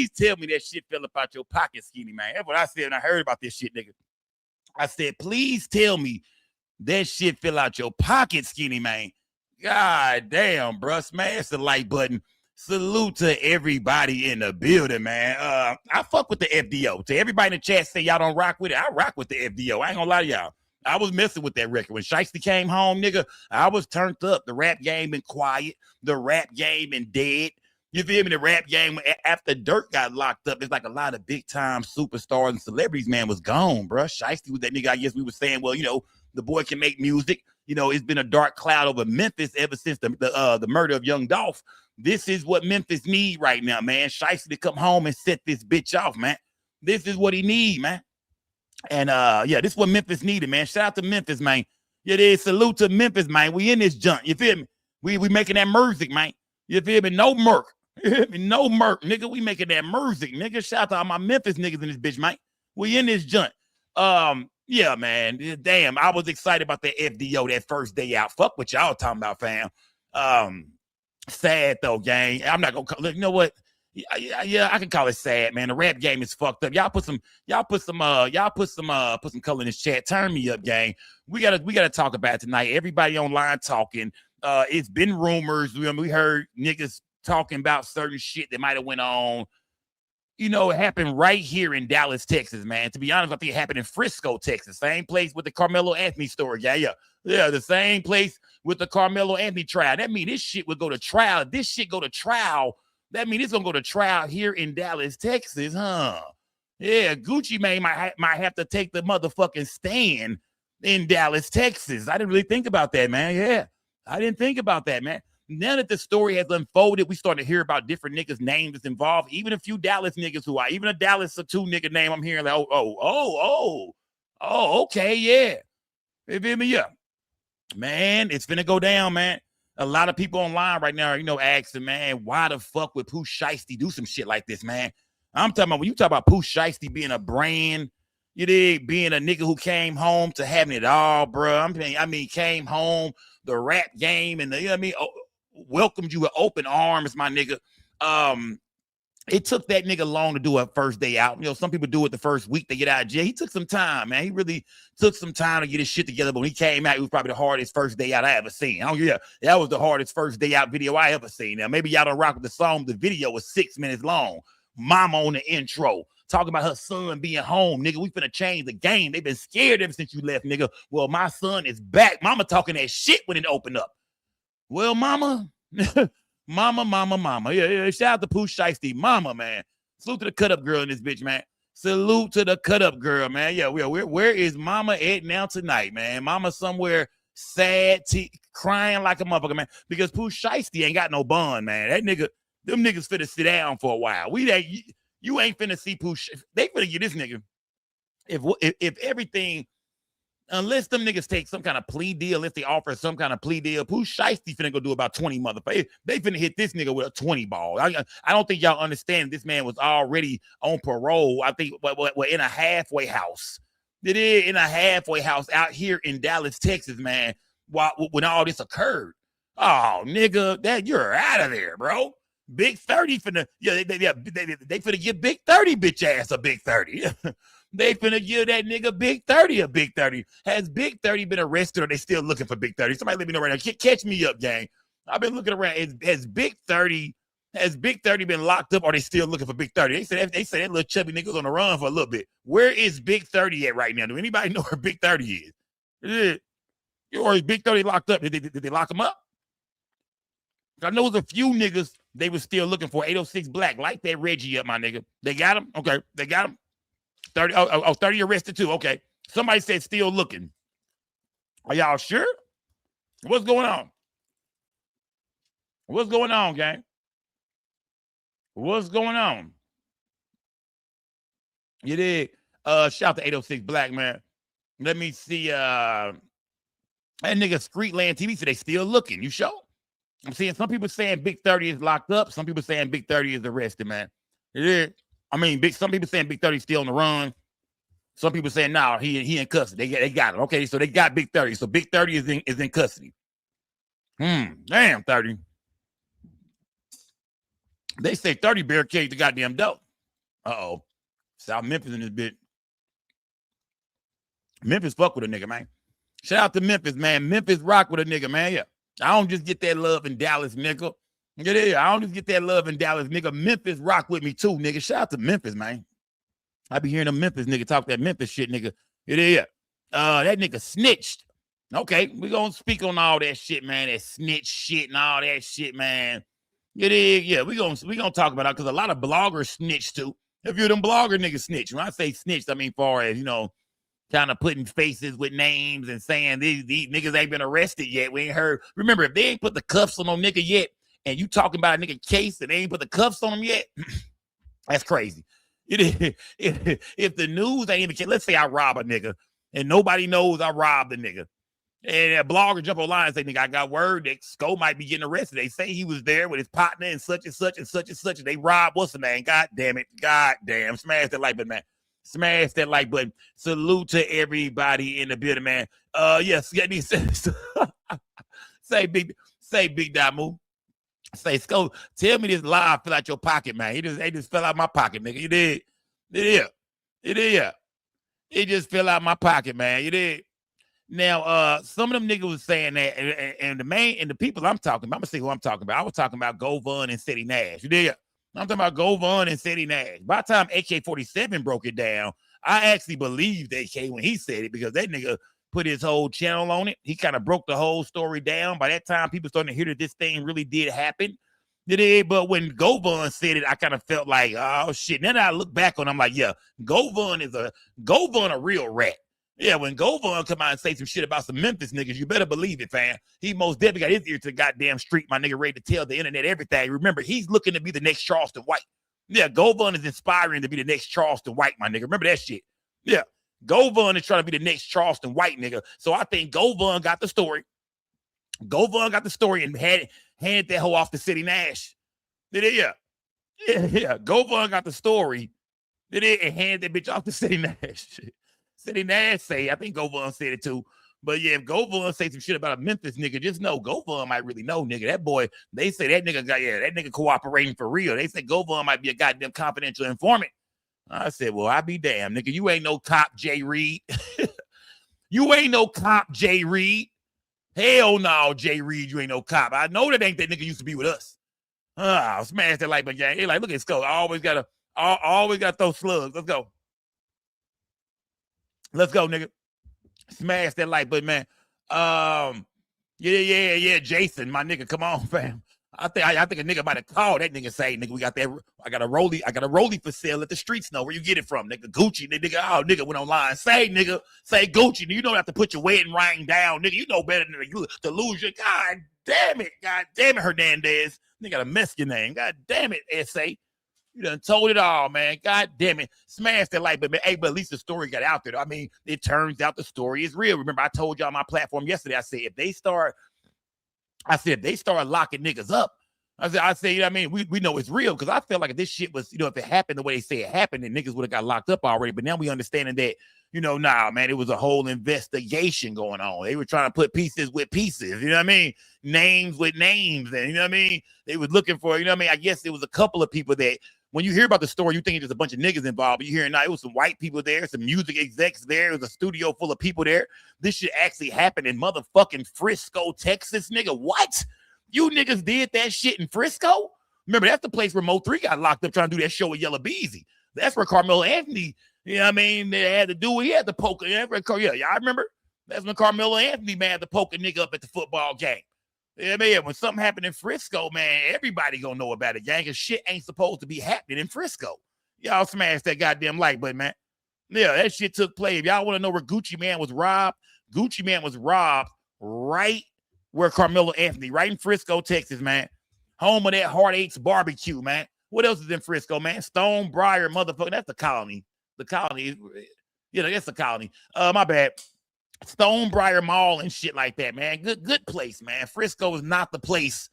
please tell me that shit fell up out your pocket, Skinny, man. That's what I said when I heard about this shit, nigga. I said, please tell me that shit fell out your pocket, Skinny, man. God damn, bro. Smash the like button. Salute to everybody in the building, man. I fuck with the FDO. To everybody in the chat say y'all don't rock with it. I rock with the FDO. I ain't gonna lie to y'all. I was messing with that record. When Shiesty came home, nigga, I was turned up. The rap game been quiet. The rap game been dead. You feel me? The rap game, after Dirt got locked up, it's like a lot of big-time superstars and celebrities, man, was gone, bro. Shiesty was that nigga. I guess we were saying, well, you know, the boy can make music. You know, it's been a dark cloud over Memphis ever since the murder of Young Dolph. This is what Memphis need right now, man. Shiesty to come home and set this bitch off, man. This is what he need, man. And yeah, this is what Memphis needed, man. Shout out to Memphis, man. Yeah, it is. Salute to Memphis, man. We in this junk. You feel me? We making that music, man. You feel me? No murk. No murk, nigga. We making that music, nigga. Shout out to all my Memphis niggas in this bitch, man. We in this junk. Yeah, man. Damn, I was excited about that FDO that first day out. Fuck what y'all talking about, fam. Sad though, gang. I'm not gonna call it. You know what? Yeah, I can call it sad, man. The rap game is fucked up. Y'all put some color in this chat. Turn me up, gang. We gotta talk about it tonight. Everybody online talking. It's been rumors. We heard niggas talking about certain shit that might have went on. You know, it happened right here in Dallas, Texas, man. To be honest, I think it happened in Frisco, Texas. Same place with the Carmelo Anthony story. Yeah, the same place with the Carmelo Anthony trial. That means this shit would go to trial. If this shit go to trial, that means it's gonna go to trial here in Dallas, Texas, huh? Yeah, Gucci Mane might have to take the motherfucking stand in Dallas, Texas. I didn't really think about that, man. Yeah, I didn't think about that, man. Now that the story has unfolded, we starting to hear about different niggas' names that's involved. Even a few Dallas niggas even a Dallas or two nigga name I'm hearing like, oh, okay, yeah. You feel me? Yeah. Man, it's finna go down, man. A lot of people online right now, you know, asking, man, why the fuck would Pooh Shiesty do some shit like this, man? I'm talking about, when you talk about Pooh Shiesty being a brand, you dig, being a nigga who came home to having it all, bro. I mean, came home, the rap game, and the, you know what I mean, welcomed you with open arms, my nigga. It took that nigga long to do a first day out. You know, some people do it the first week they get out of jail. He took some time, man. He really took some time to get his shit together. But when he came out, it was probably the hardest first day out I ever seen. Yeah, that was the hardest first day out video I ever seen. Now, maybe y'all don't rock with the song. The video was 6 minutes long. Mama on the intro, talking about her son being home, nigga. We finna change the game. They've been scared ever since you left, nigga. Well, my son is back. Mama talking that shit when it opened up. Well, mama, mama. Yeah. Shout out to Pooh Shiesty, mama, man. Salute to the cut up girl in this bitch, man. Salute to the cut up girl, man. Yeah, where is mama at now tonight, man? Mama somewhere sad, crying like a motherfucker, man. Because Pooh Shiesty ain't got no bond, man. That nigga, them niggas finna sit down for a while. You ain't finna see Pooh. They finna get this nigga. If everything. Unless them niggas take some kind of plea deal, if they offer some kind of plea deal, Pooh Shiesty finna go do about 20 motherfuckers. They finna hit this nigga with a 20 ball. I don't think y'all understand this man was already on parole. I think we're in a halfway house. It is in a halfway house out here in Dallas, Texas, man, when all this occurred. Oh, nigga, that you're out of there, bro. Big 30 finna, yeah, they finna give Big 30 bitch ass a Big 30. They finna give that nigga Big 30 a Big 30. Has Big 30 been arrested or they still looking for Big 30? Somebody let me know right now. Catch me up, gang. I've been looking around. Has Big 30 been locked up or they still looking for Big 30? They say that little chubby nigga's on the run for a little bit. Where is Big 30 at right now? Do anybody know where Big 30 is? Or is Big 30 locked up? Did they lock him up? I know there's a few niggas they was still looking for. 806 Black. Light that Reggie up, my nigga. They got him? Okay. They got him. 30 30 arrested too. Okay. Somebody said still looking. Are y'all sure? What's going on? What's going on, gang? What's going on? You did. Shout out to 806 Black, man. Let me see. That nigga Streetland TV said they still looking. You sure? I'm seeing some people saying Big 30 is locked up. Some people saying Big 30 is arrested, man. It is. I mean, some people saying Big 30 is still on the run. Some people saying, no, he in custody. They got him. Okay, so they got Big 30. So Big 30 is in custody. Damn, 30. They say 30 barricade the goddamn door. Uh-oh. South Memphis in this bitch. Memphis fuck with a nigga, man. Shout out to Memphis, man. Memphis rock with a nigga, man. Yeah. I don't just get that love in Dallas, nigga. Yeah, I don't just get that love in Dallas, nigga. Memphis rock with me too, nigga. Shout out to Memphis, man. I be hearing them Memphis nigga talk that Memphis shit, nigga. Yeah. That nigga snitched. Okay, we gonna speak on all that shit, man. That snitch shit and all that shit, man. Yeah, we gonna talk about it because a lot of bloggers snitch too. If you're them blogger niggas snitch. When I say snitched, I mean far as, you know, kind of putting faces with names and saying these niggas ain't been arrested yet. We ain't heard. Remember, if they ain't put the cuffs on no nigga yet, and you talking about a nigga case and they ain't put the cuffs on him yet, that's crazy. If the news ain't even, let's say I rob a nigga and nobody knows I robbed the nigga, and a blogger jump online and say, nigga, I got word that Sko might be getting arrested. They say he was there with his partner and such and such and such and such, and they robbed what's the name? God damn it. God damn. Smash that like button, man. Smash that like button. Salute to everybody in the building, man. Yes, say big Damu. Say, Sko, tell me this lie fell out your pocket, man. They just fell out my pocket, nigga. You did. It just fell out my pocket, man. You did. Now, some of them niggas was saying that, and the people I'm talking about, I'm gonna see who I'm talking about. I was talking about Govon and City Nash. You did. I'm talking about Govon and City Nash. By the time AK-47 broke it down, I actually believed AK when he said it because that nigga put his whole channel on it. He kind of broke the whole story down. By that time, people starting to hear that this thing really did happen. But when Govon said it, I kind of felt like, oh shit. Then I look back on it, I'm like, yeah, Govon a real rat. Yeah, when Govon come out and say some shit about some Memphis niggas, you better believe it, fam. He most definitely got his ear to the goddamn street, my nigga, ready to tell the internet everything. Remember, he's looking to be the next Charleston White. Yeah, Govon is inspiring to be the next Charleston White, my nigga. Remember that shit. Yeah, Govon is trying to be the next Charleston White, nigga. So I think Govon got the story. Govon got the story and handed that hoe off to City Nash. Yeah. Govon got the story. And handed that bitch off to City Nash. City Nash say, I think Govon said it too. But yeah, if Govon say some shit about a Memphis nigga, just know Govon might really know, nigga. That boy, they say that nigga cooperating for real. They say Govon might be a goddamn confidential informant. I said, well, I be damn, nigga. You ain't no cop, Jay Reed. You ain't no cop, Jay Reed. Hell no, Jay Reed, you ain't no cop. I know that ain't that nigga used to be with us. Smash that like, but yeah, hey, like, look at Sko. I always gotta throw slugs. Let's go. Let's go, nigga. Smash that like button, man. Yeah, Jason, my nigga, come on, fam. I think a nigga might have called that nigga say, nigga, we got that. I got a rollie for sale. Let the streets know where you get it from, nigga. Gucci, nigga went online. Say Gucci. You don't have to put your wedding ring down, nigga. You know better than you to lose your. God damn it, Hernandez. Nigga got a Mexican name. God damn it, SA. You done told it all, man. God damn it. Smash that like, but man, hey, but at least the story got out there. I mean, it turns out the story is real. Remember, I told y'all on my platform yesterday, I said, if they start locking niggas up, I said, you know what I mean? We know it's real because I felt like if this shit was, you know, if it happened the way they say it happened, then niggas would have got locked up already. But now we understanding that, you know, nah, man, it was a whole investigation going on. They were trying to put pieces with pieces, you know what I mean? Names with names. And you know what I mean? They was looking for, you know what I mean? I guess there was a couple of people that, when you hear about the story, you think there's a bunch of niggas involved, but you hear now it was some white people there, some music execs there, it was a studio full of people there. This shit actually happened in motherfucking Frisco, Texas, nigga. What? You niggas did that shit in Frisco? Remember, that's the place where Mo3 got locked up trying to do that show with Yella Beezy. That's where Carmelo Anthony, you know what I mean, they had to do it. He had to poke. Yeah, I remember. That's when Carmelo Anthony, man, had to poke a nigga up at the football game. Yeah, man, when something happened in Frisco, man, everybody gonna know about it, gang, because shit ain't supposed to be happening in Frisco. Y'all smash that goddamn like button, man. Yeah, that shit took place. If y'all want to know where Gucci Man was robbed right where Carmelo Anthony, right in Frisco, Texas, man. Home of that Heart Eights barbecue, man. What else is in Frisco, man? Stone Briar, motherfucker. That's the colony. The colony. You know, that's the colony. My bad. Stonebriar Mall and shit like that, man. Good place, man. Frisco is not the place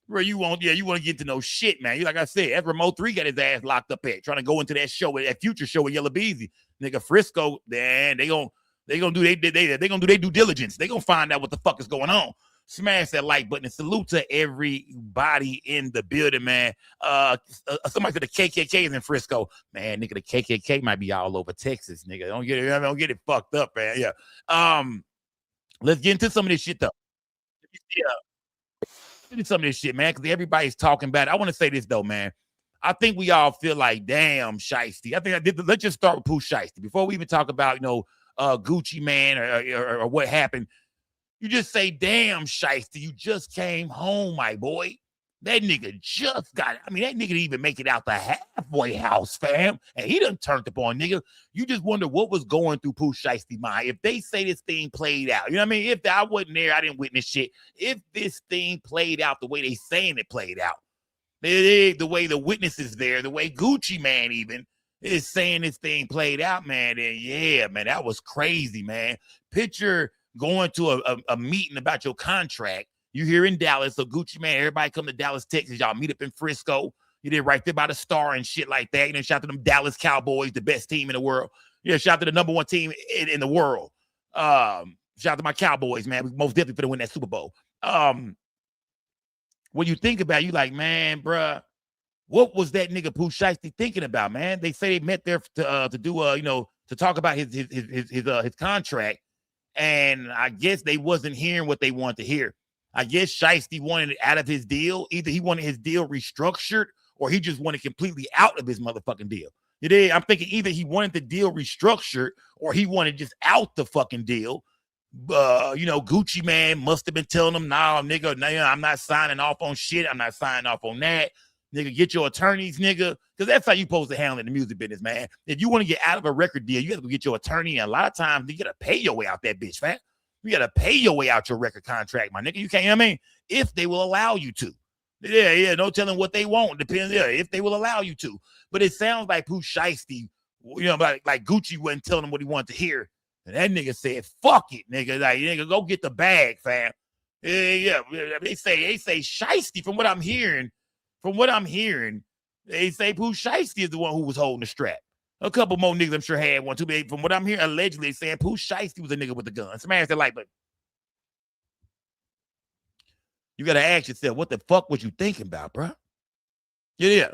where you want to get to know shit, man. You like I said, that's where Mo3 got his ass locked up at, trying to go into that show, that future show with Yella Beezy. Nigga, Frisco, man, they gonna do their due diligence. They gonna find out what the fuck is going on. Smash that like button and salute to everybody in the building, man. Somebody said the KKK is in Frisco. Man, nigga, the KKK might be all over Texas, nigga. Don't get it fucked up, man. Yeah. Let's get into some of this shit, though. Into some of this shit, man, because everybody's talking about it. I want to say this, though, man. I think we all feel like, damn, Shiesty. Let's just start with Pooh Shiesty. Before we even talk about, Gucci Man or what happened, you just say, damn, Shiesty, you just came home, my boy. That nigga just got it. I mean, that nigga didn't even make it out the halfway house, fam. And he done turned up on nigga. You just wonder what was going through Pooh Shiesty mind. If they say this thing played out, you know what I mean? If I wasn't there, I didn't witness shit. If this thing played out the way they saying it played out, the way the witnesses there, the way Gucci Man even is saying this thing played out, man, then yeah, man, that was crazy, man. Picture going to a meeting about your contract. You here in Dallas, so Gucci Man, everybody come to Dallas, Texas. Y'all meet up in Frisco. You did right there by the Star and shit like that. You know, shout out to them Dallas Cowboys, the best team in the world. Yeah, shout out to the number one team in the world. Shout out to my Cowboys, man. We most definitely finna win that Super Bowl. When you think about it, you like, man, bruh, what was that nigga Pooh Shiesty thinking about, man? They say they met there to do to talk about his contract, and I guess they wasn't hearing what they wanted to hear. I guess Shiesty wanted it out of his deal. Either he wanted his deal restructured or he just wanted completely out of his motherfucking deal. I'm thinking either he wanted the deal restructured or he wanted just out the fucking deal. Gucci Man must have been telling him, nah, nigga, I'm not signing off on shit. I'm not signing off on that. Nigga, get your attorneys, nigga. Because that's how you supposed to handle it in the music business, man. If you want to get out of a record deal, you got to go get your attorney. And a lot of times, you got to pay your way out that bitch, man. You got to pay your way out your record contract, my nigga. You can't, if they will allow you to. Yeah, no telling what they want. Depends, if they will allow you to. But it sounds like Pooh Shiesty, like Gucci wasn't telling him what he wanted to hear. And that nigga said, fuck it, nigga. Like, nigga, go get the bag, fam. Yeah. They say Shiesty, from what I'm hearing, they say Pooh Shiesty is the one who was holding the strap. A couple more niggas I'm sure had one too. From what I'm hearing, allegedly saying Pooh Shiesty was a nigga with the gun. Smash that like button. You got to ask yourself, what the fuck was you thinking about, bro? Yeah.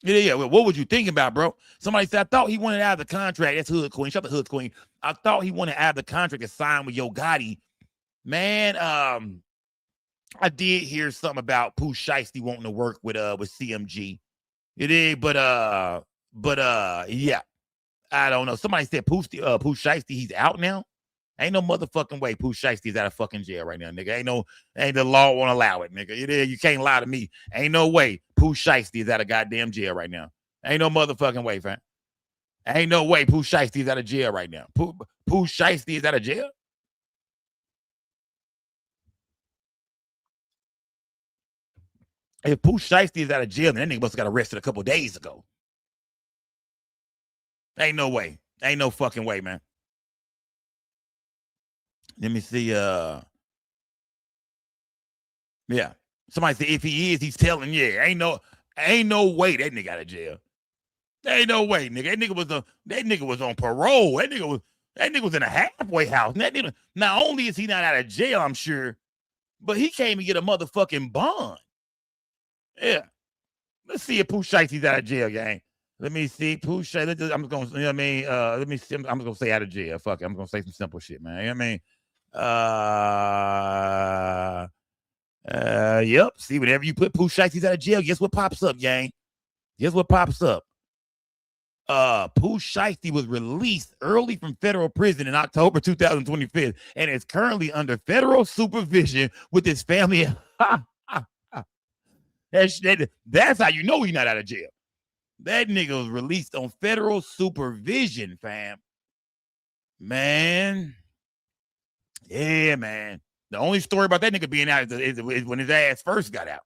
Well, what was you thinking about, bro? Somebody said, I thought he wanted out of the contract. That's Hood Queen. Shut the Hood Queen. I thought he wanted out of the contract to sign with Yo Gotti. Man, I did hear something about Pooh Shiesty wanting to work with CMG. It is, but yeah. I don't know. Somebody said Pooh Shiesty, he's out now. Ain't no motherfucking way Pooh Shiesty's out of fucking jail right now, nigga. Ain't the law won't allow it, nigga. You can't lie to me. Ain't no way Pooh Shiesty is out of goddamn jail right now. Ain't no motherfucking way, fam. Ain't no way Pooh Shiesty is out of jail right now. Pooh Shiesty is out of jail? If Pooh Shiesty is out of jail, then that nigga must have got arrested a couple days ago. Ain't no way. Ain't no fucking way, man. Let me see. Yeah. Somebody said if he is, he's telling. Yeah. Ain't no way that nigga out of jail. Ain't no way, nigga. That nigga was on parole. That nigga was in a halfway house. That nigga, not only is he not out of jail, I'm sure, but he can't even get a motherfucking bond. Yeah. Let's see if Pooh Shiesty's out of jail, gang. Let me see. Pooh Shiesty. I'm going to, let me see. I'm going to say out of jail. Fuck it. I'm going to say some simple shit, man. You know what I mean? Yep. See, whenever you put Pooh Shiesty's out of jail, guess what pops up, gang? Guess what pops up? Pooh Shiesty was released early from federal prison in October 2025 and is currently under federal supervision with his family. That's how you know he's not out of jail. That nigga was released on federal supervision, fam. Man. Yeah, man. The only story about that nigga being out is when his ass first got out.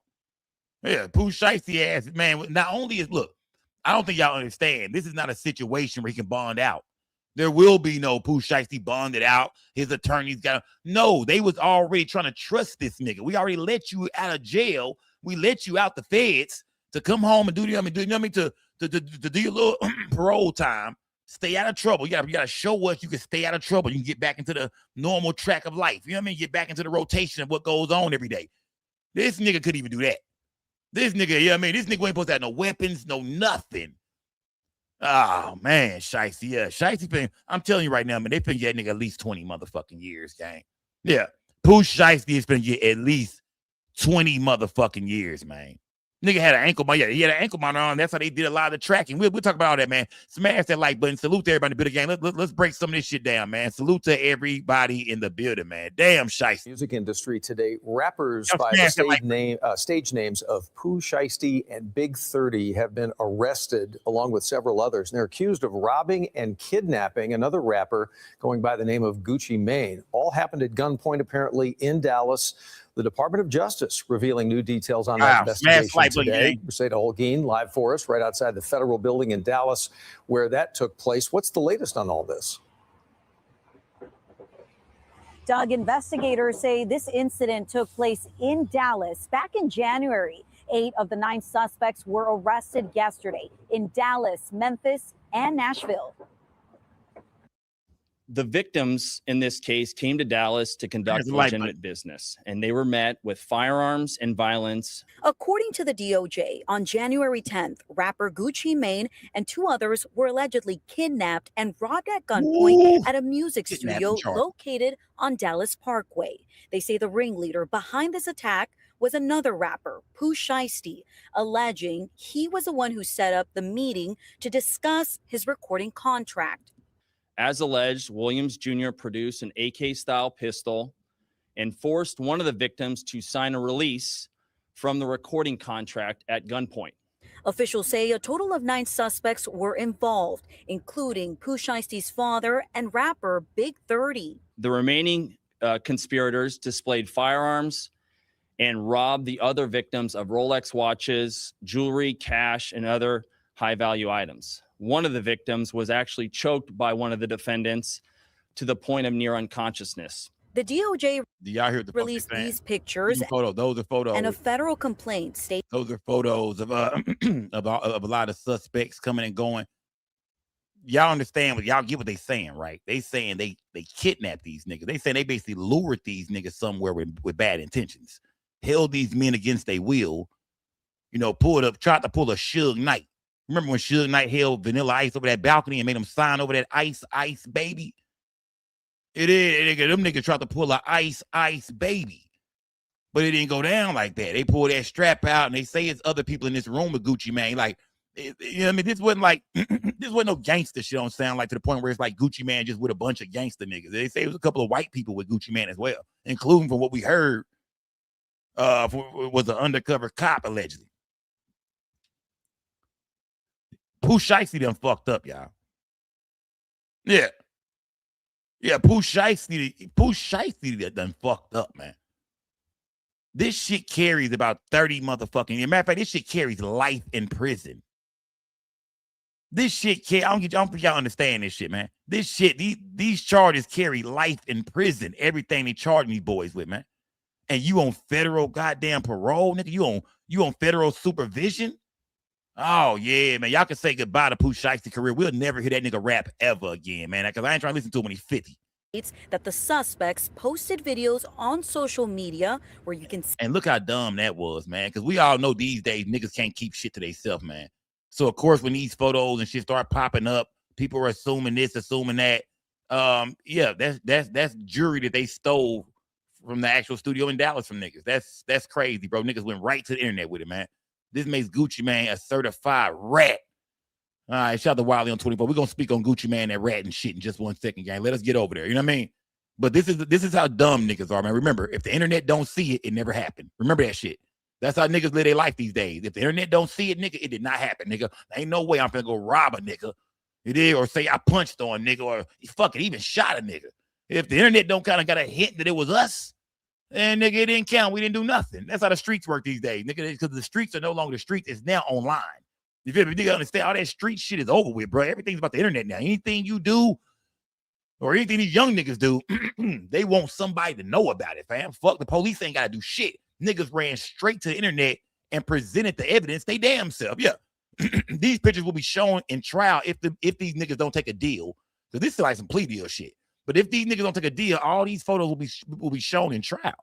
Yeah, Pooh Shiesty ass, man. Not only is, look, I don't think y'all understand. This is not a situation where he can bond out. There will be no Pooh Shiesty bonded out. His attorneys got no. They was already trying to trust this nigga. We already let you out of jail. We let you out the feds to come home and do to do your little parole time Stay out of trouble. You gotta show us you can stay out of trouble. You can get back into the normal track of life. You know what I mean? Get back into the rotation of what goes on every day. This nigga couldn't even do that. This nigga, you know what I mean? This nigga ain't supposed to have no weapons, no nothing. Oh, man, Shiesty. Yeah, Shiesty, I'm telling you right now, man, they finna get that nigga at least 20 motherfucking years, gang. Yeah, Pooh Shiesty is finna get at least 20 motherfucking years, man. Nigga had an ankle monitor. Yeah, he had an ankle monitor on. That's how they did a lot of the tracking. We'll talk about all that, man. Smash that like button. Salute to everybody in the building, gang. Let's break some of this shit down, man. Salute to everybody in the building, man. Damn, Shiesty. Music industry today. Rappers by the stage names of Pooh Shiesty and Big 30 have been arrested, along with several others. And they're accused of robbing and kidnapping another rapper going by the name of Gucci Mane. All happened at gunpoint, apparently, in Dallas. The Department of Justice revealing new details on that investigation today. Mercedes Holguin live for us right outside the federal building in Dallas where that took place. What's the latest on all this? Doug, investigators say this incident took place in Dallas back in January. 8 of the 9 suspects were arrested yesterday in Dallas, Memphis, and Nashville. The victims in this case came to Dallas to conduct legitimate business, and they were met with firearms and violence. According to the DOJ, on January 10th, rapper Gucci Mane and 2 others were allegedly kidnapped and robbed at gunpoint at a music studio located on Dallas Parkway. They say the ringleader behind this attack was another rapper, Pooh Shiesty, alleging he was the one who set up the meeting to discuss his recording contract. As alleged, Williams Jr. produced an AK-style pistol and forced one of the victims to sign a release from the recording contract at gunpoint. Officials say a total of 9 suspects were involved, including Pooh Shiesty's father and rapper Big 30. The remaining conspirators displayed firearms and robbed the other victims of Rolex watches, jewelry, cash, and other high-value items. One of the victims was actually choked by one of the defendants to the point of near unconsciousness. The DOJ released these pictures. Those are photos. And a federal complaint states those are photos of of a lot of suspects coming and going. Y'all understand y'all get what they saying, right? They saying they kidnapped these niggas. They saying they basically lured these niggas somewhere with bad intentions, held these men against their will. You know, tried to pull a Suge Knight. Remember when Suge Knight held Vanilla Ice over that balcony and made him sign over that ice, baby? It is. Them niggas tried to pull a ice, baby. But it didn't go down like that. They pulled that strap out and they say it's other people in this room with Gucci Mane. Like, you know what I mean? This wasn't like, this wasn't no gangster shit, don't sound like, to the point where it's like Gucci Mane just with a bunch of gangster niggas. They say it was a couple of white people with Gucci Mane as well, including from what we heard, was an undercover cop, allegedly. Pooh Shiesty done fucked up, y'all. Yeah. Yeah, Pooh Shiesty done fucked up, man. This shit carries about 30 motherfucking. As a matter of fact, this shit carries life in prison. This shit I don't think y'all understand this shit, man. This shit, these charges carry life in prison. Everything they charging these boys with, man. And you on federal goddamn parole, nigga. You on federal supervision. Oh, yeah, man. Y'all can say goodbye to Pooh Shiesty's career. We'll never hear that nigga rap ever again, man, because I ain't trying to listen to him when he's 50. That the suspects posted videos on social media where you can see. And look how dumb that was, man, because we all know these days niggas can't keep shit to themselves, man. So, of course, when these photos and shit start popping up, people are assuming this, assuming that. Yeah, that's jewelry that they stole from the actual studio in Dallas from niggas. That's crazy, bro. Niggas went right to the internet with it, man. This makes Gucci Mane a certified rat. All right, shout out to Wiley on 24. We're going to speak on Gucci Mane, that rat and shit in just 1 second, gang. Let us get over there. You know what I mean? But this is how dumb niggas are, man. Remember, if the internet don't see it, it never happened. Remember that shit. That's how niggas live their life these days. If the internet don't see it, nigga, it did not happen, nigga. There ain't no way I'm finna go rob a nigga. You did, or say I punched on a nigga, or fucking even shot a nigga. If the internet don't kind of got a hint that it was us, and nigga, it didn't count. We didn't do nothing. That's how the streets work these days, nigga. Because the streets are no longer the streets. It's now online. You feel me? Nigga, understand? All that street shit is over with, bro. Everything's about the internet now. Anything you do or anything these young niggas do, they want somebody to know about it, fam. Fuck, the police ain't got to do shit. Niggas ran straight to the internet and presented the evidence they damn self. Yeah. these pictures will be shown in trial if these niggas don't take a deal. So this is like some plea deal shit. But if these niggas don't take a deal, all these photos will be shown in trial.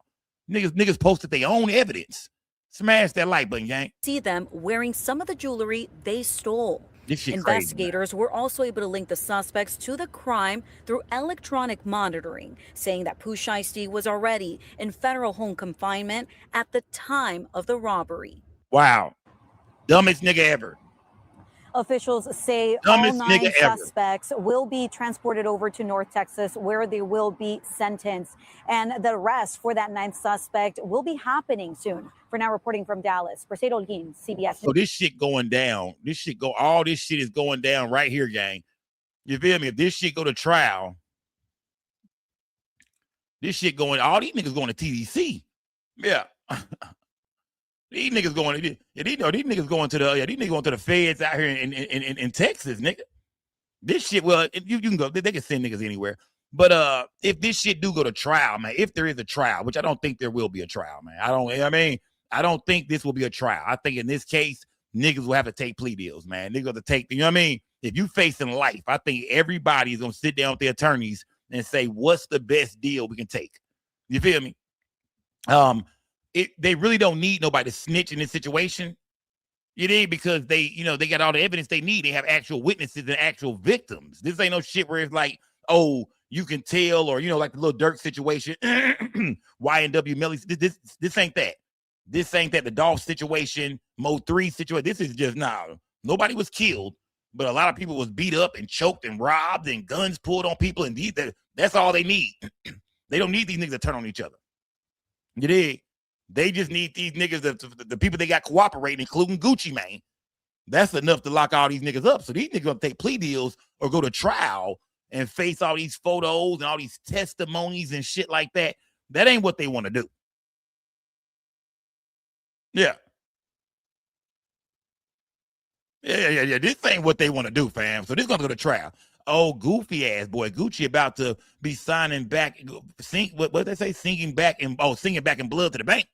Niggas posted their own evidence. Smash that like button, gang. See them wearing some of the jewelry they stole. This shit Investigators crazy, were also able to link the suspects to the crime through electronic monitoring, saying that Pooh Shiesty was already in federal home confinement at the time of the robbery. Wow. Dumbest nigga ever. Officials say Dumbest all 9 nigga ever. suspects will be transported over to North Texas, where they will be sentenced. And the arrest for that 9th suspect will be happening soon. For now, reporting from Dallas, Mercedes Holguin, CBS. So this shit going down. All this shit is going down right here, gang. You feel me? If this shit go to trial, this shit going, all these niggas going to TDC. Yeah. These niggas going, these niggas going to the feds out here in Texas, nigga. This shit, well, you can go, they can send niggas anywhere. But if this shit do go to trial, man, if there is a trial, which I don't think there will be a trial, man. I don't think this will be a trial. I think in this case, niggas will have to take plea deals, man. Niggas have to take, you know what I mean? If you facing life, I think everybody is gonna sit down with their attorneys and say, what's the best deal we can take? You feel me? They really don't need nobody to snitch in this situation. You did, because they got all the evidence they need. They have actual witnesses and actual victims. This ain't no shit where it's like, oh, you can tell, or like the Lil Durk situation, YNW Melly. This ain't that. This ain't that. The Dolph situation, Mo 3 situation. This is just nobody was killed, but a lot of people was beat up and choked and robbed and guns pulled on people, and that's all they need. They don't need these niggas to turn on each other. You did. They just need these niggas, the people they got cooperating, including Gucci Mane. That's enough to lock all these niggas up. So these niggas gonna take plea deals or go to trial and face all these photos and all these testimonies and shit like that. That ain't what they want to do. Yeah. Yeah. This ain't what they want to do, fam. So this gonna go to trial. Oh, goofy ass boy, Gucci about to be signing back, what they say, singing back in Blood to the Bank,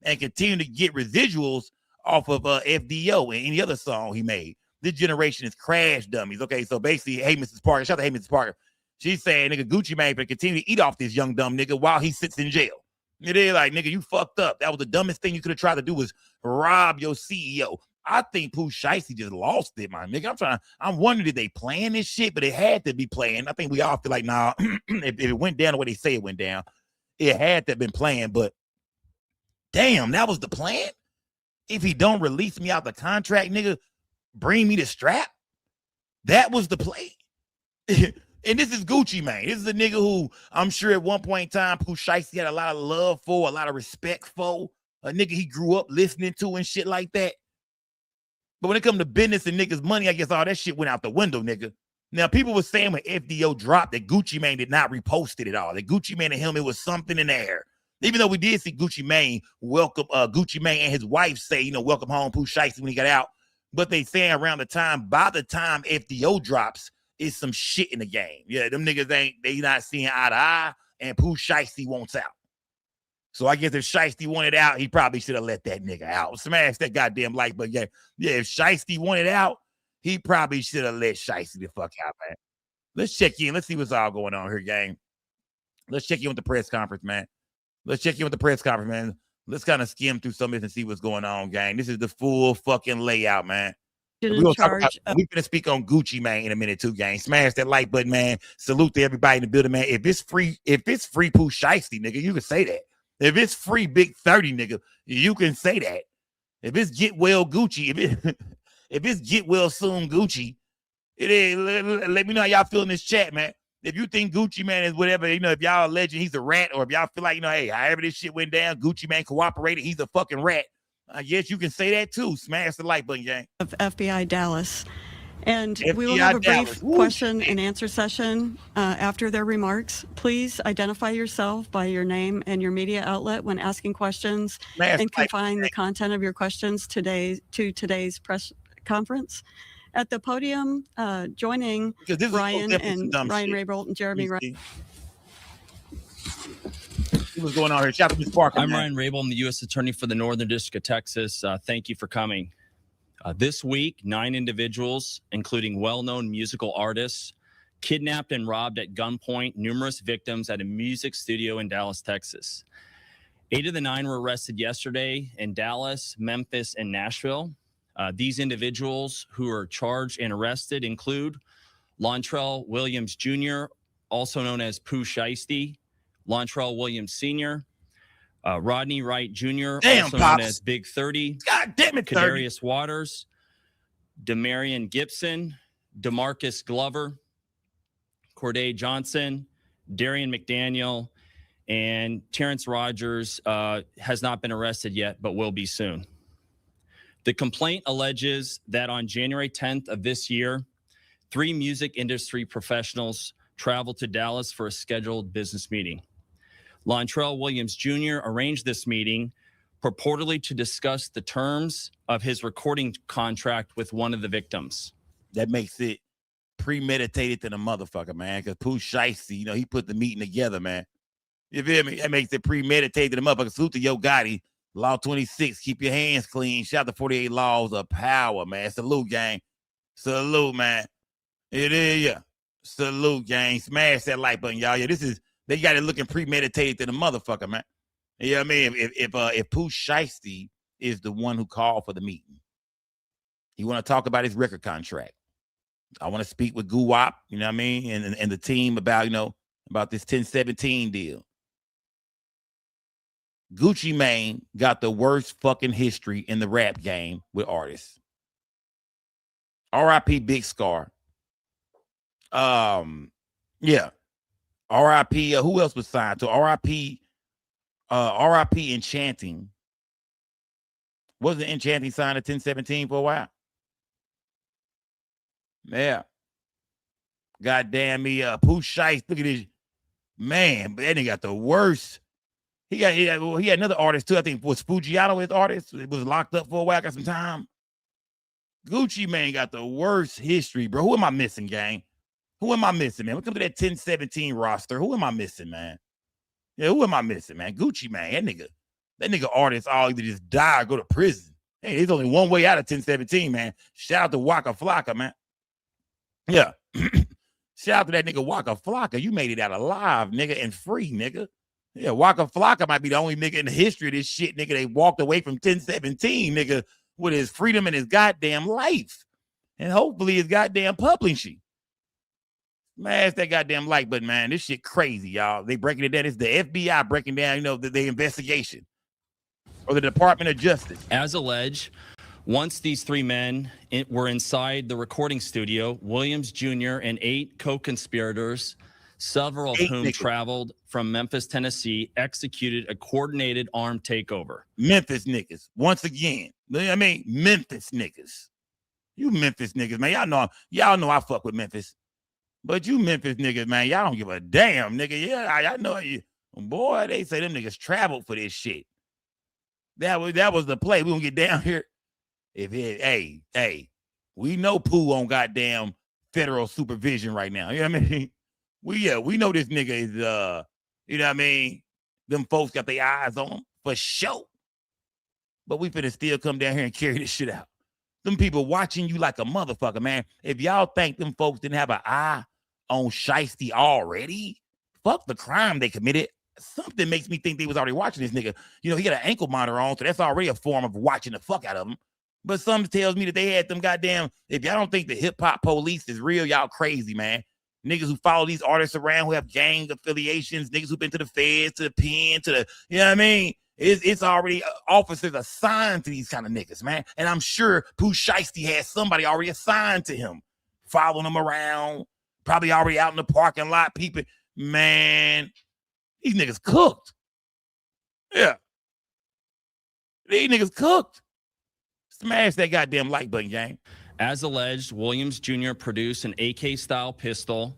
and continue to get residuals off of FDO and any other song he made. This generation is crash dummies. Okay, so basically, hey, Mrs. Parker, shout out to hey, Mrs. Parker. She's saying, nigga, Gucci Mane to continue to eat off this young dumb nigga while he sits in jail. It is like, nigga, you fucked up. That was the dumbest thing you could have tried to do, was rob your CEO. I think Pooh Shiesty just lost it, my nigga. I'm wondering, did they plan this shit? But it had to be planned. I think we all feel like, nah, if it went down the way they say it went down, it had to have been planned. But damn, that was the plan? If he don't release me out the contract, nigga, bring me the strap? That was the play? And this is Gucci Mane. This is a nigga who I'm sure at one point in time, Pooh Shiesty had a lot of love for, a lot of respect for. A nigga he grew up listening to and shit like that. But when it comes to business and niggas' money, I guess all that shit went out the window, nigga. Now, people were saying when FDO dropped that Gucci Mane did not repost it at all. That Gucci Mane and him, it was something in the air. Even though we did see Gucci Mane welcome, Gucci Mane and his wife say, welcome home, Pooh Shiesty, when he got out. But they saying by the time FDO drops, it's some shit in the game. Yeah, them niggas they not seeing eye to eye, and Pooh Shiesty wants out. So I guess if Shiesty wanted out, he probably should have let that nigga out. Smash that goddamn like, but yeah, if Shiesty wanted out, he probably should have let Shiesty the fuck out, man. Let's check in. Let's see what's all going on here, gang. Let's check in with the press conference, man. Let's kind of skim through some of this and see what's going on, gang. This is the full fucking layout, man. We're going to speak on Gucci Mane in a minute too, gang. Smash that like button, man. Salute to everybody in the building, man. If it's free Pooh Shiesty, nigga, you can say that. If it's free Big 30, nigga, you can say that. If it's get well Gucci, if it's get well soon Gucci, it is. Let me know how y'all feel in this chat, man. If you think Gucci Mane is whatever, if y'all alleging he's a rat, or if y'all feel like, hey, however this shit went down, Gucci Mane cooperated, he's a fucking rat. I guess you can say that too. Smash the like button, gang. Of FBI Dallas. And FBI we will have a Dallas. brief question and answer session after their remarks. Please identify yourself by your name and your media outlet when asking questions, and confine the content of your questions to today's press conference. At the podium, joining Ryan Raybould and Jeremy Ryan. What's going on here? Shout out to Ms. Parker. I'm Ryan Raybould. I'm the U.S. Attorney for the Northern District of Texas. Thank you for coming. This week, 9 individuals, including well-known musical artists, kidnapped and robbed at gunpoint numerous victims at a music studio in Dallas, Texas. 8 of the 9 were arrested yesterday in Dallas, Memphis, and Nashville. These individuals who are charged and arrested include Lontrell Williams Jr., also known as Pooh Shiesty, Lontrell Williams Sr., Rodney Wright Jr., also known as Big 30. God damn it, Kadarius Waters, Demarion Gibson, DeMarcus Glover, Corday Johnson, Darian McDaniel, and Terrence Rogers has not been arrested yet, but will be soon. The complaint alleges that on January 10th of this year, 3 music industry professionals traveled to Dallas for a scheduled business meeting. Lontrell Williams Jr. arranged this meeting purportedly to discuss the terms of his recording contract with one of the victims. That makes it premeditated to the motherfucker, man, because Pooh Shiesty, he put the meeting together, man. You feel me? That makes it premeditated to the motherfucker. Salute to Yo Gotti. Law 26, keep your hands clean. Shout out to 48 Laws of Power, man. Salute, gang. Salute, man. It is, yeah. Salute, gang. Smash that like button, y'all. Yeah, they got it looking premeditated to the motherfucker, man. You know what I mean? If Pooh Shiesty is the one who called for the meeting, he want to talk about his record contract. I want to speak with Guwap, you know what I mean, and the team about, about this 1017 deal. Gucci Mane got the worst fucking history in the rap game with artists. R.I.P. Big Scar. Yeah. R.I.P. Who else was signed to R.I.P. R.I.P. Enchanting. Wasn't Enchanting signed to 1017 for a while? Yeah. Goddamn me, Pooh Shiesty. Look at this. Man, but that nigga got the worst. He had another artist too. I think was Fujiano his artist. It was locked up for a while, got some time. Gucci Mane got the worst history, bro. Who am I missing, gang? Who am I missing, man? When it comes to that 1017 roster, who am I missing, man? Yeah, who am I missing, man? Gucci Mane, that nigga artists all either just die or go to prison. Hey, there's only one way out of 1017, man. Shout out to Waka Flocka, man. Yeah. Shout out to that nigga Waka Flocka. You made it out alive, nigga, and free, nigga. Yeah, Waka Flocka might be the only nigga in the history of this shit, nigga. They walked away from 1017, nigga, with his freedom and his goddamn life. And hopefully his goddamn publishing. Smash that goddamn like button, man. This shit crazy, y'all. They breaking it down. It's the FBI breaking down, the investigation. Or the Department of Justice. As alleged, once these 3 men were inside the recording studio, Williams Jr. and 8 co-conspirators, several of whom traveled from Memphis, Tennessee, executed a coordinated armed takeover. Memphis niggas, once again. I mean, Memphis niggas. You Memphis niggas, man. Y'all know I fuck with Memphis. But you Memphis niggas, man, y'all don't give a damn, nigga. Yeah, I know you. Boy, they say them niggas traveled for this shit. That was the play. We gonna get down here. Hey, we know Pooh on goddamn federal supervision right now. You know what I mean? We know this nigga is you know what I mean? Them folks got their eyes on him for sure. But we finna still come down here and carry this shit out. Them people watching you like a motherfucker, man. If y'all think them folks didn't have an eye on Shiesty already, fuck the crime they committed. Something makes me think they was already watching this nigga. He got an ankle monitor on, so that's already a form of watching the fuck out of him. But something tells me that they had them goddamn, if y'all don't think the hip-hop police is real, y'all crazy, man. Niggas who follow these artists around who have gang affiliations, niggas who've been to the feds, to the pen, to the, you know what I mean? It's already officers assigned to these kind of niggas, man. And I'm sure Pooh Shiesty has somebody already assigned to him, following him around, probably already out in the parking lot, peeping. Man, these niggas cooked. Yeah. These niggas cooked. Smash that goddamn like button, gang. As alleged, Williams Jr. produced an AK-style pistol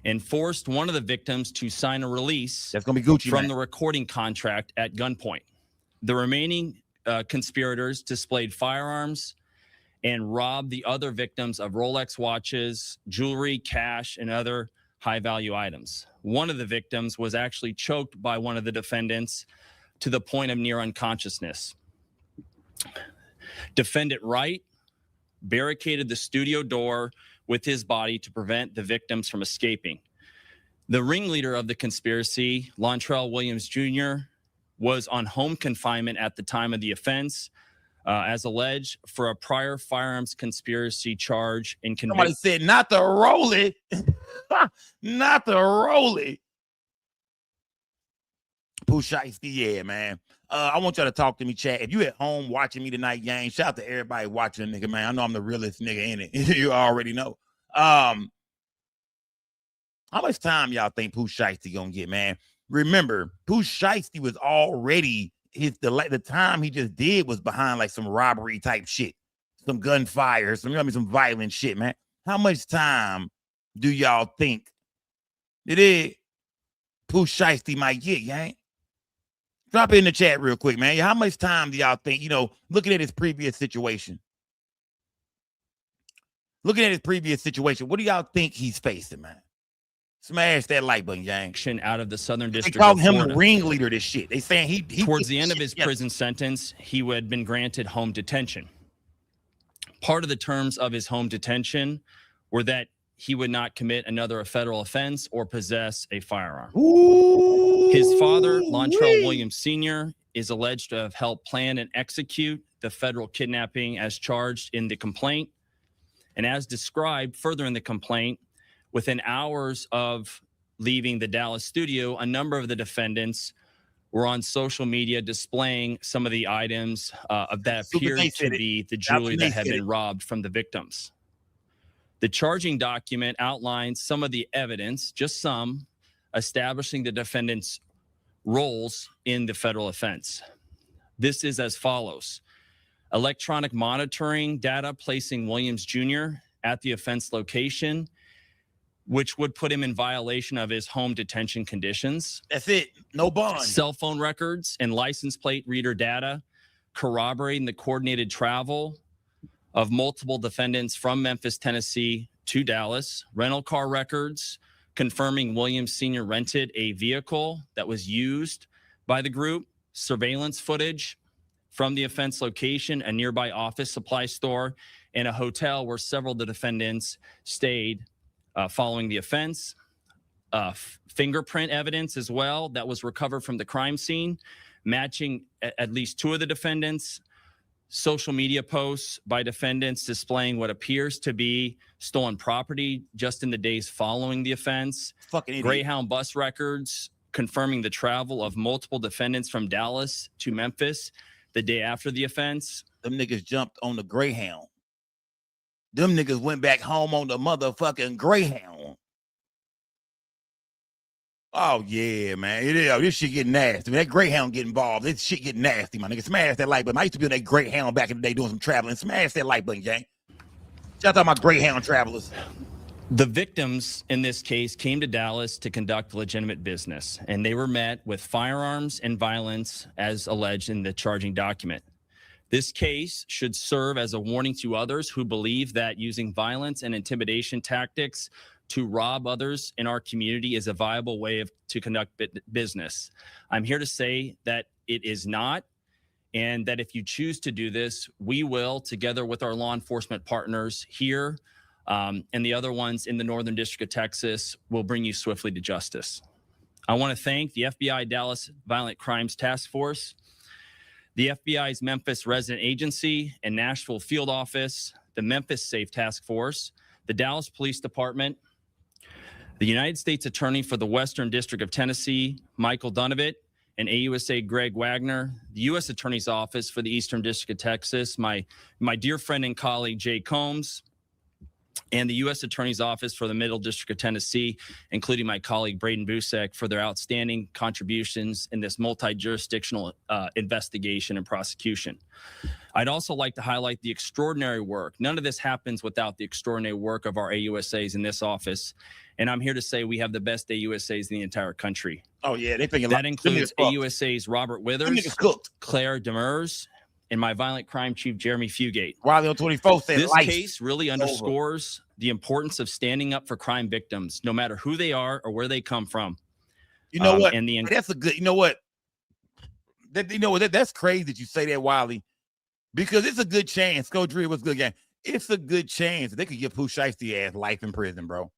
and forced one of the victims to sign a release that's gonna be Gucci from the recording contract at gunpoint. The remaining conspirators displayed firearms and robbed the other victims of Rolex watches, jewelry, cash, and other high-value items. One of the victims was actually choked by one of the defendants to the point of near unconsciousness. Defendant Wright barricaded the studio door with his body to prevent the victims from escaping. The ringleader of the conspiracy, Lontrell Williams Jr., was on home confinement at the time of the offense, as alleged, for a prior firearms conspiracy charge and Somebody said, not the Rollie. Not the Rollie. Pooh Shiesty, yeah, man. I want y'all to talk to me, chat. If you at home watching me tonight, gang, shout out to everybody watching the nigga, man. I know I'm the realest nigga in it. You already know. How much time y'all think Pooh Shiesty gonna get, man? Remember, Pooh Shiesty was already the time he just did was behind like some robbery type shit, some gunfire, some violent shit, man. How much time do y'all think it is Pooh Shiesty might get, gang? Drop it in the chat real quick, man. How much time do y'all think, looking at his previous situation? Looking at his previous situation, what do y'all think he's facing, man? Smash that like button, gang. Out of the Southern District. They call him the ringleader, this shit. They saying he towards the end of his prison sentence, he had been granted home detention. Part of the terms of his home detention were that he would not commit another federal offense or possess a firearm. Ooh, his father, Lontrell Williams Sr., is alleged to have helped plan and execute the federal kidnapping as charged in the complaint. And as described further in the complaint, within hours of leaving the Dallas studio, a number of the defendants were on social media displaying some of the items that appeared to be the jewelry that had been robbed from the victims. The charging document outlines some of the evidence, just some, establishing the defendants' roles in the federal offense. This is as follows. Electronic monitoring data placing Williams Jr. at the offense location, which would put him in violation of his home detention conditions. That's it. No bond. Cell phone records and license plate reader data corroborating the coordinated travel of multiple defendants from Memphis, Tennessee to Dallas. Rental car records confirming Williams Sr. rented a vehicle that was used by the group. Surveillance footage from the offense location, a nearby office supply store, and a hotel where several of the defendants stayed following the offense. Fingerprint evidence as well that was recovered from the crime scene, matching at least two of the defendants. Social media posts by defendants displaying what appears to be stolen property just in the days following the offense. Fucking idiot. Greyhound bus records confirming the travel of multiple defendants from Dallas to Memphis the day after the offense. Them niggas jumped on the Greyhound. Them niggas went back home on the motherfucking Greyhound. Oh, yeah, man. This shit getting nasty. That Greyhound get involved. This shit getting nasty, my nigga. Smash that like button. I used to be on that Greyhound back in the day doing some traveling. Smash that like button, gang. Shout out my Greyhound travelers. The victims in this case came to Dallas to conduct legitimate business, and they were met with firearms and violence as alleged in the charging document. This case should serve as a warning to others who believe that using violence and intimidation tactics to rob others in our community is a viable way to conduct business. I'm here to say that it is not, and that if you choose to do this, we will, together with our law enforcement partners here and the other ones in the Northern District of Texas, will bring you swiftly to justice. I want to thank the FBI Dallas Violent Crimes Task Force, the FBI's Memphis Resident Agency and Nashville Field Office, the Memphis Safe Task Force, the Dallas Police Department, the United States Attorney for the Western District of Tennessee, Michael Dunovit, and AUSA Greg Wagner, the U.S. Attorney's Office for the Eastern District of Texas, my dear friend and colleague Jay Combs, and the U.S. Attorney's Office for the Middle District of Tennessee, including my colleague Braden Busek, for their outstanding contributions in this multi-jurisdictional investigation and prosecution. I'd also like to highlight the extraordinary work. None of this happens without the extraordinary work of our AUSAs in this office. And I'm here to say we have the best AUSAs in the entire country. Oh, yeah. That includes AUSAs Robert Withers, Claire Demers, and my violent crime chief, Jeremy Fugate. Riley on 24 said this case really underscores the importance of standing up for crime victims, no matter who they are or where they come from. You know what? That's a good, you know what? That's crazy that you say that, Wiley, because it's a good chance. Coach Dree, what's good, gang? it's a good chance that they could give Pooh Shiesty ass life in prison, bro.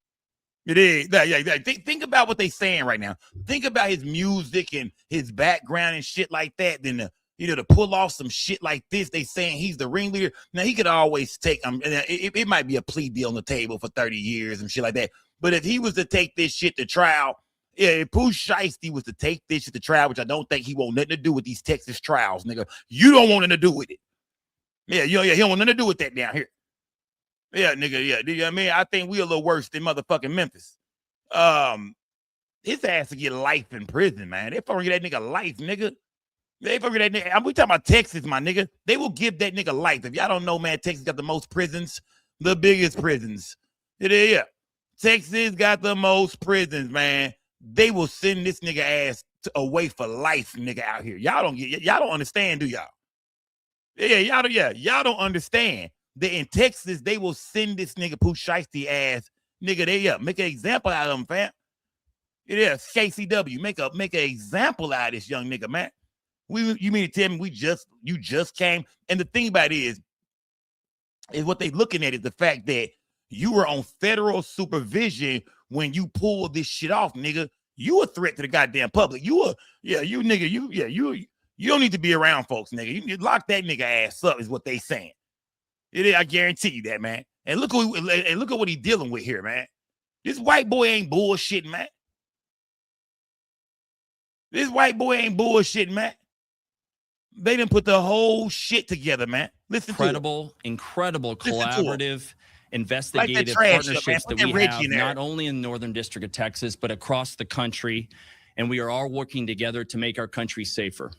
It is. Yeah. Think about what they saying right now. Think about his music and his background and shit like that. Then to pull off some shit like this, they saying he's the ringleader. Now he could always take it might be a plea deal on the table for 30 years and shit like that. But if he was to take this shit to trial, if Pooh Shiesty was to take this shit to trial, which I don't think he want nothing to do with these Texas trials, nigga. You don't want nothing to do with it. Yeah, he don't want nothing to do with that down here. Yeah, nigga, yeah. You know what I mean? I think we a little worse than motherfucking Memphis. His ass to get life in prison, man. They fucking get that nigga life, nigga. They fucking that nigga. We talking about Texas, my nigga. They will give that nigga life. If y'all don't know, man, Texas got the most prisons, the biggest prisons. Yeah. Texas got the most prisons, man. They will send this nigga ass away for life, nigga, out here. Y'all don't understand, do y'all? Y'all don't understand. In Texas, they will send this nigga Pooh Shiesty ass, nigga, make an example out of him, fam. KCW, make an example out of this young nigga, man. You mean to tell me you just came? And the thing about it is what they looking at is the fact that you were on federal supervision when you pulled this shit off, nigga. You a threat to the goddamn public. You don't need to be around folks, nigga. You need to lock that nigga ass up, is what they saying. It is, I guarantee you that, man. And look at what he's dealing with here, man. This white boy ain't bullshitting, man. This white boy ain't bullshitting, man. They didn't put the whole shit together, man. Incredible collaborative, investigative partnerships that we have, not only in the Northern District of Texas, but across the country. And we are all working together to make our country safer.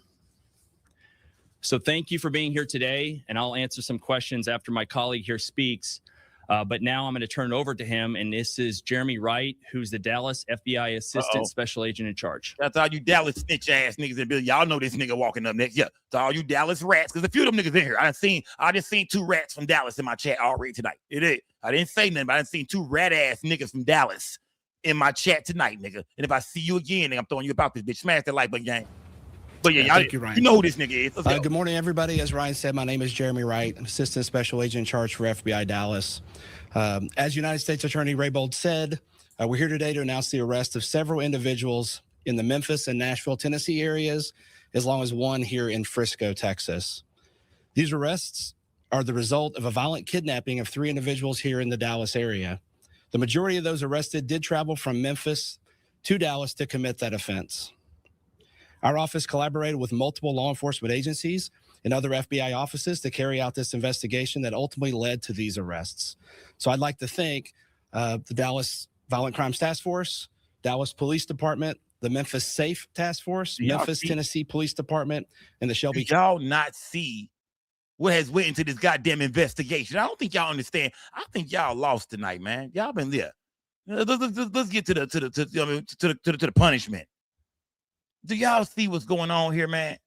So thank you for being here today, and I'll answer some questions after my colleague here speaks. But now I'm going to turn it over to him, and this is Jeremy Wright, who's the Dallas FBI Assistant Special Agent in charge. That's all you Dallas snitch ass niggas in Bill. Y'all know this nigga walking up next. Yeah, to all you Dallas rats, because a few of them niggas in here. I just seen 2 rats from Dallas in my chat already tonight. It is. I didn't say nothing, but I done seen 2 rat ass niggas from Dallas in my chat tonight, nigga. And if I see you again, nigga, I'm throwing you about this bitch. Smash that like button, gang. But thank you, Ryan. You know who this nigga is. Good morning, everybody. As Ryan said, my name is Jeremy Wright, Assistant Special Agent in charge for FBI Dallas. As United States Attorney Raybold said, we're here today to announce the arrest of several individuals in the Memphis and Nashville, Tennessee areas, as long as one here in Frisco, Texas. These arrests are the result of a violent kidnapping of 3 individuals here in the Dallas area. The majority of those arrested did travel from Memphis to Dallas to commit that offense. Our office collaborated with multiple law enforcement agencies and other FBI offices to carry out this investigation that ultimately led to these arrests. So I'd like to thank the Dallas Violent Crimes Task Force, Dallas Police Department, the Memphis Safe Task Force, Memphis, Tennessee Police Department, and the Shelby. Y'all not see what has went into this goddamn investigation? I don't think y'all understand. I think y'all lost tonight, man. Y'all been there. Let's get to the punishment. Do y'all see what's going on here, man?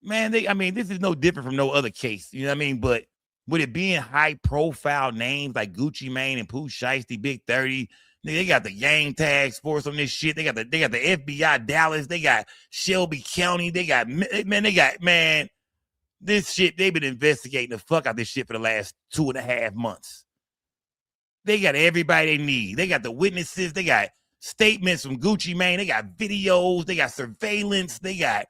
Man, this is no different from no other case. You know what I mean? But with it being high-profile names like Gucci Mane and Pooh Shiesty, Big 30, they got the gang task force on this shit. They got the FBI Dallas. They got Shelby County. They got this shit. They've been investigating the fuck out this shit for the last 2.5 months. They got everybody they need. They got the witnesses. They got statements from Gucci Mane. They got videos. They got surveillance. They got,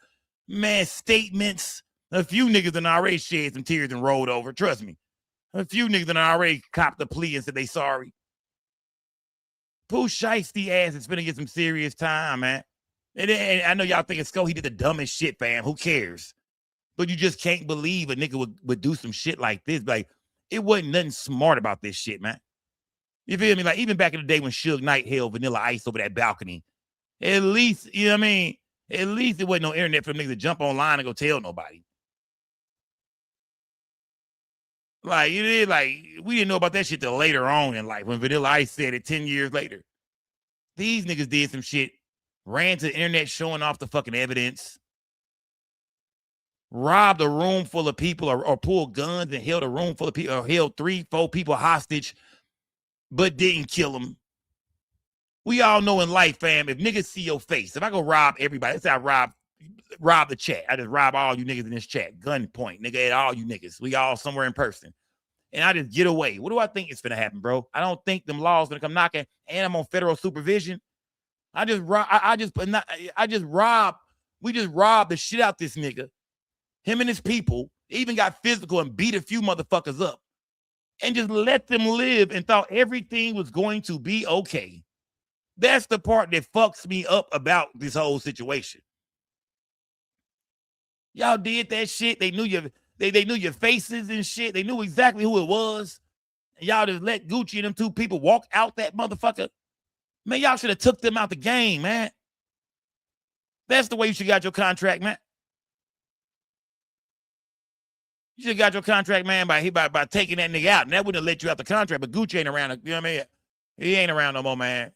statements. A few niggas done already shed some tears and rolled over. Trust me. A few niggas done already copped a plea and said they sorry. Pooh Shiesty ass is finna get some serious time, man. And I know y'all think he did the dumbest shit, fam. Who cares? But you just can't believe a nigga would do some shit like this. Like, it wasn't nothing smart about this shit, man. You feel me? Like, even back in the day when Suge Knight held Vanilla Ice over that balcony, at least, you know what I mean? At least it wasn't no internet for them niggas to jump online and go tell nobody. Like, we didn't know about that shit till later on in life when Vanilla Ice said it 10 years later. These niggas did some shit, ran to the internet showing off the fucking evidence, robbed a room full of people or pulled guns and held a room full of people or held 3-4 people hostage, but didn't kill them. We all know in life, fam, if niggas see your face, if I go rob everybody, let's say I rob the chat. I just rob all you niggas in this chat. Gunpoint, nigga, at all you niggas. We all somewhere in person. and I just get away. What do I think is going to happen, bro? I don't think them laws going to come knocking, and I'm on federal supervision. We just robbed the shit out this nigga. Him and his people even got physical and beat a few motherfuckers up and just let them live and thought everything was going to be okay. That's the part that fucks me up about this whole situation. Y'all did that shit. They knew they knew your faces and shit. They knew exactly who it was. And y'all just let Gucci and them two people walk out that motherfucker. Man, y'all should have took them out the game, man. That's the way you should got your contract, man. You should have got your contract, man, by taking that nigga out. And that wouldn't have let you out the contract. But Gucci ain't around. You know what I mean? He ain't around no more, man.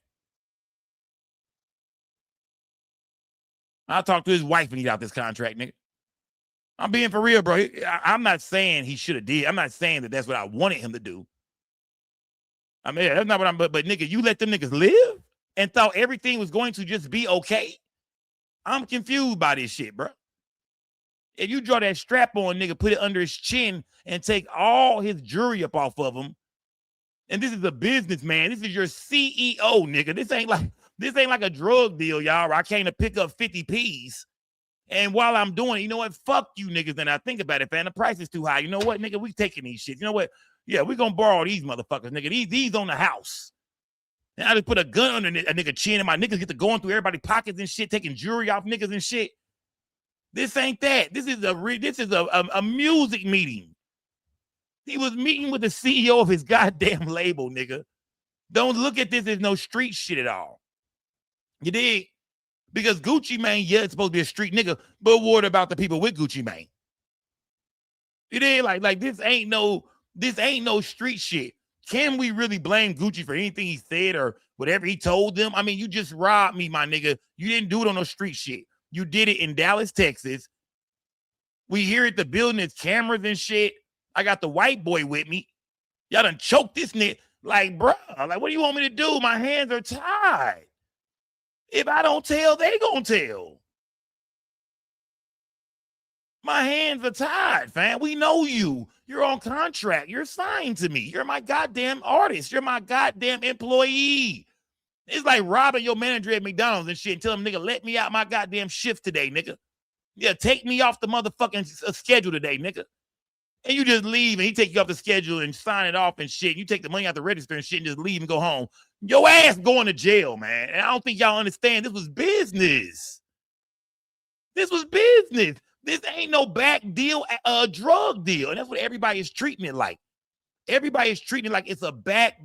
I'll talk to his wife when he got this contract, nigga. I'm being for real, bro. I'm not saying he should have did. I'm not saying that that's what I wanted him to do. I mean, that's not what I'm, but nigga, you let them niggas live and thought everything was going to just be okay? I'm confused by this shit, bro. If you draw that strap on nigga, put it under his chin and take all his jewelry up off of him, and this is a businessman. This is your CEO, nigga. This ain't like a drug deal, y'all, where I came to pick up 50 P's. And while I'm doing it, you know what? Fuck you niggas. Then I think about it, fam. The price is too high. You know what, nigga? We taking these shit. You know what? Yeah, we gonna borrow these motherfuckers, nigga. These on the house. And I just put a gun under a nigga chin, and my niggas get to going through everybody's pockets and shit, taking jewelry off niggas and shit. This ain't that. This is a music meeting. He was meeting with the CEO of his goddamn label, nigga. Don't look at this as no street shit at all. You dig? Because Gucci Mane, yeah, it's supposed to be a street nigga, but what about the people with Gucci Mane? You dig? Like this ain't no street shit. Can we really blame Gucci for anything he said or whatever he told them? I mean, you just robbed me, my nigga. You didn't do it on no street shit. You did it in Dallas, Texas. We hear it, the building is cameras and shit. I got the white boy with me. Y'all done choked this nigga. Like, bro, like, what do you want me to do? My hands are tied. If I don't tell, they gonna tell. My hands are tied, fam. We know you. You're on contract. You're signed to me. You're my goddamn artist. You're my goddamn employee. It's like robbing your manager at McDonald's and shit and tell him, nigga, let me out my goddamn shift today, nigga. Yeah, take me off the motherfucking schedule today, nigga. And you just leave and he take you off the schedule and sign it off and shit. You take the money out the register and shit and just leave and go home. Your ass going to jail, man. And I don't think y'all understand. This was business. This was business. This ain't no back deal, drug deal. And that's what everybody is treating it like. Everybody is treating it like it's a back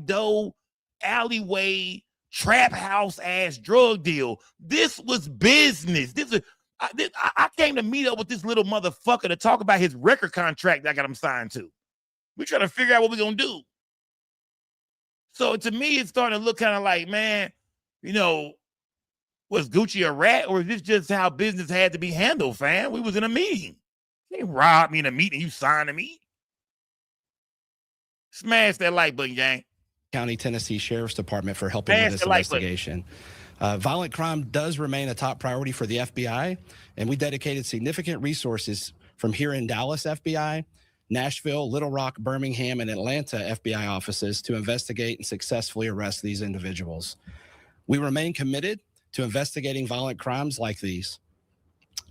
door, alleyway, trap house ass drug deal. This was business. I came to meet up with this little motherfucker to talk about his record contract that I got him signed to. We're trying to figure out what we're going to do. So to me, it's starting to look kind of like, man, you know, was Gucci a rat or is this just how business had to be handled, fam? We was in a meeting. You ain't robbed me in a meeting. You signed to me. Smash that like button, gang. County, Tennessee Sheriff's Department for helping with this investigation. Violent crime does remain a top priority for the FBI, and we dedicated significant resources from here in Dallas FBI, Nashville, Little Rock, Birmingham, and Atlanta FBI offices to investigate and successfully arrest these individuals. We remain committed to investigating violent crimes like these.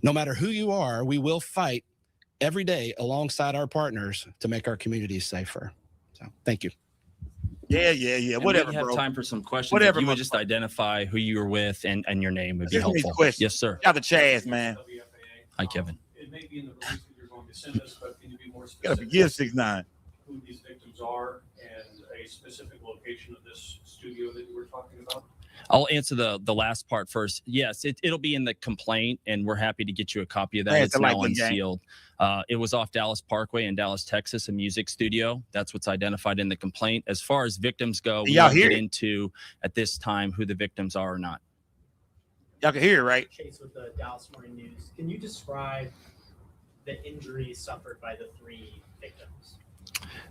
No matter who you are, we will fight every day alongside our partners to make our communities safer. So, thank you. Yeah. Whatever, we have bro. time for some questions. Whatever, if you would just identify who you were with and your name would be helpful. Yes, sir. Got the Chaz, man. Hi, Kevin. It may be in the release that you're going to send us, but can you be more specific? Gotta forgive 6ix9ine. Who these victims are and a specific location of this studio that you were talking about? I'll answer the last part first. Yes, it'll be in the complaint, and we're happy to get you a copy of that. It's now unsealed. It was off Dallas Parkway in Dallas, Texas, a music studio. That's what's identified in the complaint. As far as victims go, we don't get into at this time who the victims are or not. Y'all can hear it, right? Chase with the Dallas Morning News. Can you describe the injuries suffered by the 3 victims?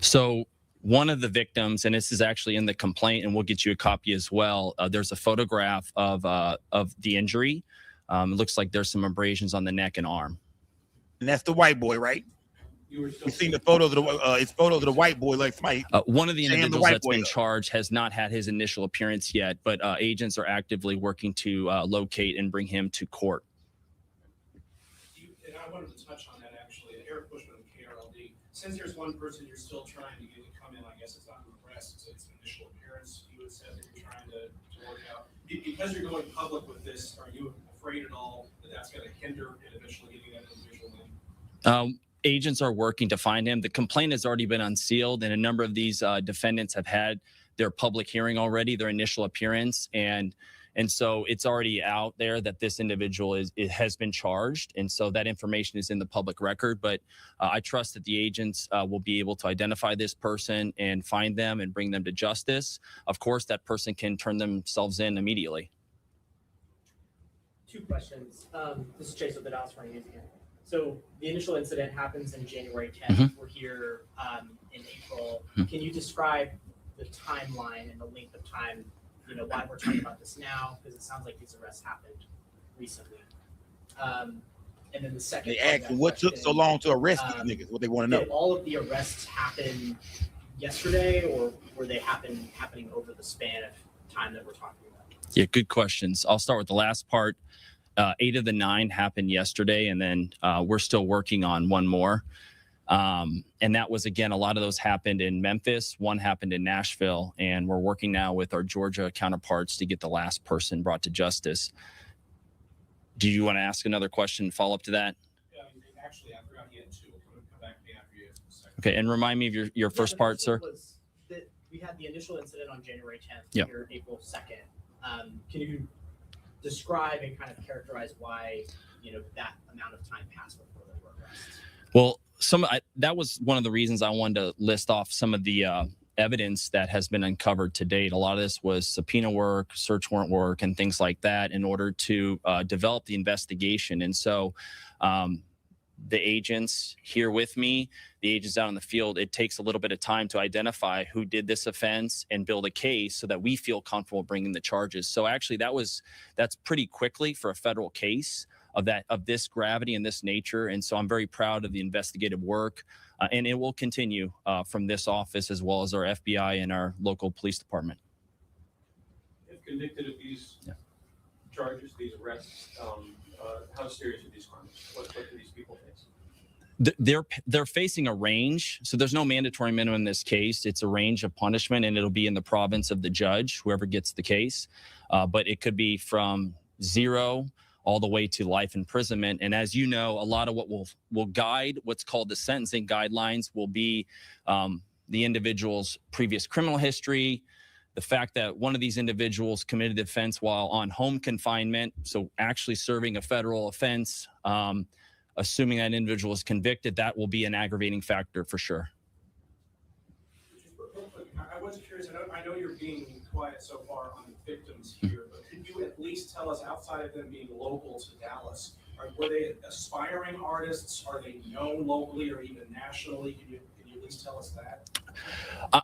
So one of the victims, and this is actually in the complaint, and we'll get you a copy as well. There's a photograph of the injury. It looks like there's some abrasions on the neck and arm. And that's the white boy, right? We've seen the photos of it's photos of the white boy, like somebody. One of the Sam, individuals that's been up. charged has not had his initial appearance yet, but agents are actively working to locate and bring him to court. And I wanted to touch on that actually. Eric Bushman of KRLD. Since there's one person you're still trying to get to come in, I guess it's not an arrest, it's an initial appearance. You had said that you're trying to work out. Because you're going public with this, are you afraid at all that that's going to hinder it eventually getting that individual in? Agents are working to find him. The complaint has already been unsealed, and a number of these defendants have had their public hearing already, their initial appearance, and so it's already out there that this individual has been charged, and so that information is in the public record. But I trust that the agents will be able to identify this person and find them and bring them to justice. Of course, that person can turn themselves in immediately. 2 questions. This is Chase with the Dallas Morning News again. So the initial incident happens in January 10th. Mm-hmm. We're here in April. Can you describe the timeline and the length of time, why we're talking about this now? Because it sounds like these arrests happened recently. And then the second, they asked what took so long to arrest these niggas. What they want to know. Did all of the arrests happen yesterday, or were they happening over the span of time that we're talking about? Yeah, good questions. I'll start with the last part. 8 of the 9 happened yesterday, and then we're still working on one more. And that was, again, a lot of those happened in Memphis. One happened in Nashville, and we're working now with our Georgia counterparts to get the last person brought to justice. Do you want to ask another question and follow up to that? Actually, I forgot he had 2. I'm going to come back to me after you. Okay, and remind me of your first part, sir. We had the initial incident on January 10th, Yep. here April 2nd. Can you describe and kind of characterize why that amount of time passed before there were arrests? Well, that was one of the reasons I wanted to list off some of the evidence that has been uncovered to date. A lot of this was subpoena work, search warrant work, and things like that in order to develop the investigation. And so the agents here with me, the agents out in the field, it takes a little bit of time to identify who did this offense and build a case so that we feel comfortable bringing the charges. So actually that's pretty quickly for a federal case of this gravity and this nature. And so I'm very proud of the investigative work, and it will continue from this office as well as our FBI and our local police department. If convicted of these charges, these arrests, how serious are these crimes? What do these people face? They're facing a range. So there's no mandatory minimum in this case. It's a range of punishment, and it'll be in the province of the judge, whoever gets the case. But it could be from 0 all the way to life imprisonment. And as you know, a lot of what will guide what's called the sentencing guidelines will be the individual's previous criminal history, the fact that one of these individuals committed the offense while on home confinement, so actually serving a federal offense, assuming that individual is convicted, that will be an aggravating factor for sure. I was curious, I know you're being quiet so far on the victims here, but could you at least tell us, outside of them being local to Dallas, were they aspiring artists? Are they known locally or even nationally? Can you at least tell us that?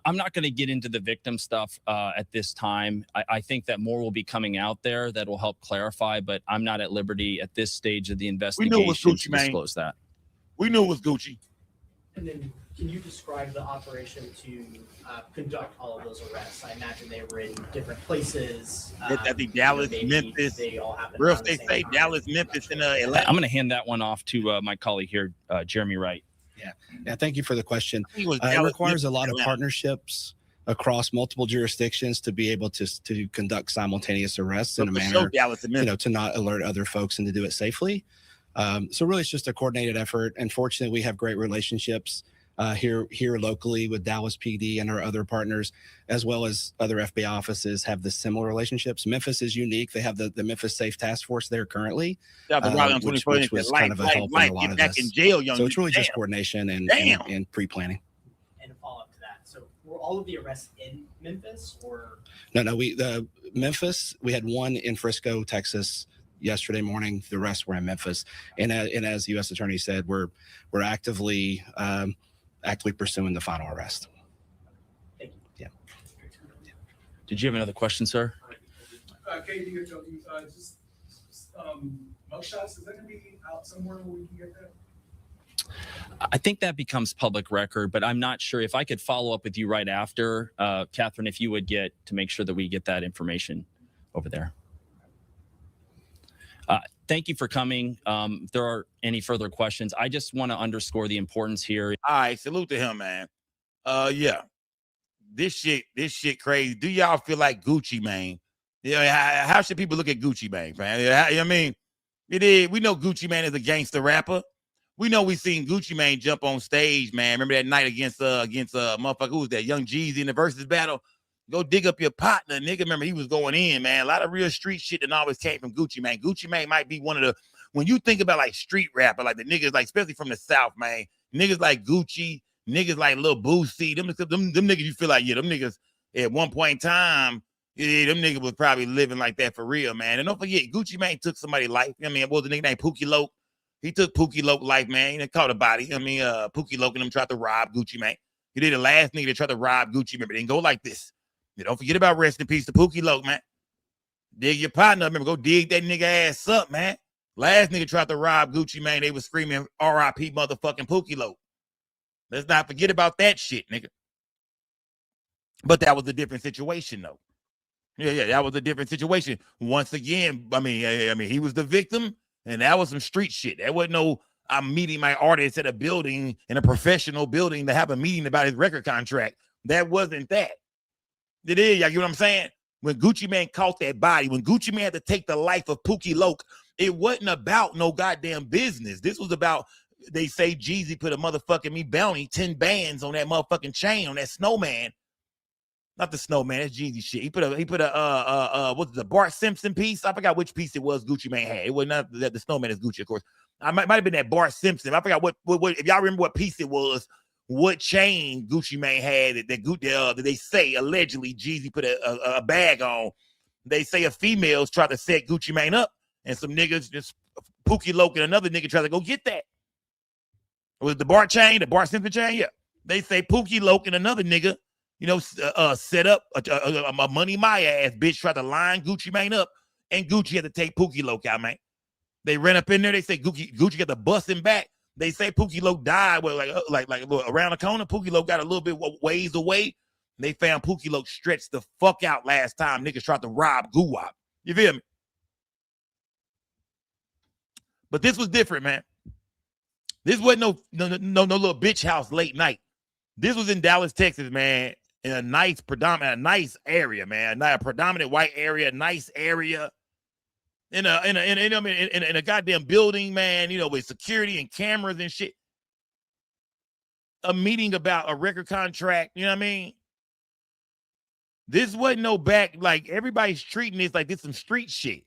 I'm not going to get into the victim stuff at this time. I think that more will be coming out there that will help clarify, but I'm not at liberty at this stage of the investigation to disclose that. We knew it was Gucci. And then can you describe the operation to conduct all of those arrests? I imagine they were in different places. I think Dallas, Memphis. They all happened Real around the estate same state, time. Dallas, Memphis, and Atlanta. I'm going to hand that one off to my colleague here, Jeremy Wright. Yeah. Thank you for the question. It was It Dallas, requires a lot of Atlanta. partnerships across multiple jurisdictions to be able to conduct simultaneous arrests in a For manner, sure, Dallas and Memphis. to not alert other folks and to do it safely. So really, it's just a coordinated effort. And fortunately, we have great relationships here locally with Dallas PD and our other partners, as well as other FBI offices have the similar relationships. Memphis is unique. They have the Memphis Safe Task Force there currently, which was kind of a help in a lot of this. In jail, young So it's really Damn. just coordination and pre-planning. And a follow-up to that. So were all of the arrests in Memphis or? No, Memphis, we had one in Frisco, Texas yesterday morning. The rest were in Memphis. And as the U.S. Attorney said, we're actively pursuing the final arrest. Thank you. Yeah. Did you have another question, sir? Katie, mugshots, is that going to be out somewhere where we can get that? I think that becomes public record, but I'm not sure if I could follow up with you right after, Catherine, if you would get to make sure that we get that information over there. Thank you for coming. If there are any further questions, I just want to underscore the importance here. All right, salute to him, man. Yeah, this shit crazy. Do y'all feel like Gucci Mane? Yeah, how should people look at Gucci Mane, man? You know what I mean, it is. We know Gucci Mane is a gangster rapper. We know we seen Gucci Mane jump on stage, man. Remember that night against motherfucker, who was that? Young Jeezy in the versus battle. Go dig up your partner, nigga. Remember, he was going in, man. A lot of real street shit that always came from Gucci Mane. Gucci Mane might be one of the, when you think about like street rapper, like the niggas, like especially from the South, man. Niggas like Gucci, niggas like Lil Boosie, them niggas you feel like, yeah, them niggas at one point in time, yeah, them niggas was probably living like that for real, man. And don't forget, Gucci Mane took somebody's life. I mean, what was the nigga named Pookie Loke? He took Pookie Loke life, man. He caught a body. I mean, Pookie Loke and them tried to rob Gucci Mane. He did the last nigga that tried to rob Gucci. Remember, it didn't go like this. You don't forget about rest in peace to Pookie Loke, man. Dig your partner. Remember, go dig that nigga ass up, man. Last nigga tried to rob Gucci Mane. They was screaming R.I.P. motherfucking Pookie Loke. Let's not forget about that shit, nigga. But that was a different situation, though. Yeah, that was a different situation. Once again, I mean, he was the victim, and that was some street shit. That wasn't no, I'm meeting my artist at a building, in a professional building, to have a meeting about his record contract. That wasn't that. It is, y'all get what I'm saying? When Gucci Mane caught that body, when Gucci Mane had to take the life of Pookie Loke, it wasn't about no goddamn business. This was about, they say Jeezy put a motherfucking me bounty, 10 bands on that motherfucking chain, on that snowman. Not the snowman, that's Jeezy shit. He put a what's the Bart Simpson piece? I forgot which piece it was Gucci Mane had. It was not that the snowman is Gucci, of course. I might have been that Bart Simpson. I forgot what if y'all remember what piece it was. What chain Gucci Mane had that they say allegedly Jeezy put a bag on. They say a females tried to set Gucci Mane up, and some niggas, just Pookie Loke and another nigga tried to go get that. It was the Bart chain, the Bart Simpson chain? Yeah. They say Pookie Loke and another nigga, set up a money my ass bitch tried to line Gucci Mane up, and Gucci had to take Pookie Loke out, man. They ran up in there. They say Gucci got to bust him back. They say Pookie Loke died, well, like around the corner. Pookie Loke got a little bit ways away. They found Pookie Loke stretched the fuck out last time niggas tried to rob Guwap. You feel me? But this was different, man. This wasn't no little bitch house late night. This was in Dallas, Texas, man, in a nice area, man, a predominant white area, nice area. In a goddamn building, man, with security and cameras and shit. A meeting about a record contract, you know what I mean? This wasn't no back, like everybody's treating this like this some street shit.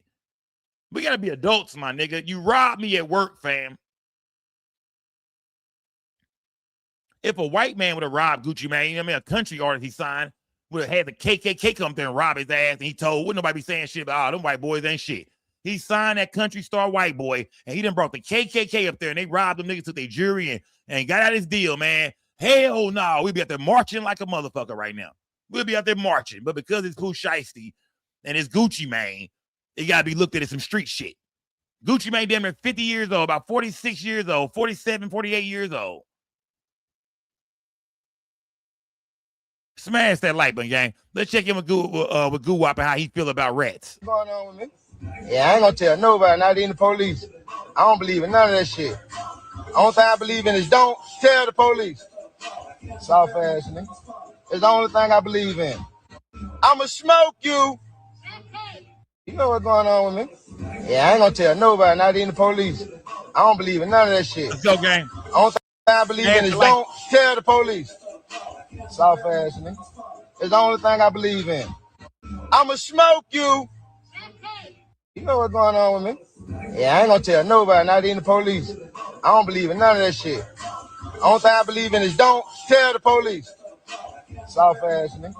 We gotta be adults, my nigga. You robbed me at work, fam. If a white man would have robbed Gucci Mane, a country artist he signed would have had the KKK come there and rob his ass, and he told, wouldn't nobody be saying shit about, them white boys ain't shit. He signed that country star white boy, and he done brought the KKK up there, and they robbed them niggas, took their jury, and got out his deal, man. Hell no, we'd be out there marching like a motherfucker right now. We'll be out there marching, but because it's Pooh Shiesty and it's Gucci Mane, it got to be looked at as some street shit. Gucci Mane damn near 50 years old, about 46 years old, 47, 48 years old. Smash that like button, gang. Let's check in with Guwap and how he feel about rats. What's going on with me? Yeah, I ain't gonna tell nobody, not even the police. I don't believe in none of that shit. Only thing I believe in is don't tell the police. Soft ass nigga. It's the only thing I believe in. I'ma smoke you. You know what's going on with me? Yeah, I ain't gonna tell nobody, not even the police. I don't believe in none of that shit. Let's go, gang. Only thing I believe in is don't tell the police. Soft ass nigga. It's the only thing I believe in. I'ma smoke you. You know what's going on with me? Yeah, I ain't gonna tell nobody, not even the police. I don't believe in none of that shit. Only thing I believe in is don't tell the police. Soft ass nigga.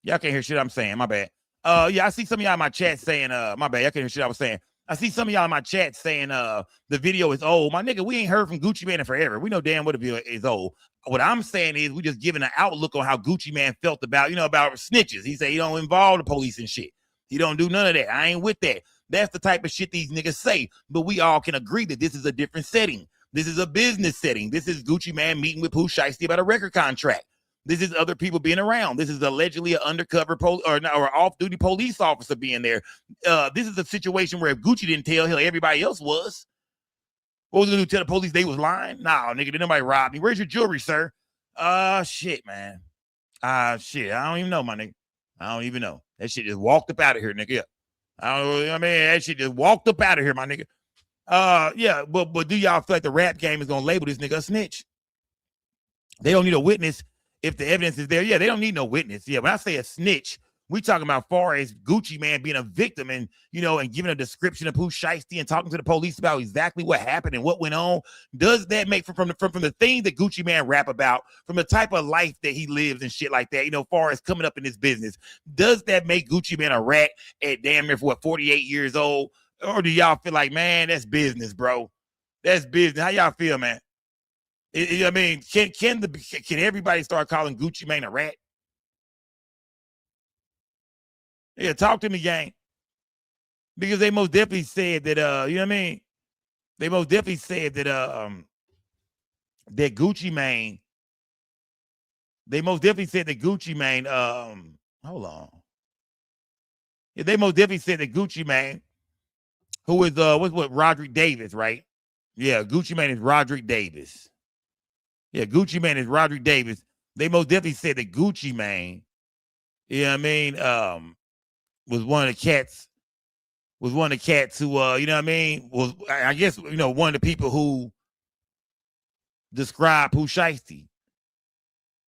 Y'all can't hear shit I'm saying. My bad. Yeah, I see some of y'all in my chat saying, my bad. Y'all can't hear shit I was saying. I see some of y'all in my chat saying, the video is old. My nigga, we ain't heard from Gucci Mane in forever. We know damn well the video is old. What I'm saying is we just giving an outlook on how Gucci Mane felt about, about snitches. He said he don't involve the police and shit. He don't do none of that. I ain't with that. That's the type of shit these niggas say. But we all can agree that this is a different setting. This is a business setting. This is Gucci Mane meeting with Pooh Shiesty about a record contract. This is other people being around. This is allegedly an undercover or off-duty police officer being there. This is a situation where if Gucci didn't tell, hell, everybody else was. What was he going to tell the police they was lying? Nah, nigga, did nobody rob me? Where's your jewelry, sir? Shit, man. Shit, I don't even know, my nigga. I don't even know. That shit just walked up out of here, nigga. Yeah. That shit just walked up out of here, my nigga. Yeah, but do y'all feel like the rap game is going to label this nigga a snitch? They don't need a witness if the evidence is there. Yeah, they don't need no witness. Yeah, when I say a snitch, we talking about far as Gucci Mane being a victim and, and giving a description of Pooh Shiesty and talking to the police about exactly what happened and what went on. Does that make from the thing that Gucci Mane rap about, from the type of life that he lives and shit like that, far as coming up in this business, does that make Gucci Mane a rat at damn near 48 years old? Or do y'all feel like, man, that's business, bro? That's business. How y'all feel, man? Can everybody start calling Gucci Mane a rat? Yeah, talk to me, gang. Because they most definitely said that, They most definitely said that, that Gucci Mane. They most definitely said that Gucci Mane. Hold on. Yeah, they most definitely said that Gucci Mane, who is what's Roderick Davis, right? Yeah, Gucci Mane is Roderick Davis. Yeah, Gucci Mane is Roderick Davis. They most definitely said that Gucci Mane, was one of the cats who, was, I guess, one of the people who described Pooh Shiesty.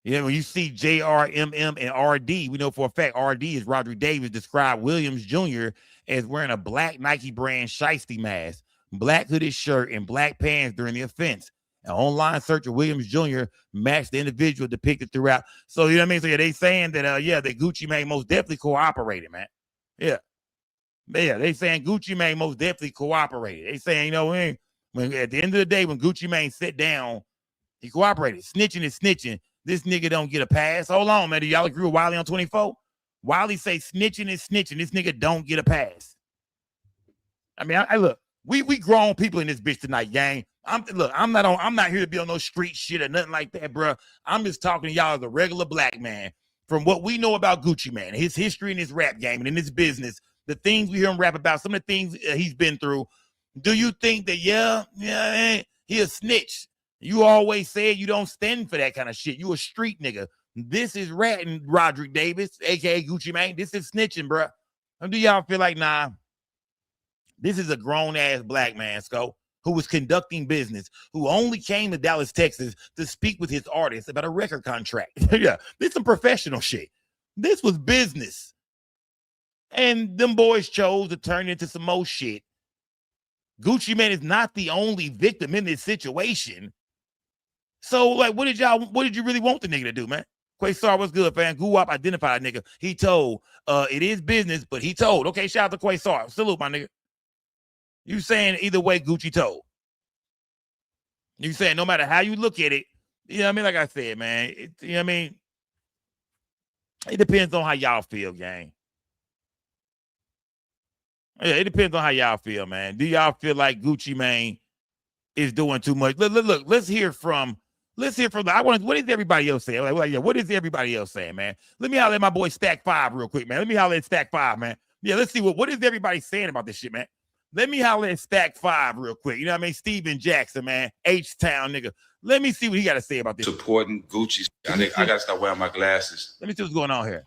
When you see JRMM and RD, we know for a fact RD is Roderick Davis, described Williams Jr. as wearing a black Nike brand Shiesty mask, black hooded shirt, and black pants during the offense. An online search of Williams Jr. matched the individual depicted throughout. So, So, yeah, they saying that, that Gucci Mane most definitely cooperated, man. Yeah. Yeah, they saying Gucci Mane most definitely cooperated. They saying, when at the end of the day, when Gucci Mane sat down, he cooperated. Snitching is snitching. This nigga don't get a pass. Hold on, man. Do y'all agree with Wiley on 24? Wiley say snitching is snitching. This nigga don't get a pass. I look, we grown people in this bitch tonight, gang. I'm not here to be on no street shit or nothing like that, bro. I'm just talking to y'all as a regular black man. From what we know about Gucci Mane, his history in his rap game and in his business, the things we hear him rap about, some of the things he's been through. Do you think that, he a snitch? You always said you don't stand for that kind of shit. You a street nigga. This is ratting Roderick Davis, a.k.a. Gucci Mane. This is snitching, bro. Do y'all feel like, nah, this is a grown-ass black man, Sco, who was conducting business, who only came to Dallas, Texas to speak with his artists about a record contract. Yeah, this is some professional shit. This was business. And them boys chose to turn into some more shit. Gucci Mane is not the only victim in this situation. So, like, what did you really want the nigga to do, man? Quaysar, what's good, fam? Guwap identified nigga. He told, it is business, but he told. Okay, shout out to Quaysar. Salute, my nigga. You saying either way, Gucci told. You saying no matter how you look at it, like I said, man, it depends on how y'all feel, gang. Yeah, it depends on how y'all feel, man. Do y'all feel like Gucci Mane is doing too much? Look, let's hear from what is everybody else saying? What is everybody else saying, man? Let me holler at my boy Stack 5 real quick, man. Let me holler at Stack 5, man. Yeah, let's see what is everybody saying about this shit, man. Let me holler at Stack 5 real quick. Steven Jackson, man. H-Town, nigga. Let me see what he got to say about this. Supporting Gucci. I got to start wearing my glasses. Let me see what's going on here.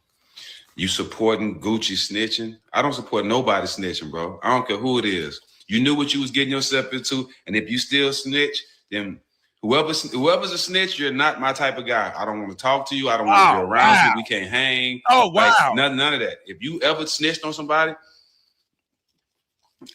You supporting Gucci snitching? I don't support nobody snitching, bro. I don't care who it is. You knew what you was getting yourself into, and if you still snitch, then whoever's a snitch, you're not my type of guy. I don't want to talk to you. I don't want to be around you. We can't hang. Oh, wow. Like, none of that. If you ever snitched on somebody,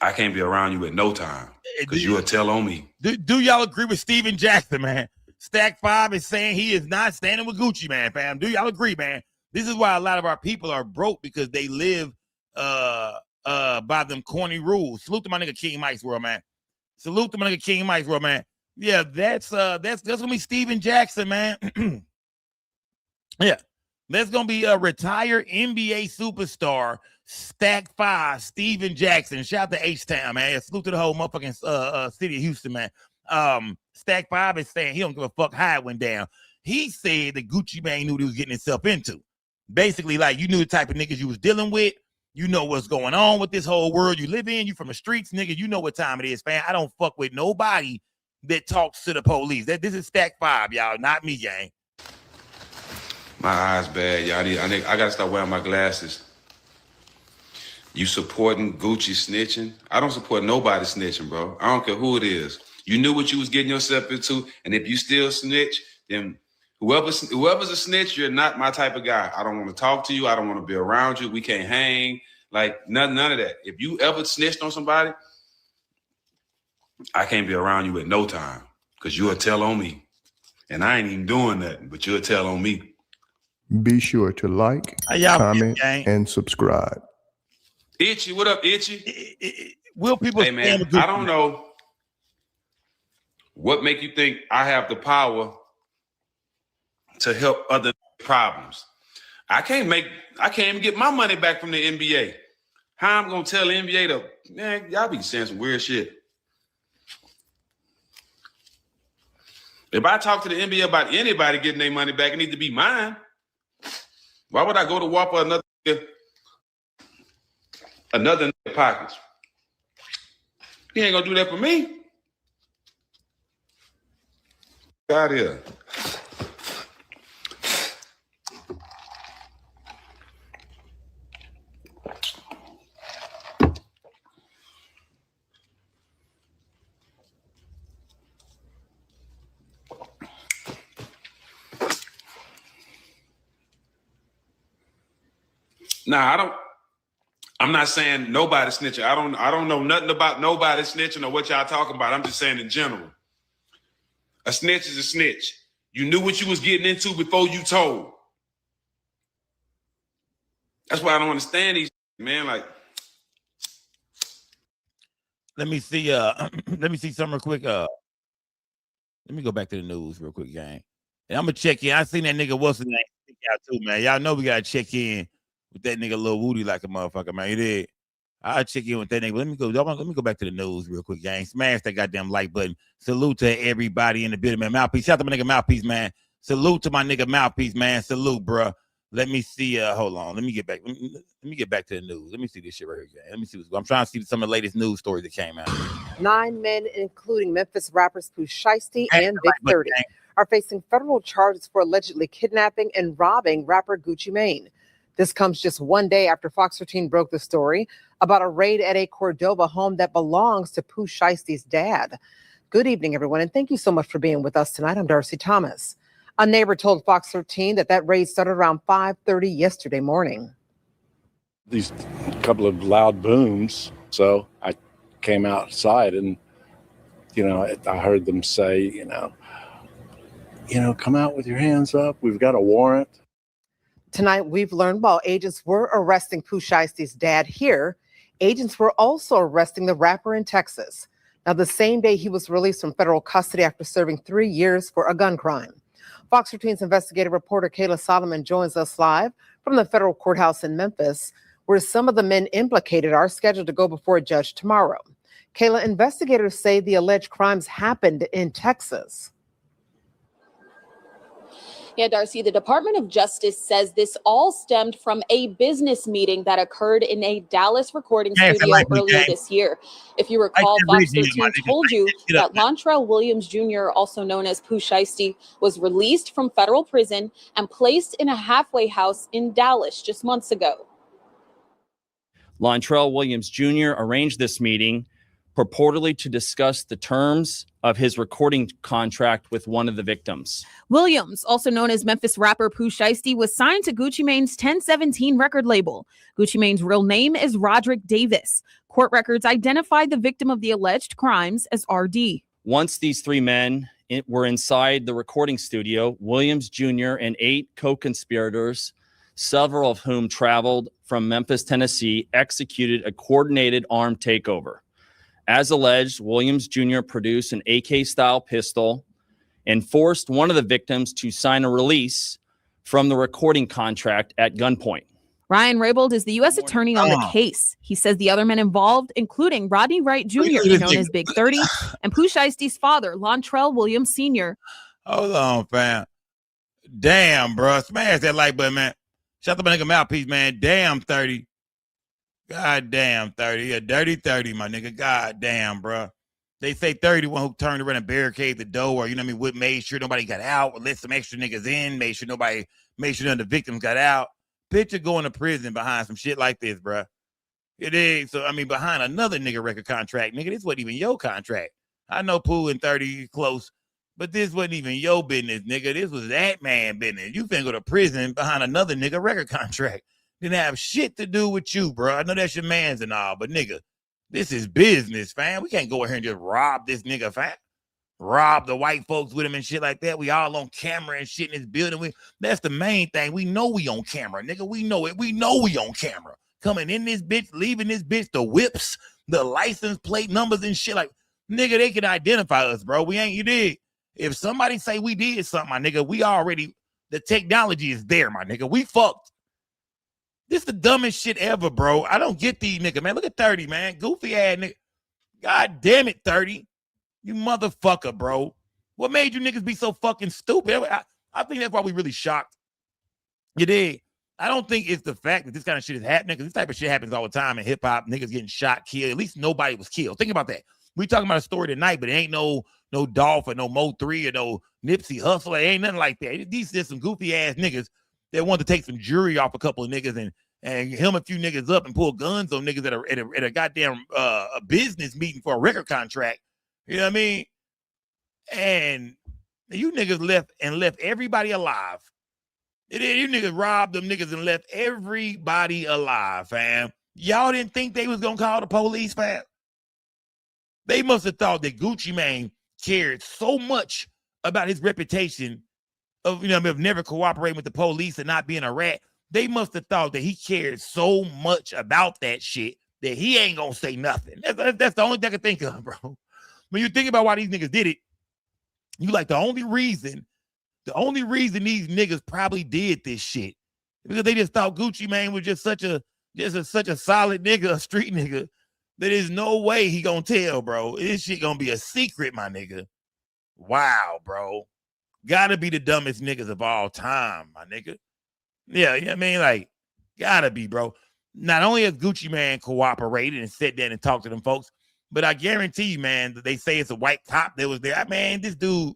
I can't be around you at no time because you'll tell on me. Do y'all agree with Steven Jackson, man? Stack 5 is saying he is not standing with Gucci Mane, fam. Do y'all agree, man? This is why a lot of our people are broke, because they live by them corny rules. Salute to my nigga King Mike's World, man. Salute to my nigga King Mike's World, man. Yeah, that's gonna be Steven Jackson, man. Yeah, that's gonna be a retired NBA superstar, Stack 5, Steven Jackson. Shout out to H-Town, man. Salute to the whole motherfucking city of Houston, man. Stack 5 is saying he don't give a fuck how it went down. He said that Gucci Mane knew what he was getting himself into. Basically, like, you knew the type of niggas you was dealing with. You know what's going on with this whole world you live in. You from the streets, nigga. You know what time it is, fam. I don't fuck with nobody that talks to the police. This is Stack 5, y'all, not me, gang. My eyes bad, y'all. I gotta start wearing my glasses. You supporting Gucci snitching? I don't support nobody snitching, bro. I don't care who it is. You knew what you was getting yourself into, and if you still snitch, then whoever's a snitch, you're not my type of guy. I don't want to talk to you. I don't want to be around you. We can't hang. Like, none of that. If you ever snitched on somebody, I can't be around you at no time, because you'll tell on me. And I ain't even doing nothing, but you'll tell on me. Be sure to like, comment, and subscribe. Itchy, what up, Itchy? Will people? Hey, man, I don't know what make you think I have the power to help other problems. I can't even get my money back from the NBA. How I'm gonna tell the NBA to, man, y'all be saying some weird shit. If I talk to the NBA about anybody getting their money back, it needs to be mine. Why would I go to war for another pockets? He ain't gonna do that for me. Get out of here. Nah, I'm not saying nobody snitching. I don't know nothing about nobody snitching or what y'all talking about. I'm just saying in general. A snitch is a snitch. You knew what you was getting into before you told. That's why I don't understand these, man. Like, let me see something real quick. Let me go back to the news real quick, gang. And I'm gonna check in. I seen that nigga what's his name out too, man. Y'all know we gotta check in with that nigga Lil Woody like a motherfucker, man. You did. I'll check in with that nigga. Let me go back to the news real quick, gang. Smash that goddamn like button. Salute to everybody in the building, man. Mouthpiece. Shout out to my nigga Mouthpiece, man. Salute to my nigga Mouthpiece, man. Salute, bruh. Let me see. Hold on. Let me get back. Let me get back to the news. Let me see this shit right here, gang. Let me see. I'm trying to see some of the latest news stories that came out. 9 men, including Memphis rappers Pooh Shiesty and Big 30, are facing federal charges for allegedly kidnapping and robbing rapper Gucci Mane. This comes just one day after Fox 13 broke the story about a raid at a Cordova home that belongs to Pooh Shiesty's dad. Good evening, everyone, and thank you so much for being with us tonight. I'm Darcy Thomas. A neighbor told Fox 13 that raid started around 5:30 yesterday morning. These couple of loud booms, so I came outside and, I heard them say, come out with your hands up. We've got a warrant. Tonight, we've learned while agents were arresting Pooh Shiesty's dad here, agents were also arresting the rapper in Texas. Now, the same day he was released from federal custody after serving 3 years for a gun crime. Fox 13's investigative reporter Kayla Solomon joins us live from the federal courthouse in Memphis, where some of the men implicated are scheduled to go before a judge tomorrow. Kayla, investigators say the alleged crimes happened in Texas. Yeah, Darcy, the Department of Justice says this all stemmed from a business meeting that occurred in a Dallas recording studio earlier this year. If you recall, Fox 13 told you that Lontrell Williams Jr., also known as Pooh Shiesty, was released from federal prison and placed in a halfway house in Dallas just months ago. Lontrell Williams Jr. arranged this meeting purportedly to discuss the terms of his recording contract with one of the victims. Williams, also known as Memphis rapper Pooh Shiesty, was signed to Gucci Mane's 1017 record label. Gucci Mane's real name is Roderick Davis. Court records identified the victim of the alleged crimes as RD. Once these 3 men were inside the recording studio, Williams Jr. and 8 co-conspirators several of whom traveled from Memphis, Tennessee, executed a coordinated armed takeover. As alleged, Williams Jr. produced an AK-style pistol and forced one of the victims to sign a release from the recording contract at gunpoint. Ryan Raybould is the U.S. attorney on the case. He says the other men involved, including Rodney Wright Jr., known as Big 30, and Pooh Shiesty's father, Lontrell Williams Sr. Hold on, fam. Damn, bro. Smash that like button, man. Shout out to my nigga Mouthpiece, man. Damn, 30. God damn, 30. A dirty 30, my nigga. God damn, bro. They say 31 who turned around and barricaded the door, you know what I mean? Made sure nobody got out, let some extra niggas in, made sure none of the victims got out. Picture going to prison behind some shit like this, bro. It is. So, I mean, behind another nigga record contract, nigga, this wasn't even your contract. I know Pooh and 30 close, but this wasn't even your business, nigga. This was that man business. You finna go to prison behind another nigga record contract. Didn't have shit to do with you, bro. I know that's your man's and all, but nigga, this is business, fam. We can't go in here and just rob this nigga, fam. Rob the white folks with him and shit like that. We all on camera and shit in this building. That's the main thing. We know we on camera, nigga. We know it. We know we on camera. Coming in this bitch, leaving this bitch, the whips, the license plate numbers and shit. Like, nigga, they can identify us, bro. We ain't, you did. If somebody say we did something, my nigga, we already, the technology is there, my nigga. We fucked. This the dumbest shit ever, bro. I don't get these niggas, man. Look at 30, man. Goofy ass nigga. God damn it, 30. You motherfucker, bro. What made you niggas be so fucking stupid? I think that's why we really shocked. You did. I don't think it's the fact that this kind of shit is happening, because this type of shit happens all the time in hip-hop. Niggas getting shot, killed. At least nobody was killed. Think about that. We talking about a story tonight, but it ain't no Dolph or no Mo 3 or no Nipsey Hussle. It ain't nothing like that. These are some goofy-ass niggas that want to take some jury off a couple of niggas and hem a few niggas up and pull guns on niggas at a goddamn a business meeting for a record contract. You know what I mean? And you niggas left everybody alive. You niggas robbed them niggas and left everybody alive, fam. Y'all didn't think they was gonna call the police, fam? They must have thought that Gucci Mane cared so much about his reputation of, of never cooperating with the police and not being a rat. They must have thought that he cared so much about that shit that he ain't gonna say nothing. That's the only thing I can think of, bro. When you think about why these niggas did it, you like the only reason these niggas probably did this shit because they just thought Gucci Mane was just such a solid nigga, a street nigga, that there's no way he gonna tell, bro. This shit gonna be a secret, my nigga. Wow, bro. Gotta be the dumbest niggas of all time, my nigga. Yeah, you know what I mean? Like, gotta be, bro. Not only has Gucci Mane cooperated and sat down and talked to them folks, but I guarantee you, man, that they say it's a white cop that was there. Man, this dude,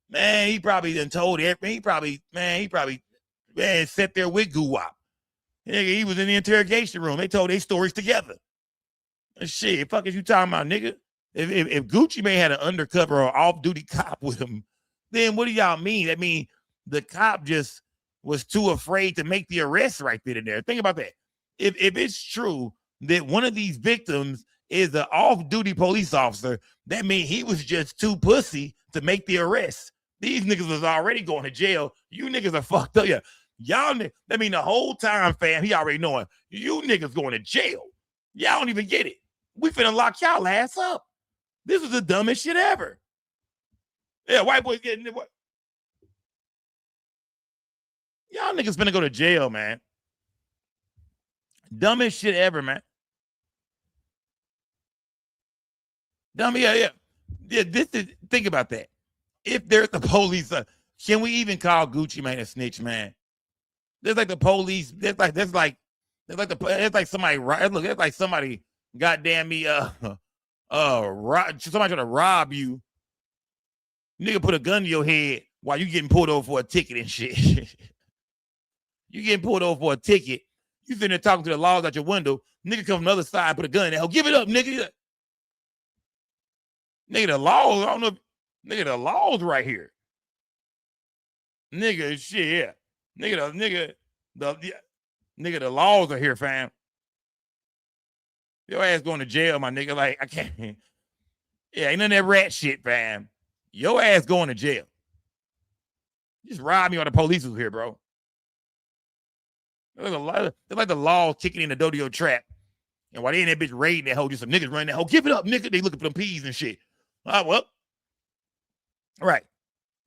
man, he probably done told everything. He probably sat there with Guwap. He was in the interrogation room. They told their stories together. Shit, fuck is you talking about, nigga? If Gucci Mane had an undercover or off-duty cop with him, then what do y'all mean? I mean, the cop just was too afraid to make the arrest right then and there. Think about that. If it's true that one of these victims is an off-duty police officer, that means he was just too pussy to make the arrest. These niggas was already going to jail. You niggas are fucked up. Yeah. Y'all, I mean, the whole time, fam, he already knowing you niggas going to jail. Y'all don't even get it. We finna lock y'all ass up. This was the dumbest shit ever. Yeah, white boys getting it. Y'all niggas finna go to jail, man. Dumbest shit ever, man. Dumb, yeah. This is, think about that. If there's the police, can we even call Gucci Mane a snitch, man? There's like the police. It's like somebody. Look, it's like somebody. Goddamn me. Somebody trying to rob you. Nigga put a gun to your head while you getting pulled over for a ticket and shit. You getting pulled over for a ticket. You sitting there talking to the laws out your window. Nigga come from the other side, put a gun in there. Give it up, nigga. Nigga, the laws. I don't know. Nigga, the laws right here. Nigga, shit, yeah. Nigga, the laws are here, fam. Your ass going to jail, my nigga. Like, I can't. Yeah, ain't none of that rat shit, fam. Your ass going to jail. Just rob me while the police was here, bro. They're like the law kicking in the dodio trap. And while they in that bitch raiding that hoe, just some niggas running that hoe. Give it up, nigga. They looking for them peas and shit. All right, well. All right.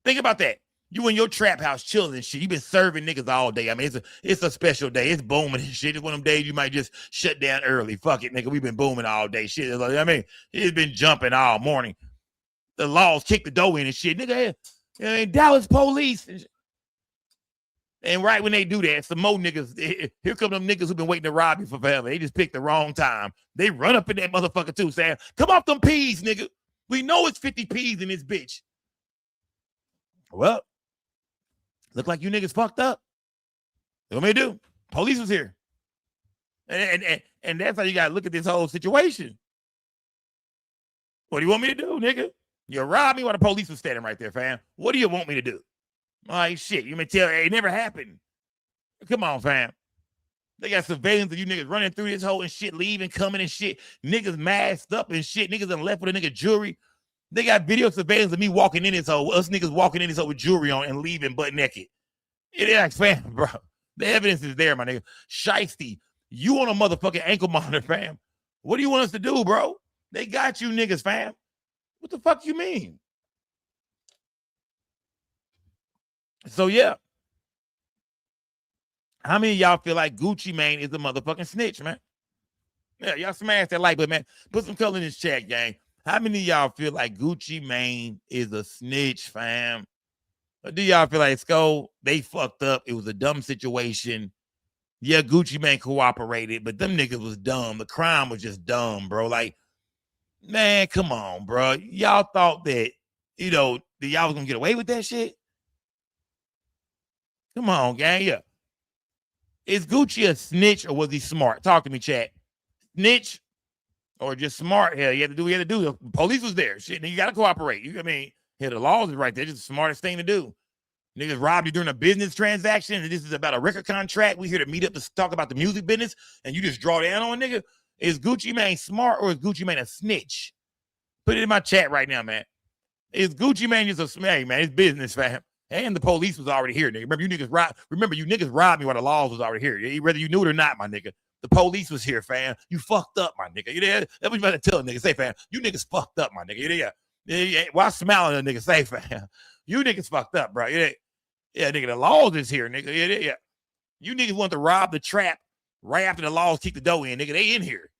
Think about that. You in your trap house chilling and shit. You been serving niggas all day. I mean, it's a special day. It's booming and shit. It's one of them days you might just shut down early. Fuck it, nigga. We been booming all day. Shit. I mean, it's been jumping all morning. The laws kick the door in and shit. Nigga, Dallas police. And right when they do that, some more niggas, here come them niggas who been waiting to rob you for forever. They just picked the wrong time. They run up in that motherfucker too, saying, come off them peas, nigga. We know it's 50 peas in this bitch. Well, look like you niggas fucked up. What me do? Police was here. And that's how you gotta look at this whole situation. What do you want me to do, nigga? You robbed me while the police was standing right there, fam. What do you want me to do? All right, shit. You may tell it never happened. Come on, fam. They got surveillance of you niggas running through this hole and shit, leaving, coming and shit. Niggas masked up and shit. Niggas done left with a nigga jewelry. They got video surveillance of me walking in this hole, us niggas walking in this hole with jewelry on and leaving butt naked. It is fam, bro. The evidence is there, my nigga. Shiesty, you on a motherfucking ankle monitor, fam. What do you want us to do, bro? They got you niggas, fam. What the fuck you mean? So, yeah. How many of y'all feel like Gucci Mane is a motherfucking snitch, man? Yeah, y'all smash that like button, man. Put some color in this chat, gang. How many of y'all feel like Gucci Mane is a snitch, fam? Or do y'all feel like, Sko, they fucked up? It was a dumb situation. Yeah, Gucci Mane cooperated, but them niggas was dumb. The crime was just dumb, bro. Like, man, come on, bro. Y'all thought that, that y'all was gonna get away with that shit? Come on, gang. Yeah. Is Gucci a snitch or was he smart? Talk to me, chat. Snitch or just smart? Hell, you had to do what you had to do. The police was there. Shit, you got to cooperate. The laws is right there. Just the smartest thing to do. Niggas robbed you during a business transaction, and this is about a record contract. We here to meet up to talk about the music business, and you just draw down on a nigga. Is Gucci Mane smart or is Gucci Mane a snitch? Put it in my chat right now, man. Is Gucci Mane just a snitch, man? It's business, fam. And the police was already here, nigga. Remember, you niggas robbed me while the laws was already here. Whether you knew it or not, my nigga. The police was here, fam. You fucked up, my nigga. You there? That's what you about to tell a nigga. Say, fam, you niggas fucked up, my nigga. You there? Yeah. Why smiling at a nigga? Say, fam, you niggas fucked up, bro. You there? Yeah, nigga, the laws is here, nigga. Yeah. You niggas want to rob the trap right after the laws kick the door in, nigga. They in here.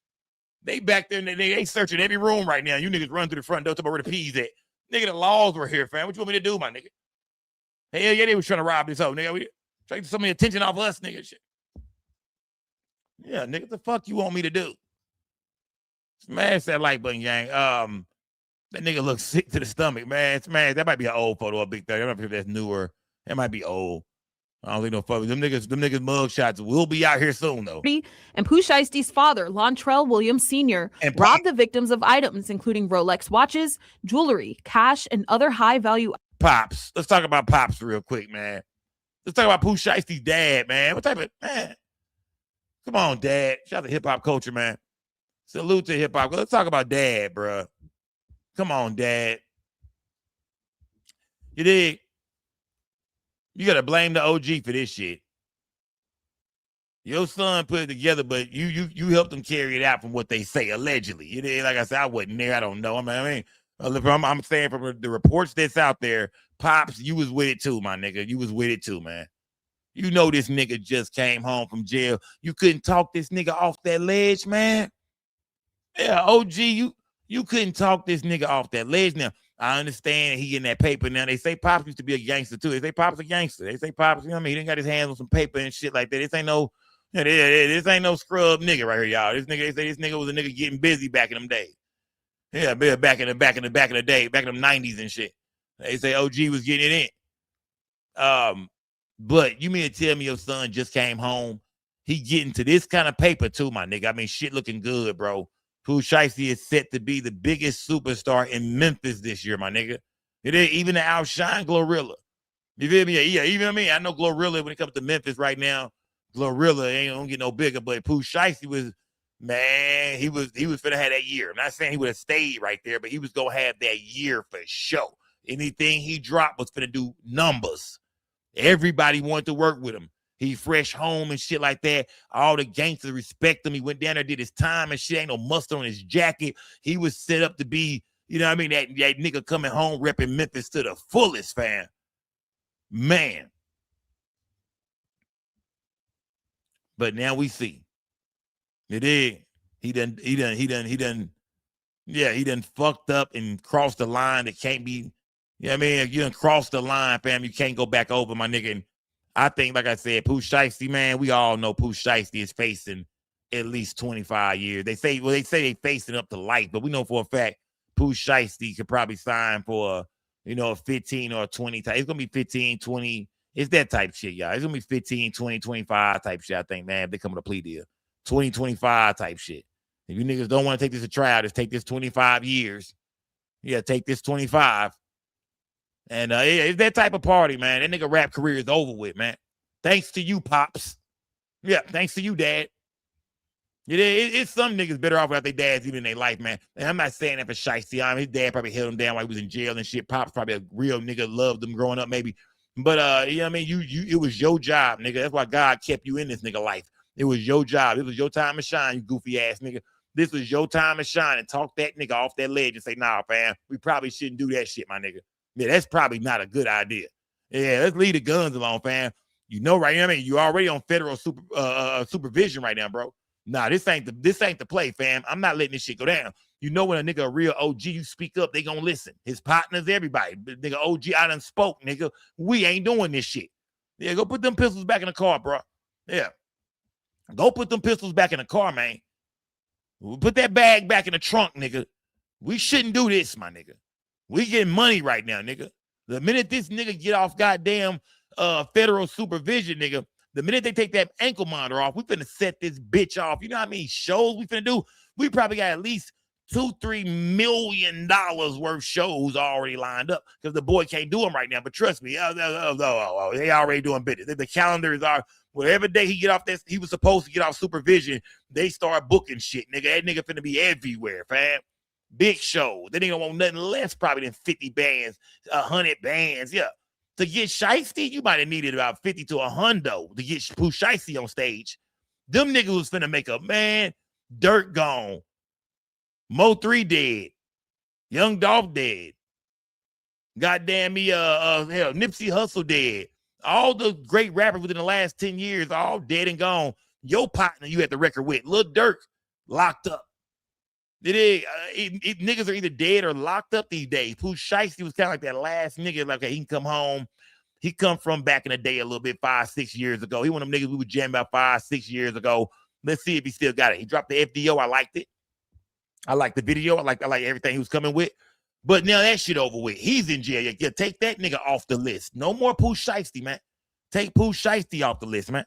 They back there, and they searching every room right now. You niggas run through the front door to where the peas at. Nigga, the laws were here, fam. What you want me to do, my nigga? Hell yeah, they was trying to rob this hoe, nigga. We trying to get some attention off us, nigga. Shit. Yeah, nigga, what the fuck you want me to do? Smash that like button, gang. That nigga looks sick to the stomach, man. Smash. That might be an old photo of Big 30. I don't know if that's newer. That might be old. I don't think no fuck. Them niggas mug shots will be out here soon, though. And Pooh Shiesty's father, Lontrell Williams Sr., robbed the victims of items including Rolex watches, jewelry, cash, and other high-value. Pops. Let's talk about Pops real quick, man. Let's talk about Pooh Shiesty's dad, man. What type of man? Come on, Dad. Shout out to hip hop culture, man. Salute to hip hop. Let's talk about Dad, bro. Come on, Dad. You dig? You gotta blame the OG for this shit. Your son put it together, but you helped him carry it out from what they say, allegedly. You dig? Like I said, I wasn't there. I don't know. I'm saying from the reports that's out there, Pops, you was with it too, my nigga. You was with it too, man. You know this nigga just came home from jail. You couldn't talk this nigga off that ledge, man. Yeah, OG, you couldn't talk this nigga off that ledge. Now, I understand he getting that paper now. They say Pops used to be a gangster too. They say Pops a gangster. They say Pops, you know what I mean? He done got his hands on some paper and shit like that. This ain't no scrub nigga right here, y'all. They say this nigga was a nigga getting busy back in them days. Yeah, back in the day, back in them 90s and shit. They say OG was getting it in. But you mean to tell me your son just came home? He getting to this kind of paper too, my nigga. I mean, shit looking good, bro. Pooh Shiesty is set to be the biggest superstar in Memphis this year, my nigga. It is even to outshine Glorilla. You feel me? Yeah, even me. I know Glorilla when it comes to Memphis right now. Glorilla ain't gonna get no bigger, but Pooh Shiesty was, man, he was finna have that year. I'm not saying he would have stayed right there, but he was gonna have that year for sure. Anything he dropped was finna do numbers. Everybody wanted to work with him. He fresh home and shit like that. All the gangsters respect him. He went down there, did his time and shit. Ain't no mustard on his jacket. He was set up to be, you know what I mean, that nigga coming home repping Memphis to the fullest, fam. Man. But now we see. It is. He done fucked up and crossed the line that can't be, you know what I mean? If you done crossed the line, fam, you can't go back over, my nigga. And I think, like I said, Pooh Shiesty, man, we all know Pooh Shiesty is facing at least 25 years. They say they facing up to life, but we know for a fact Pooh Shiesty could probably sign for a 15 or 20. It's going to be 15, 20. It's that type shit, y'all. It's going to be 15, 20, 25 type shit, I think, man, if they come with a plea deal. 20, 25 type shit. If you niggas don't want to take this a trial, just take this 25 years. Yeah, take this 25. And it's that type of party, man. That nigga rap career is over with, man. Thanks to you, Pops. Yeah, thanks to you, Dad. It's some niggas better off without their dads even in their life, man. And I'm not saying that for Shiesty. I mean, his dad probably held him down while he was in jail and shit. Pops probably a real nigga, loved him growing up, maybe. But, you know what I mean? It was your job, nigga. That's why God kept you in this nigga life. It was your job. It was your time to shine, you goofy ass nigga. This was your time to shine and talk that nigga off that ledge and say, nah, fam, we probably shouldn't do that shit, my nigga. Yeah, that's probably not a good idea. Yeah, let's leave the guns alone, fam. You know, right? You know what I mean? You're already on federal supervision right now, bro. Nah, this ain't the play, fam. I'm not letting this shit go down. You know, when a nigga a real OG, you speak up, they gonna listen. His partners, everybody. Nigga OG, I done spoke, nigga. We ain't doing this shit. Yeah, go put them pistols back in the car, bro. Yeah. Go put them pistols back in the car, man. Put that bag back in the trunk, nigga. We shouldn't do this, my nigga. We getting money right now, nigga. The minute this nigga get off goddamn federal supervision, nigga, the minute they take that ankle monitor off, we finna set this bitch off. You know how many shows we finna do? We probably got at least $2-3 million worth shows already lined up because the boy can't do them right now. But trust me, they already doing business. The calendars are whatever day he get off this, he was supposed to get off supervision. They start booking shit, nigga. That nigga finna be everywhere, fam. Big show. They nigga want nothing less probably than 50 bands, 100 bands. Yeah. To get Shiesty, you might have needed about 50 to 100 to get Pooh Shiesty on stage. Them niggas was finna make a man. Dirt gone. Mo 3 dead. Young Dolph dead. Goddamn me, hell, Nipsey Hussle dead. All the great rappers within the last 10 years are all dead and gone. Your partner you had the record with, Lil Durk, locked up. Niggas are either dead or locked up these days. Pooh Shiesty was kind of like that last nigga, like, okay, he can come home. He come from back in the day a little bit, 5-6 years ago. He one of them niggas we were jamming about 5-6 years ago. Let's see if he still got it. He dropped the FDO. I liked it. I like the video. I like everything he was coming with. But now that shit over with. He's in jail. Yeah, take that nigga off the list. No more Pooh Shiesty, man. Take Pooh Shiesty off the list, man.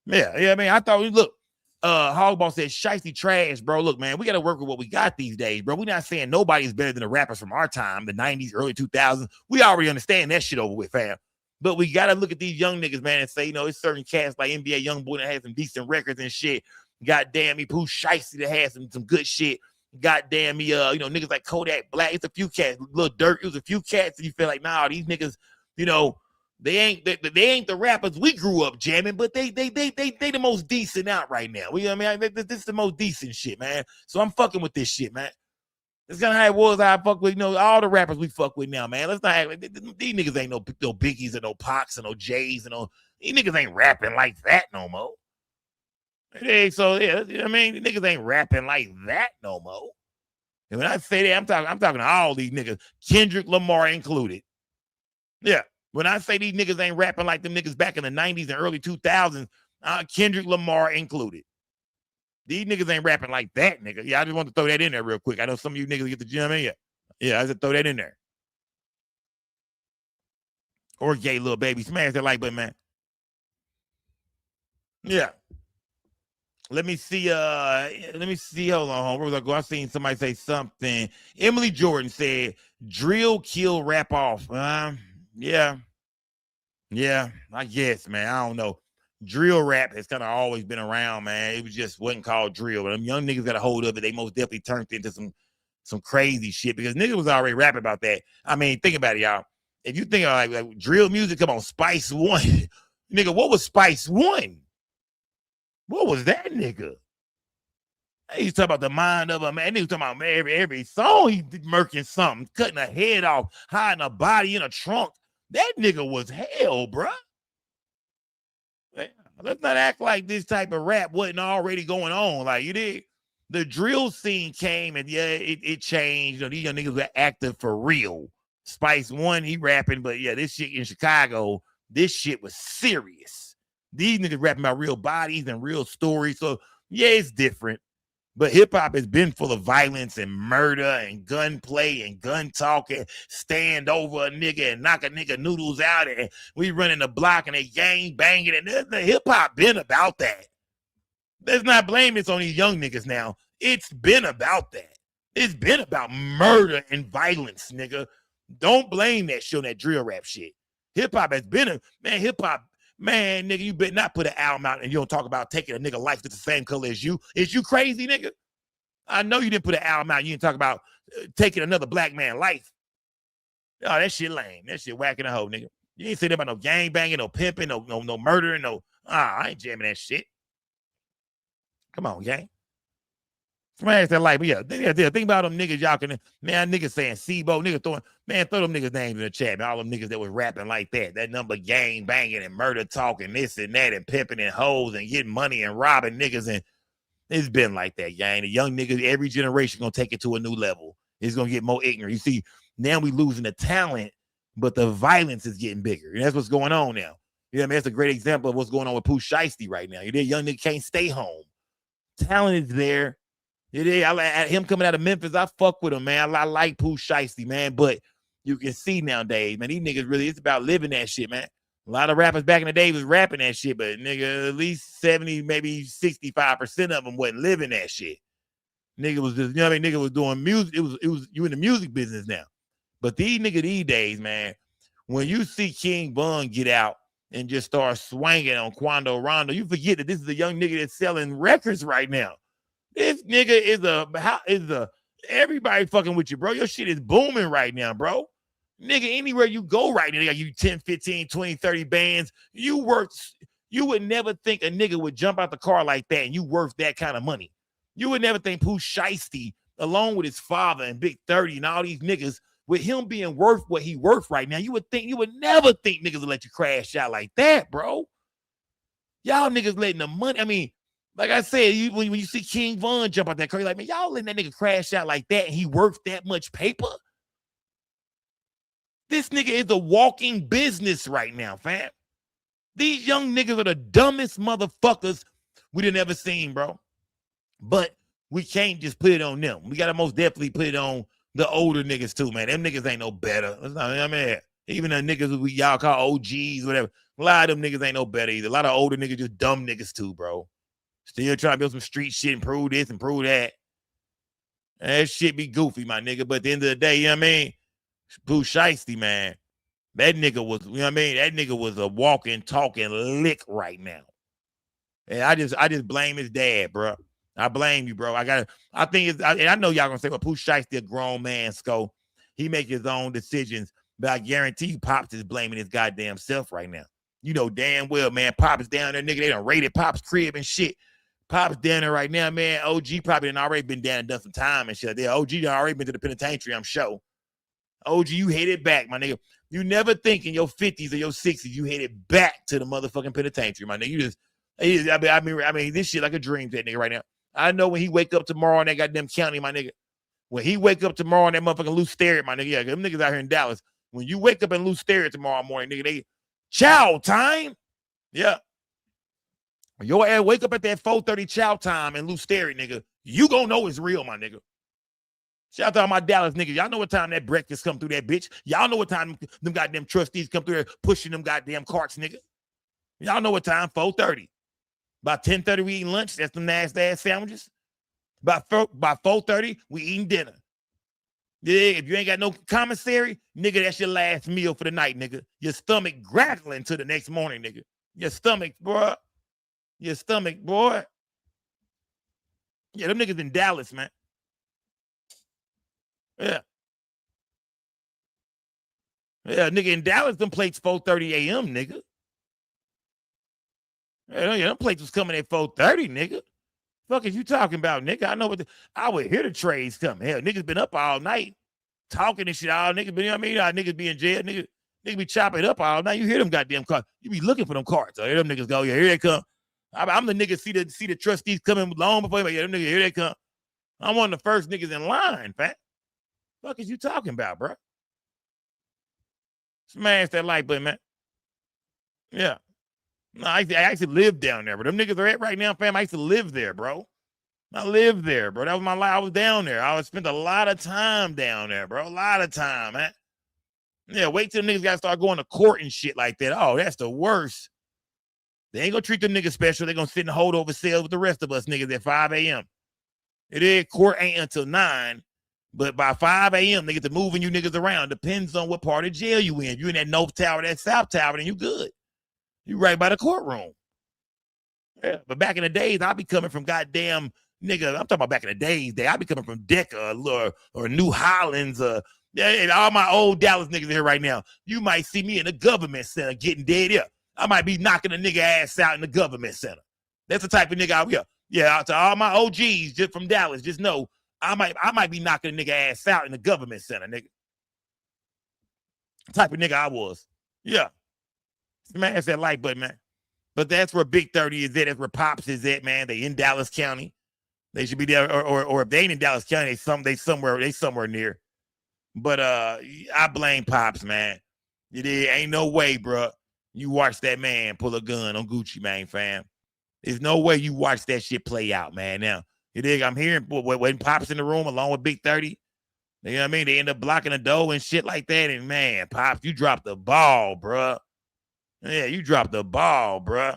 Yeah, I mean, I thought, look, Hogball said Shiesty trash, bro. Look, man, we got to work with what we got these days, bro. We're not saying nobody's better than the rappers from our time, the 90s, early 2000s. We already understand that shit over with, fam. But we got to look at these young niggas, man, and say, it's certain cats like NBA Youngboy that has some decent records and shit. Goddamn me, Pooh Shiesty that has some good shit. Goddamn me, niggas like Kodak Black. It's a few cats. Lil Durk, it was a few cats, and you feel like, nah, these niggas, they ain't the rappers we grew up jamming, but they the most decent out right now. This is the most decent shit, man. So I'm fucking with this shit, man. It's kind of how it was. I fuck with all the rappers we fuck with now, man. Let's not act like these niggas ain't no Biggies and no Pacs and no J's and no. These niggas ain't rapping like that no more. So yeah, I mean, niggas ain't rapping like that no more. And when I say that, I'm talking to all these niggas, Kendrick Lamar included. Yeah. When I say these niggas ain't rapping like them niggas back in the 90s and early 2000s, Kendrick Lamar included. These niggas ain't rapping like that, nigga. Yeah, I just want to throw that in there real quick. I know some of you niggas get the gym in. Yeah, I just throw that in there. Or gay little baby. Smash that like button, man. Yeah. Let me see. Hold on. Where was I going? I seen somebody say something. Emily Jordan said, drill, kill, rap off. Yeah, I guess, man. I don't know. Drill rap has kind of always been around, man. It was just wasn't called drill. But them young niggas got a hold of it. They most definitely turned into some crazy shit because niggas was already rapping about that. I mean, think about it, y'all. If you think of like drill music, come on, Spice One. Nigga, what was Spice One? What was that nigga? He's talking about the mind of a man. He was talking about man, every song he murking something, cutting a head off, hiding a body in a trunk. That nigga was hell, bruh. Let's not act like this type of rap wasn't already going on. Like, you did. The drill scene came and yeah, it changed. You know, these young niggas were active for real. Spice One, he rapping, but yeah, this shit in Chicago, this shit was serious. These niggas rapping about real bodies and real stories. So yeah, it's different. But hip-hop has been full of violence and murder and gunplay and gun talk and stand over a nigga and knock a nigga noodles out and we running the block and they gang banging. And the hip-hop been about that. Let's not blame this on these young niggas now. It's been about that. It's been about murder and violence, nigga. Don't blame that shit on that drill rap shit. Hip-hop has been hip-hop. Man, nigga, you better not put an album out and you don't talk about taking a nigga life that's the same color as you. Is you crazy, nigga? I know you didn't put an album out. You didn't talk about taking another black man life. Oh, that shit lame. That shit whacking a hoe, nigga. You ain't say that about no gang banging, no pimping, no murdering, I ain't jamming that shit. Come on, gang. Smash that light. But yeah, think about them niggas y'all can, man, niggas saying SIBO, niggas throw them niggas names in the chat, man. All them niggas that was rapping like that. That number gang banging and murder talking, this and that, and pimping and hoes and getting money and robbing niggas. And it's been like that, gang. The young niggas, every generation gonna take it to a new level. It's gonna get more ignorant. You see, now we losing the talent, but the violence is getting bigger. And that's what's going on now. You know what I mean? That's a great example of what's going on with Pooh Shiesty right now. You know, young nigga can't stay home. Talent is there. I like him coming out of Memphis. I fuck with him, man. I like Pooh Shiesty, man. But you can see nowadays, man, these niggas really, it's about living that shit, man. A lot of rappers back in the day was rapping that shit, but nigga, at least 70, maybe 65% of them wasn't living that shit. Nigga was just, you know what I mean? Nigga was doing music. It was you in the music business now. But these niggas these days, man, when you see King Von get out and just start swinging on Quando Rondo, you forget that this is a young nigga that's selling records right now. This nigga is everybody fucking with you, bro. Your shit is booming right now, bro. Nigga, anywhere you go right now, they got you 10, 15, 20, 30 bands. You would never think a nigga would jump out the car like that and you worth that kind of money. You would never think Pooh Shiesty, along with his father and Big 30 and all these niggas, with him being worth what he worth right now, you would never think niggas would let you crash out like that, bro. Y'all niggas letting the money, I mean, like I said, when you see King Von jump out that car, you're like, man, y'all letting that nigga crash out like that and he worth that much paper? This nigga is a walking business right now, fam. These young niggas are the dumbest motherfuckers we done ever seen, bro. But we can't just put it on them. We got to most definitely put it on the older niggas too, man. Them niggas ain't no better. I mean, even the niggas y'all call OGs, whatever. A lot of them niggas ain't no better either. A lot of older niggas just dumb niggas too, bro. Still trying to build some street shit and prove this and prove that. That shit be goofy, my nigga. But at the end of the day, you know what I mean? Pooh Shiesty, man. That nigga was, you know what I mean? That nigga was a walking, talking lick right now. And I just blame his dad, bro. I blame you, bro. And I know y'all gonna say, well, Pooh Shiesty a grown man, so he make his own decisions. But I guarantee you, Pops is blaming his goddamn self right now. You know damn well, man, Pops is down there, nigga. They done raided Pops' crib and shit. Pops down there right now, man. OG probably done already been down and done some time and shit. OG done already been to the penitentiary, I'm sure. OG, you headed back, my nigga. You never think in your 50s or your 60s you headed back to the motherfucking penitentiary, my nigga. I mean, this shit like a dream to that nigga right now. I know when he wake up tomorrow in that goddamn county, my nigga. When he wake up tomorrow in that motherfucking loose stereo, my nigga. Yeah, them niggas out here in Dallas. When you wake up in loose stereo tomorrow morning, nigga, they chow time. Yeah. Your ass wake up at that 4:30 chow time and loose stereo, nigga. You gonna know it's real, my nigga. Shout out to all my Dallas niggas. Y'all know what time that breakfast come through that bitch. Y'all know what time them goddamn trustees come through there pushing them goddamn carts, nigga. Y'all know what time, 4:30. By 10:30, we eating lunch. That's them nasty ass sandwiches. By 4:30, we eating dinner. Yeah, if you ain't got no commissary, nigga, that's your last meal for the night, nigga. Your stomach grappling to the next morning, nigga. Your stomach, boy. Your stomach, boy. Yeah, them niggas in Dallas, man. Yeah. Yeah, nigga, in Dallas, them plates 4:30 a.m., nigga. Yeah, them plates was coming at 4:30, nigga. Fuck is you talking about, nigga? I know I would hear the trades coming. Hell, niggas been up all night talking and shit. All niggas been, you know what I mean? Niggas be in jail. Niggas be chopping up all night. You hear them goddamn cards. You be looking for them cards. I hear them niggas go, yeah, here they come. I'm the nigga see the trustees coming long before you. Yeah, them niggas, here they come. I'm one of the first niggas in line, fat. Fuck is you talking about, bro? Smash that like button, man. Yeah. No, I actually live down there, but them niggas are at right now, fam. I used to live there, bro. I lived there, bro. That was my life. I was down there. I spent a lot of time down there, bro. A lot of time, man. Yeah, wait till niggas gotta start going to court and shit like that. Oh, that's the worst. They ain't gonna treat them niggas special. They gonna sit in holdover cells with the rest of us niggas at 5 a.m. It is court ain't until 9, but by 5 a.m. they get to moving you niggas around. Depends on what part of jail you in. If you in that North Tower, that South Tower, then you good. You right by the courtroom. Yeah, but back in the days, I'll be coming from goddamn nigga. I'm talking about back in the days. I'll be coming from Decca or New Hollands. And all my old Dallas niggas here right now. You might see me in the government center getting dead here. I might be knocking a nigga ass out in the government center. That's the type of nigga I'm here. Yeah, to all my OGs just from Dallas, just know I might be knocking a nigga ass out in the government center, nigga. Type of nigga I was. Yeah. Smash that like button, man. But that's where Big 30 is at. That's where Pops is at, man. They in Dallas County. They should be there, or if they ain't in Dallas County, they somewhere near. But I blame Pops, man. Ain't no way, bro. You watch that man pull a gun on Gucci Mane, fam. There's no way you watch that shit play out, man. Now, you dig? I'm hearing when Pops in the room along with Big 30, you know what I mean? They end up blocking the door and shit like that. And man, Pops, you dropped the ball, bro. Yeah, you dropped the ball, bro.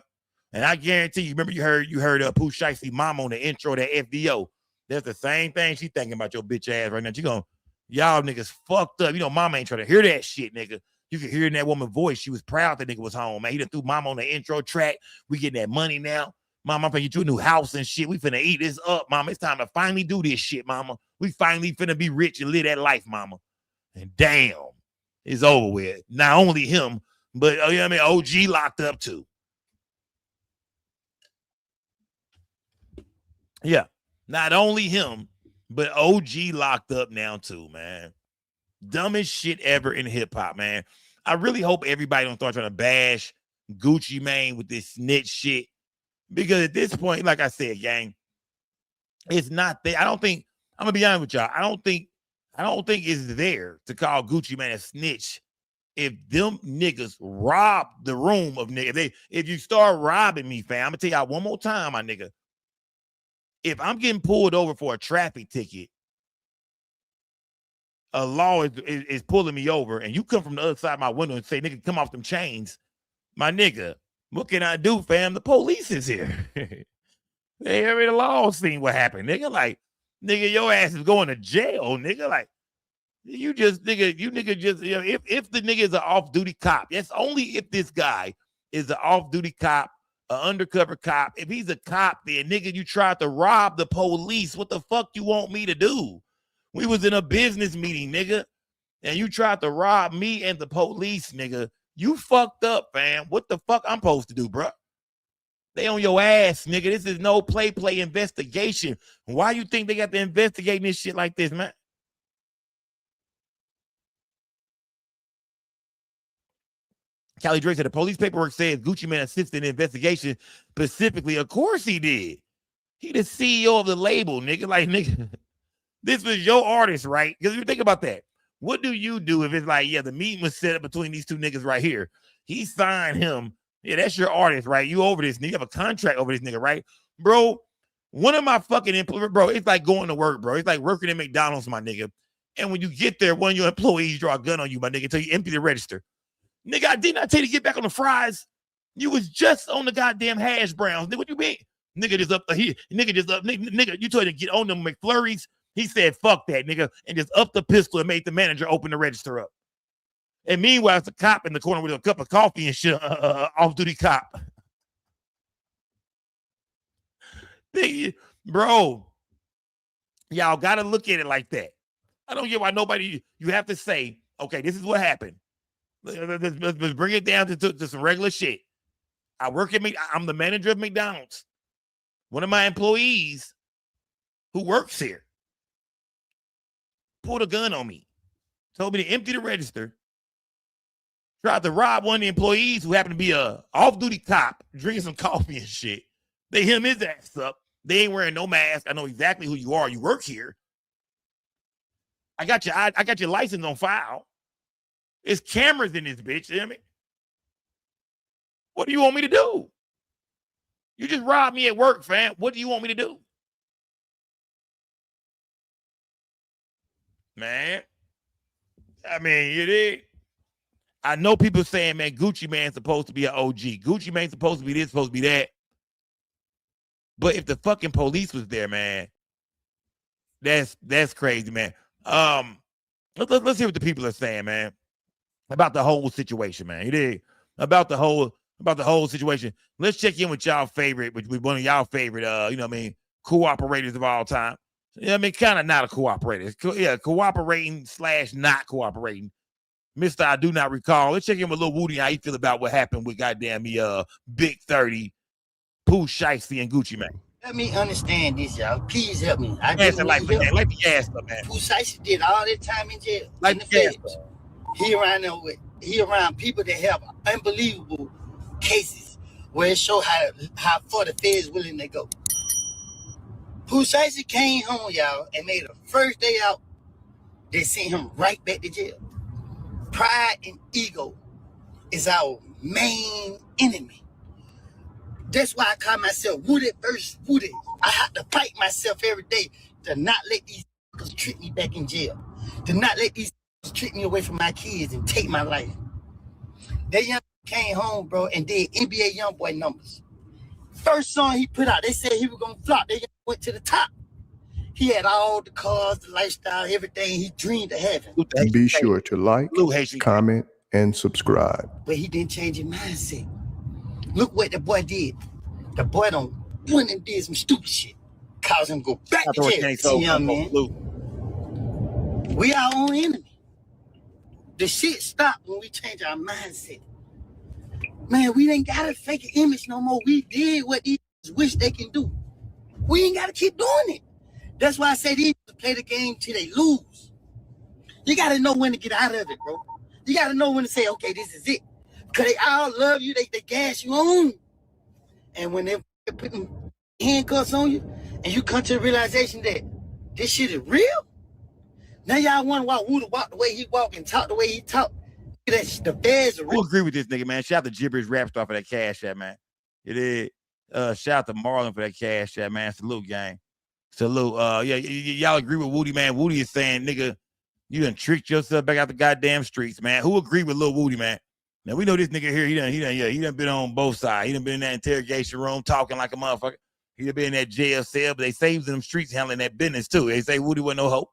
And I guarantee you, remember you heard Pooh Shiesty mom on the intro of that FDO. That's the same thing she thinking about your bitch ass right now. She going, y'all niggas fucked up. You know, mama ain't trying to hear that shit, nigga. You can hear in that woman's voice. She was proud that nigga was home, man. He done threw mama on the intro track. We getting that money now. Mama, I'm finna get you a new house and shit. We finna eat this up, mama. It's time to finally do this shit, mama. We finally finna be rich and live that life, mama. And damn, it's over with. Not only him, but you know what I mean, OG locked up too. Yeah, not only him, but OG locked up now too, man. Dumbest shit ever in hip hop, man. I really hope everybody don't start trying to bash Gucci Mane with this snitch shit, because at this point, like I said, gang, it's not there. I don't think, I'm gonna be honest with y'all. I don't think it's there to call Gucci Mane a snitch if them niggas rob the room of niggas. If you start robbing me, fam, I'm gonna tell y'all one more time, my nigga. If I'm getting pulled over for a traffic ticket, a law is pulling me over, and you come from the other side of my window and say, nigga, come off them chains, my nigga, what can I do, fam? The police is here. They already law seen what happened, nigga. Like, nigga, your ass is going to jail, nigga. Like, you just, nigga, you know, if the nigga is an off-duty cop, that's only if this guy is an off-duty cop, an undercover cop. If he's a cop, then nigga, you tried to rob the police. What the fuck you want me to do? We was in a business meeting, nigga, and you tried to rob me and the police, nigga. You fucked up, fam. What the fuck I'm supposed to do, bro? They on your ass, nigga. This is no play investigation. Why you think they got to investigate this shit like this, man? Callie Drake said the police paperwork says Gucci Mane assisted in the investigation specifically. Of course he did. He the CEO of the label, nigga. Like, nigga, this was your artist, right? Because you think about that. What do you do if it's like, yeah, the meeting was set up between these two niggas right here. He signed him. Yeah, that's your artist, right? You over this nigga. You have a contract over this nigga, right? Bro, one of my fucking employees, bro, it's like going to work, bro. It's like working at McDonald's, my nigga. And when you get there, one of your employees draw a gun on you, my nigga, until you empty the register. Nigga, I did not tell you to get back on the fries. You was just on the goddamn hash browns. Nigga, what you mean? Nigga just up here. Nigga just up. Nigga, you told him to get on them McFlurries. He said, fuck that, nigga, and just upped the pistol and made the manager open the register up. And meanwhile, it's a cop in the corner with a cup of coffee and shit, off-duty cop. Bro, y'all got to look at it like that. I don't get why nobody, you have to say, okay, this is what happened. Let's bring it down to some regular shit. I work at I'm the manager of McDonald's. One of my employees who works here pulled a gun on me, told me to empty the register, tried to rob one of the employees who happened to be a off-duty cop, drinking some coffee and shit. They hit his ass up. They ain't wearing no mask. I know exactly who you are. You work here. I got your license on file. There's cameras in this bitch. You know what I mean? What do you want me to do? You just robbed me at work, fam. What do you want me to do? Man. I mean, you did. I know people saying, man, Gucci Mane's supposed to be an OG. Gucci Mane's supposed to be this, supposed to be that. But if the fucking police was there, man, that's crazy, man. Let's hear what the people are saying, man, about the whole situation, man. You did about the whole situation. Let's check in with y'all favorite, with one of y'all favorite, cooperators of all time. I mean, kind of not a cooperator. Cooperating / not cooperating. Mr. I do not recall. Let's check in with Lil Woody. How you feel about what happened with goddamn Big 30, Pooh Shiesty, and Gucci Mane? Let me understand this, y'all. Please help me. Like the gas up, man. Pooh Shiesty did all that time in jail. Like the gas up. He around people that have unbelievable cases where it show how far the feds willing to go. Pooh Shiesty came home, y'all, and made the first day out, they sent him right back to jail. Pride and ego is our main enemy. That's why I call myself Woody versus Woody. I have to fight myself every day to not let these treat me back in jail, to not let these treat me away from my kids and take my life. That young came home, bro, and did NBA YoungBoy numbers. First song he put out, they said he was gonna flop. They went to the top. He had all the cars, the lifestyle, everything he dreamed of having. Be sure to like, comment, and subscribe. But he didn't change his mindset. Look what the boy did. The boy went and did some stupid shit. Caused him to go back to jail. See, young man. We our own enemy. The shit stopped when we change our mindset. Man, we ain't got to fake an image no more. We did what these wish they can do. We ain't got to keep doing it. That's why I say these play the game till they lose. You got to know when to get out of it, bro. You got to know when to say, okay, this is it. Because they all love you. They gas you on. And when they're putting handcuffs on you and you come to the realization that this shit is real, now y'all wonder why Woody walk the way he walk and talk the way he talk. That's the feds are real. I agree with this nigga, man. Shout out to Gibberish Rap Star for that cash out, man. It is. Shout out to Marlon for that cash out, man. Salute, gang. Salute. Y'all agree with Woody, man. Woody is saying, nigga, you done tricked yourself back out the goddamn streets, man. Who agree with Lil Woody, man? Now we know this nigga here, he done been on both sides. He done been in that interrogation room talking like a motherfucker. He done been in that jail cell, but they saved them streets handling that business too. They say Woody wasn't no hope.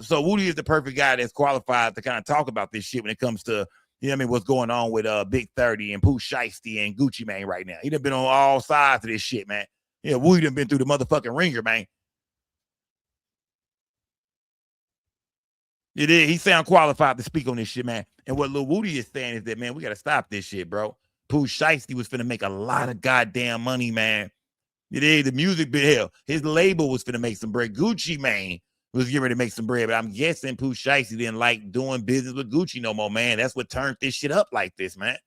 So Woody is the perfect guy that's qualified to kind of talk about this shit when it comes to, what's going on with Big 30 and Pooh Shiesty and Gucci Mane right now. He done been on all sides of this shit, man. Yeah, Woody done been through the motherfucking ringer, man. It is. He sound qualified to speak on this shit, man. And what Lil Woody is saying is that, man, we got to stop this shit, bro. Pooh Shiesty was finna make a lot of goddamn money, man. It is. The music bit hell. His label was finna make some bread. Gucci Mane was getting ready to make some bread, but I'm guessing Pooh Shiesty didn't like doing business with Gucci no more, man. That's what turned this shit up like this, man.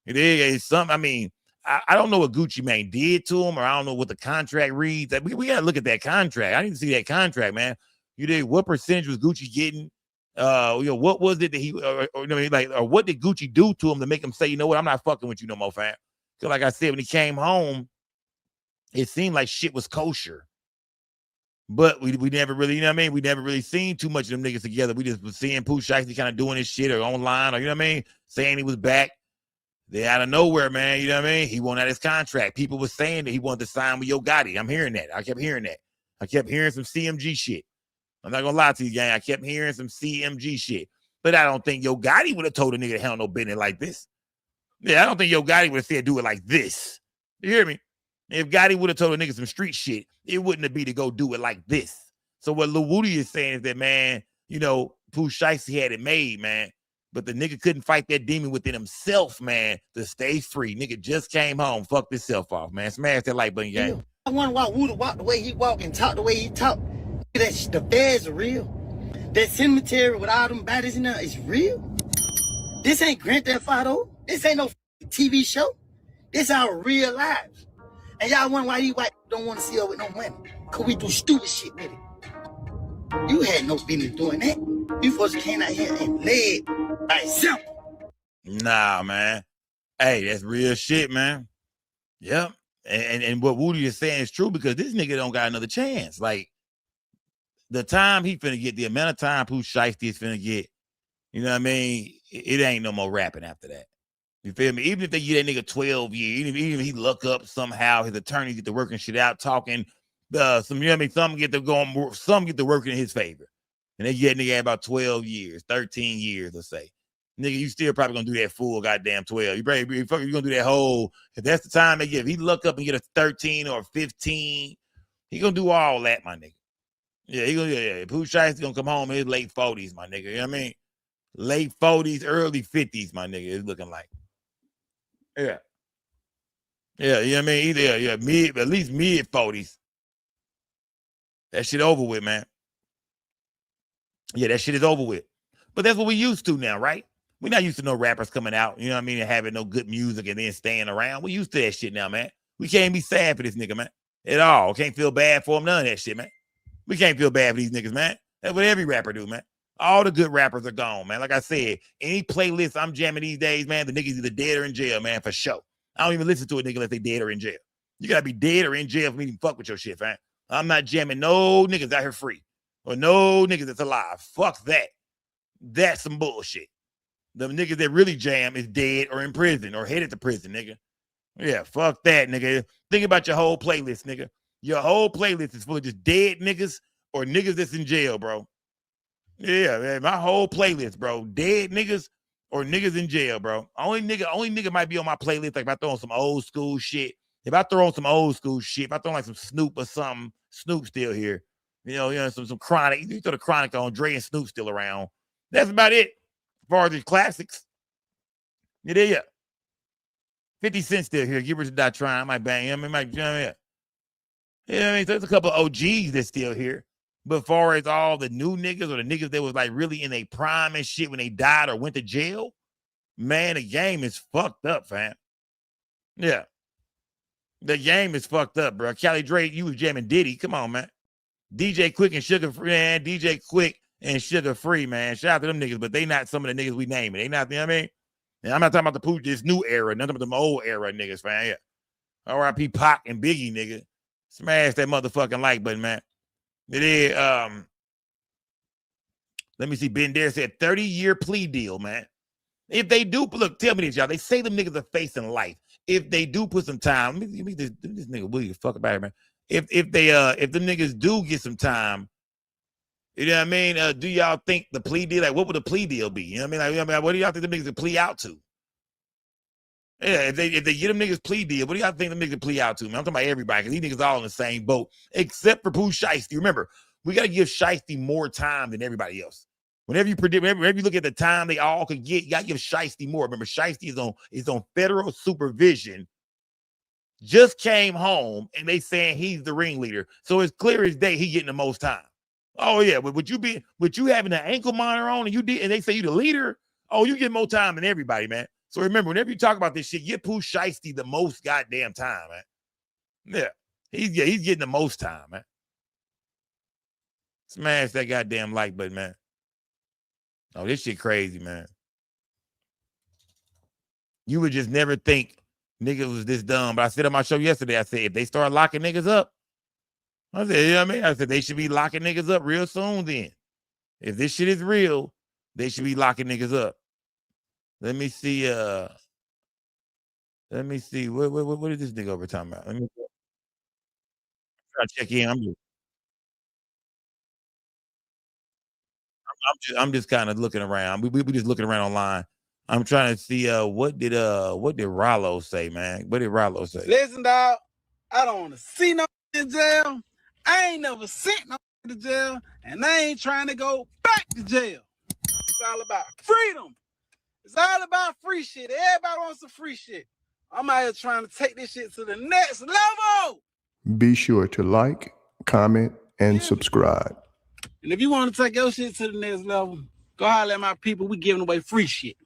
It is. It's something. I mean, I don't know what Gucci Mane did to him, or I don't know what the contract reads. We got to look at that contract. I didn't see that contract, man. You did. What percentage was Gucci getting? What was it that he, or what did Gucci do to him to make him say, you know what, I'm not fucking with you no more, fam? Because like I said, when he came home, it seemed like shit was kosher. But we never really, we never really seen too much of them niggas together. We just was seeing Pooh Shiesty kind of doing his shit or online, or saying he was back. They out of nowhere, man, he won out his contract. People were saying that he wanted to sign with Yo Gotti. I'm hearing that. I kept hearing that. I kept hearing some CMG shit. I'm not gonna lie to you, gang. I kept hearing some CMG shit. But I don't think Yo Gotti would have told a nigga to handle no business like this. Yeah, I don't think Yo Gotti would have said do it like this. You hear me? If Gotti would have told a nigga some street shit, it wouldn't have been to go do it like this. So what Lil Woody is saying is that, man, Pooh Shiesty had it made, man. But the nigga couldn't fight that demon within himself, man, to stay free. Nigga just came home, fucked himself off, man. Smash that like button, gang. I wonder why Woody walk the way he walk and talk the way he talk. The feds are real. That cemetery with all them bodies in there is real. This ain't Grand Theft Auto. This ain't no TV show. This our real lives. And y'all wonder why these white don't want to see us with no money. Because we do stupid shit with it. You had no business doing that. You folks came out here and led by example. Nah, man. Hey, that's real shit, man. Yep. And what Woody is saying is true because this nigga don't got another chance. Like, the time he finna get, the amount of time Pooh Shiesty is finna get, you know what I mean? It ain't no more rapping after that. You feel me? Even if they give that nigga 12 years, even if he luck up somehow, his attorneys get to working shit out, talking, some, you know what I mean? Some get to going, some get to working in his favor. And they get nigga about 12 years, 13 years, let's say. Nigga, you still probably gonna do that full goddamn 12. You probably you gonna do that whole, if that's the time they give. If he luck up and get a 13 or 15, he gonna do all that, my nigga. Yeah, he gonna, yeah. Pooh Shiesty gonna come home in his late 40s, my nigga. You know what I mean? Late 40s, early 50s, my nigga. It's looking like. Yeah. Yeah, you know what I mean? Either mid, at least mid 40s. That shit over with, man. Yeah, that shit is over with. But that's what we used to now, right? We're not used to no rappers coming out, you know what I mean, and having no good music and then staying around. We used to that shit now, man. We can't be sad for this nigga, man. At all. Can't feel bad for him, none of that shit, man. We can't feel bad for these niggas, man. That's what every rapper do, man. All the good rappers are gone, man. Like I said, any playlist I'm jamming these days, man, the niggas either dead or in jail, man, for sure. I don't even listen to a nigga unless they dead or in jail. You gotta be dead or in jail for me to fuck with your shit, man. I'm not jamming no niggas out here free. Or no niggas that's alive. Fuck that. That's some bullshit. The niggas that really jam is dead or in prison or headed to prison, nigga. Yeah, fuck that, nigga. Think about your whole playlist, nigga. Your whole playlist is full of just dead niggas or niggas that's in jail, bro. Yeah, man, my whole playlist, bro. Dead niggas or niggas in jail, bro. Only nigga might be on my playlist like if I throw on some old school shit. If I throw on some old school shit, if I throw on like some Snoop or something, Snoop still here. You know, some Chronic. You throw the Chronic on, Dre and Snoop still around. That's about it. As far as the classics. Yeah. 50 Cent still here. Give her to die trying. I might bang him. Yeah, I mean, so there's a couple of OGs that's still here. But as far as all the new niggas or the niggas that was like really in their prime and shit when they died or went to jail, man, the game is fucked up, fam. Yeah. The game is fucked up, bro. Cali Drake, you was jamming Diddy. Come on, man. DJ Quick and Sugar Free, man. DJ Quick and Sugar Free, man. Shout out to them niggas, but they not some of the niggas we naming. They not, you know what I mean? And I'm not talking about the Pooh, this new era, none of them old era niggas, fam. Yeah. R.I.P. Pac and Biggie, nigga. Smash that motherfucking like button, man. It is, let me see. Ben Dare said 30-year plea deal, man. If they do, look, tell me this, y'all. They say them niggas are facing life. If they do put some time, let me this nigga Willie fuck about it, man. If the niggas do get some time, you know what I mean? Do y'all think the plea deal, like what would the plea deal be? You know what I mean? Like, what do y'all think the niggas would plea out to? Yeah, if they get them niggas plea deal, what do y'all think the niggas plea out to, man? I'm talking about everybody, because these niggas all in the same boat, except for Pooh Shiesty. Remember, we got to give Shiesty more time than everybody else. Whenever you look at the time they all could get, you got to give Shiesty more. Remember, Shiesty is on federal supervision. Just came home, and they saying he's the ringleader. So it's clear as day he getting the most time. Oh yeah, but would you having an ankle monitor on and they say you the leader? Oh, you get more time than everybody, man. So remember, whenever you talk about this shit, give Pooh Shiesty the most goddamn time, man. Yeah, he's getting the most time, man. Smash that goddamn like button, man. Oh, this shit crazy, man. You would just never think niggas was this dumb. But I said on my show yesterday, I said, if they start locking niggas up, I said, you know what I mean? I said, they should be locking niggas up real soon then. If this shit is real, they should be locking niggas up. Let me see. What is this nigga over talking about? Let me try to check in. I'm just kind of looking around. We just looking around online. I'm trying to see what did Rollo say, man? What did Rollo say? Listen, dog, I don't want to see no in jail. I ain't never sent no to jail, and I ain't trying to go back to jail. It's all about freedom. It's all about free shit. Everybody wants some free shit. I'm out here trying to take this shit to the next level. Be sure to like, comment, and subscribe. And if you want to take your shit to the next level, go holler at my people. We giving away free shit.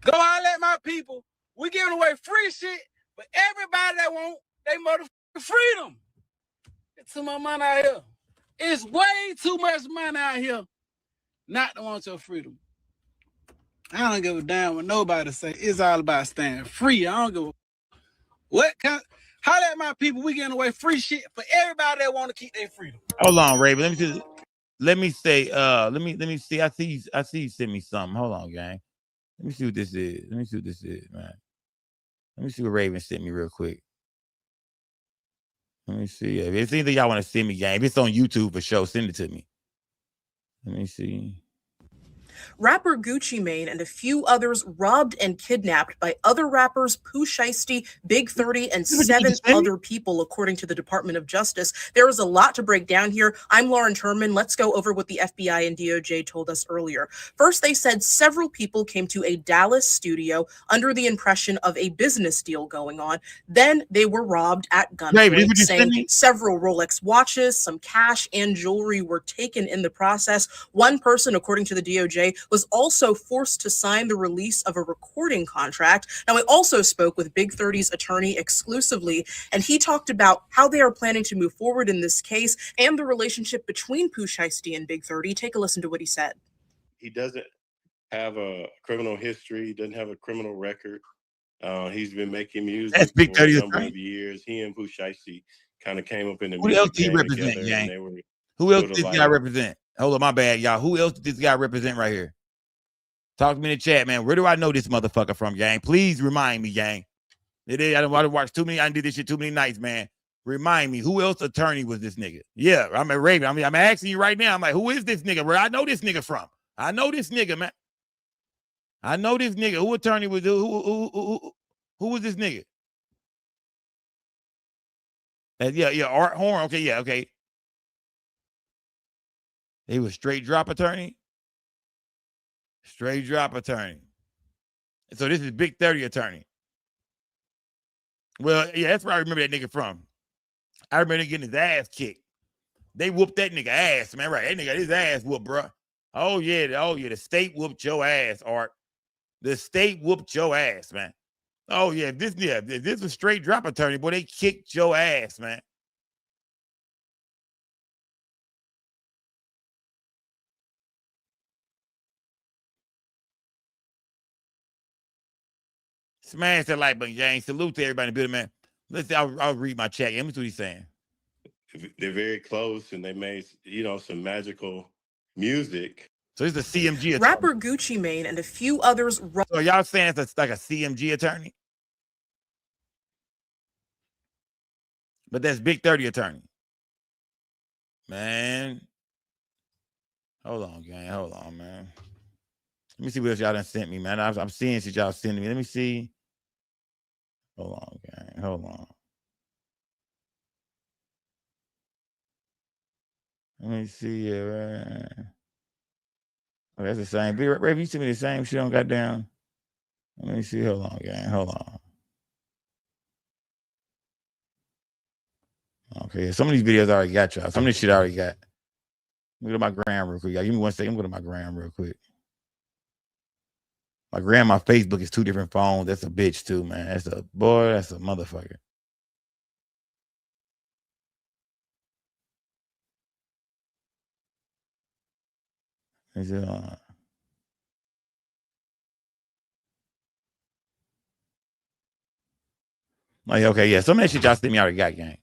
Go holler at my people. We giving away free shit for everybody that want they motherfucking freedom. It's too much money out here. It's way too much money out here not to want your freedom. I don't give a damn what nobody say. It's all about staying free. I don't give a what kind. Holler at my people. We giving away free shit for everybody that want to keep their freedom. Hold on, Raven. Let me see. I see you sent me something. Hold on, gang. Let me see what this is. Man. Let me see what Raven sent me real quick. Let me see. If it's anything y'all want to send me, gang, if it's on YouTube for sure, send it to me. Let me see. Rapper Gucci Mane and a few others robbed and kidnapped by other rappers Pooh Shiesty, Big 30, and 7 other people, according to the Department of Justice. There is a lot to break down here. I'm Lauren Turman. Let's go over what the FBI and DOJ told us earlier. First, they said several people came to a Dallas studio under the impression of a business deal going on. Then they were robbed at gunpoint, saying several Rolex watches, some cash, and jewelry were taken in the process. One person, according to the DOJ, was also forced to sign the release of a recording contract. Now, I also spoke with Big 30's attorney exclusively, and he talked about how they are planning to move forward in this case and the relationship between Pooh Shiesty and Big 30. Take a listen to what he said. He doesn't have a criminal history. He doesn't have a criminal record. He's been making music for a number of years. He and Pooh Shiesty kind of came up in the music. Who else did he represent, gang? Who else did this guy represent? Hold on, my bad, y'all. Who else did this guy represent right here? Talk to me in the chat, man. Where do I know this motherfucker from, gang? Please remind me, gang. I don't watch too many. I did this shit too many nights, man. Remind me, who else attorney was this nigga? Yeah, I'm a Raven. I'm asking you right now. I'm like, who is this nigga? Where I know this nigga from? I know this nigga, man. I know this nigga. Who attorney was who was this nigga? Yeah, Art Horn. Okay, yeah, okay. He was straight drop attorney. Straight drop attorney. So this is Big 30 attorney. Well, yeah, that's where I remember that nigga from. I remember getting his ass kicked. They whooped that nigga ass, man. Right, that nigga, his ass whooped, bro. Oh yeah, the state whooped your ass, Art. The state whooped your ass, man. Oh yeah, if this was straight drop attorney, boy, they kicked your ass, man. Smash that like button, gang. Salute to everybody in the building, man. Let's. I'll read my chat. Let me see what he's saying. They're very close, and they made some magical music. So he's a CMG attorney. Rapper Gucci Mane and a few others. So y'all saying it's like a CMG attorney? But that's Big 30 attorney. Man. Hold on, gang. Hold on, man. Let me see what else y'all done sent me, man. I'm seeing shit y'all sending me. Let me see. Hold on, gang. Hold on. Let me see. Oh, that's the same. Ray, you sent me the same shit on goddamn. Let me see. Hold on, gang. Hold on. Okay, some of these videos I already got y'all. Some of this shit I already got. Let me go to my gram real quick. Y'all give me 1 second. I'm going to my gram real quick. My grandma Facebook is 2 different phones. That's a bitch too, man. That's a motherfucker. Is it like, okay, yeah. Some of that shit y'all send me already got, gang.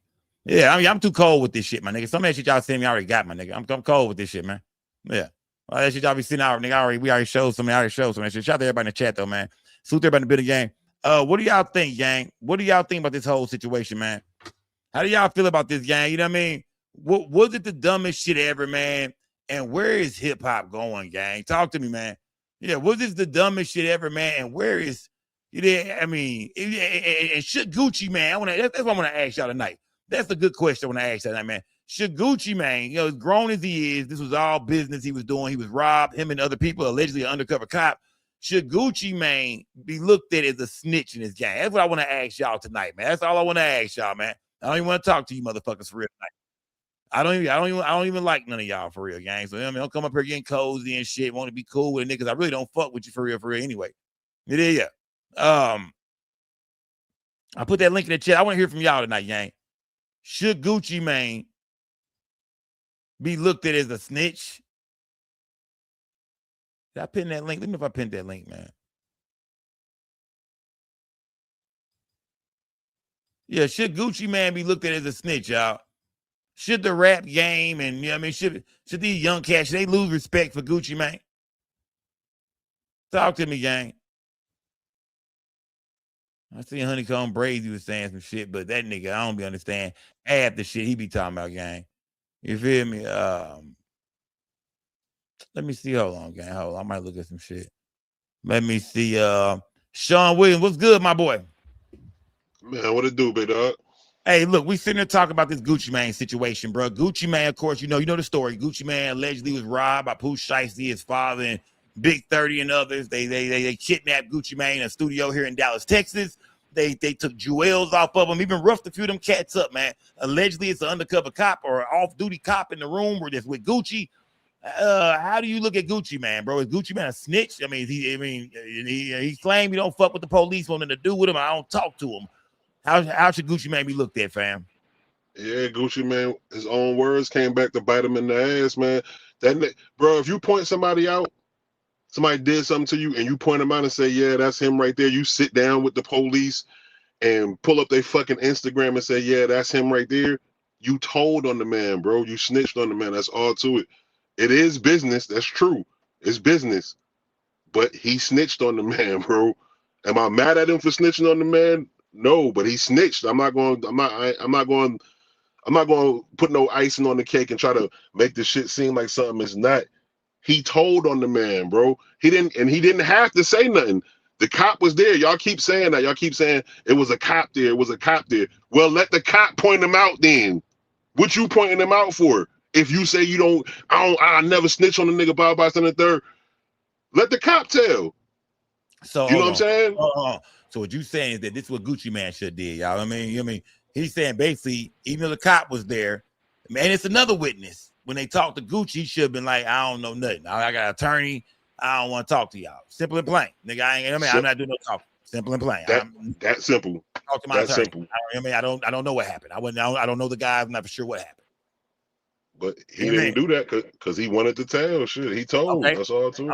Yeah, I mean, I'm too cold with this shit, my nigga. Some of that shit y'all send me already got, my nigga. I'm cold with this shit, man. Yeah. All that shit y'all be sitting out, nigga. We already showed some. Shout out to everybody in the chat, though, man. Salute everybody in the building, gang. What do y'all think, gang? What do y'all think about this whole situation, man? How do y'all feel about this, gang? You know what I mean? Was it the dumbest shit ever, man? And where is hip hop going, gang? Talk to me, man. Yeah, was this the dumbest shit ever, man? And where is I mean, and should Gucci, man? That's what I want to ask y'all tonight. That's a good question I want to ask y'all tonight, man. Should Gucci, man, as grown as he is, this was all business he was doing. He was robbed, him and other people, allegedly an undercover cop. should Gucci Mane be looked at as a snitch in this game? That's what I want to ask y'all tonight, man. That's all I want to ask y'all, man. I don't even want to talk to you motherfuckers for real tonight. I don't even like none of y'all for real, gang. So I mean, don't come up here getting cozy and shit. Want to be cool with niggas. I really don't fuck with you for real anyway. It is, yeah. I put that link in the chat. I want to hear from y'all tonight, gang. Should Gucci Mane be looked at as a snitch? Did I pin that link? Let me know if I pinned that link, man. Yeah, should Gucci Mane be looked at as a snitch, y'all? Should the rap game and, you know what I mean, should these young cats, should they lose respect for Gucci Mane? Talk to me, gang. I see Honeycomb Brady was saying some shit, but that nigga, I don't be understand half the shit he be talking about, gang. You feel me? Let me see. Hold on, gang. Hold on. I might look at some shit. Let me see. Sean Williams, what's good, my boy? Man, what it do, big dog? Hey, look, we sitting there talking about this Gucci Mane situation, bro. Gucci Mane, of course, you know the story. Gucci Mane allegedly was robbed by Pooh Shiesty, his father, and Big 30 and others. They kidnapped Gucci Mane in a studio here in Dallas, Texas. They took jewels off of him, even roughed a few of them cats up, man. Allegedly, it's an undercover cop or an off-duty cop in the room where that's with Gucci. How do you look at Gucci Mane, bro? Is Gucci Mane a snitch? I mean, he claimed he don't fuck with the police, want nothing to do with him. I don't talk to him. How should Gucci Mane be looked at, fam? Yeah, Gucci Mane, his own words came back to bite him in the ass, man. Bro, if you point somebody out, somebody did something to you, and you point them out and say, yeah, that's him right there. You sit down with the police and pull up their fucking Instagram and say, yeah, that's him right there. You told on the man, bro. You snitched on the man. That's all to it. It is business. That's true. It's business. But he snitched on the man, bro. Am I mad at him for snitching on the man? No, but he snitched. I'm not going to put no icing on the cake and try to make this shit seem like something it's not. He told on the man, bro. He didn't have to say nothing. The cop was there. Y'all keep saying that. Y'all keep saying it was a cop there. It was a cop there. Well, let the cop point him out then. What you pointing him out for? If you say I never snitch on a nigga by the third, let the cop tell. So you know what I'm saying? So what you saying is that this is what Gucci Mane should have did, y'all. I mean, he's saying basically, even though the cop was there, man, it's another witness. When they talked to Gucci, he should have been like, I don't know nothing. I got an attorney. I don't want to talk to y'all. Simple and plain. Nigga, I'm not doing no talking. Simple and plain. That simple. Talk to my attorney. Simple. I don't know what happened. I don't know the guy. I'm not for sure what happened. But he didn't do that because he wanted to tell shit. He told. Okay. That's all too.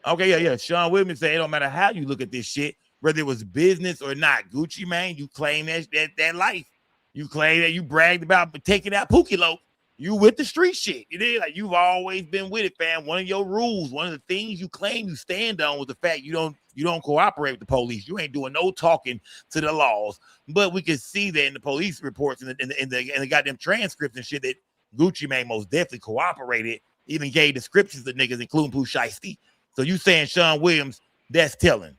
Okay, yeah. Sean Williams said it don't matter how you look at this shit, whether it was business or not. Gucci Mane, you claim that life. You claim that you bragged about taking out Pookie Low. You with the street shit. It is like you've always been with it, fam. One of your rules, one of the things you claim you stand on was the fact you don't cooperate with the police. You ain't doing no talking to the laws. But we can see that in the police reports and the goddamn transcripts and shit that Gucci Mane most definitely cooperated, even gave descriptions to niggas, including Pooh Shiesty. So you saying Sean Williams, that's telling.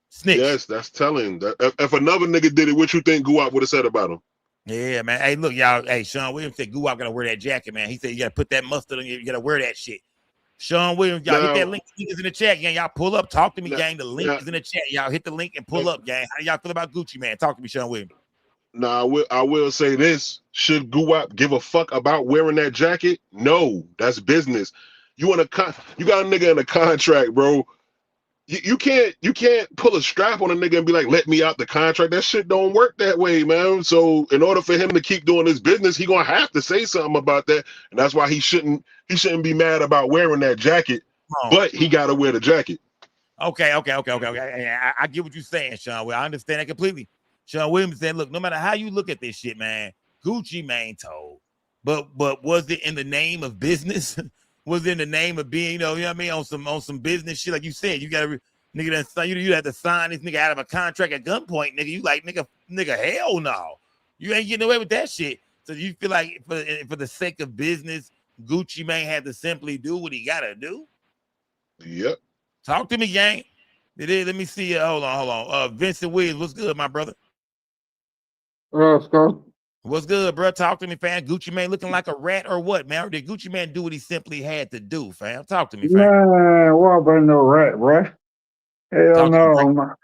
Snitch. Yes, that's telling. If another nigga did it, what you think Guap would have said about him? Yeah, man. Hey, look, y'all. Hey, Sean Williams said Guap gotta wear that jacket, man. He said you gotta put that mustard on you. You gotta wear that shit. Sean Williams, y'all hit that link. Is in the chat, gang. Y'all pull up. Talk to me, gang. The link is in the chat. Y'all hit the link and pull up, gang. How do y'all feel about Gucci, man? Talk to me, Sean Williams. Now, I will say this. Should Guap give a fuck about wearing that jacket? No, that's business. You got a nigga in a contract, bro. You can't pull a strap on a nigga and be like, let me out the contract. That shit don't work that way, man. So in order for him to keep doing his business, he gonna have to say something about that. And that's why he shouldn't be mad about wearing that jacket, but he gotta wear the jacket. Okay. I get what you're saying, Sean. Well, I understand that completely. Sean Williams said, look, no matter how you look at this shit, man, Gucci Mane told. But was it in the name of business? Was in the name of being, you know what I mean, on some business shit, like you said, you gotta you have to sign this nigga out of a contract at gunpoint, nigga. You like nigga, hell no, you ain't getting away with that shit. So you feel like for the sake of business, Gucci Mane had to simply do what he gotta do. Yep. Talk to me, gang. Let me see. Hold on. Vincent Williams, what's good, my brother? What's good, bro? Talk to me, fam. Gucci Mane looking like a rat or what, man? Or did Gucci Mane do what he simply had to do, fam? Talk to me, fam. Man, what about no rat, bro? Hell no.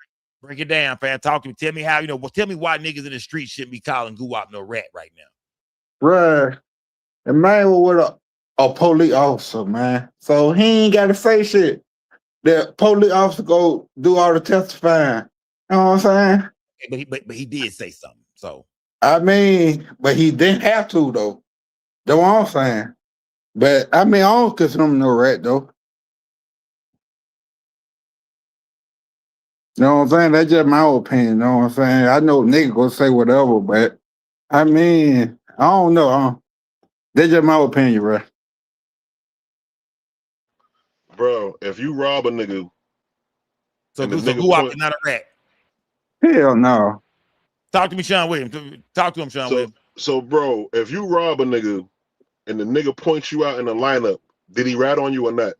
Break it down, fam. Talk to me. Tell me how, tell me why niggas in the street shouldn't be calling Guwap no rat right now. Bruh, the man was with a police officer, man. So he ain't got to say shit. The police officer go do all the testifying. You know what I'm saying? But he did say something. So I mean, but he didn't have to though. That's what I'm saying. But I mean, I don't consider him no rat though. You know what I'm saying? That's just my opinion. You know what I'm saying? I know niggas gonna say whatever, but I mean, I don't know. That's just my opinion, bro. Bro, if you rob a nigga, so Guwap is not a rat. Hell no. Talk to me, Sean Williams. Talk to him, Sean Williams. So, bro, if you rob a nigga and the nigga points you out in the lineup, did he rat on you or not?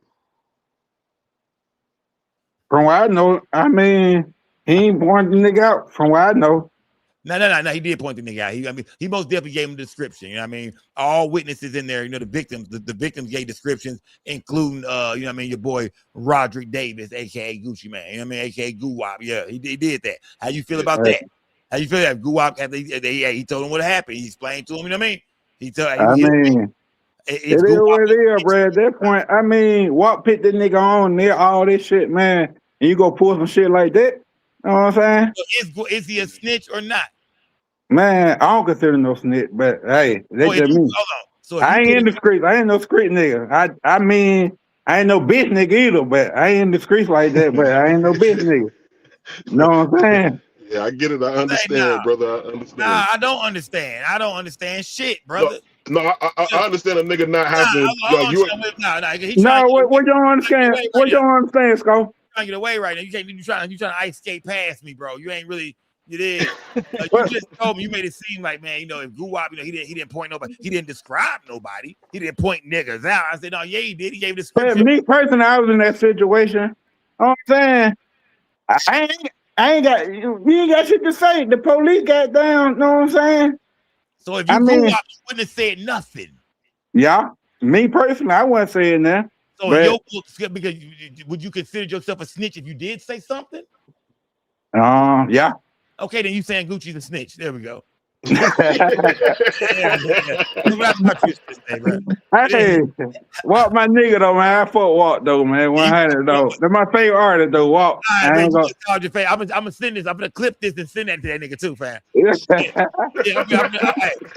From what I know, I mean, he ain't pointing the nigga out. From what I know. No. He did point the nigga out. He most definitely gave him a description. You know what I mean? All witnesses in there, the victims, the victims gave descriptions, including your boy Roderick Davis, aka Gucci Man. You know what I mean? AKA Guwap. Yeah, he did that. How you feel about that? How you feel that Guwap after he told him what happened? He explained to him, you know what I mean? It is what it is, bro. At that point, I mean, what put this nigga on there, all this shit, man, and you go pull some shit like that? You know what I'm saying? So is he a snitch or not? Man, I don't consider no snitch, but hey, that's just me. So I ain't in the streets. I ain't no street nigga. I mean, I ain't no bitch nigga either, but I ain't in the streets like that, but I ain't no bitch nigga. You know what I'm saying? Yeah, I get it. I understand, brother. I understand. Nah, I don't understand. I don't understand shit, brother. No, I understand a nigga not having. What you don't understand? What you don't understand, Sco? Trying to get away right now. You trying to ice skate past me, bro. You ain't really. You did. You just told me. You made it seem like, man, if Guwap, he didn't point nobody. He didn't describe nobody. He didn't point niggas out. I said, no, yeah, he did. He gave a description. Me personally, I was in that situation. You know what I'm saying? I ain't got. You ain't got shit to say. The police got down. You know what I'm saying? So if you Guwap, you wouldn't have said nothing. Yeah, me personally, I wasn't saying that. So because would you consider yourself a snitch if you did say something? Yeah. Okay, then you saying Gucci's a snitch. There we go. Hey, Walk my nigga though, man. I fuck Walk though, man. 100 though. That's my favorite artist though. Walk. All right, man, I'm gonna send this. I'm gonna clip this and send that to that nigga too, fam. Let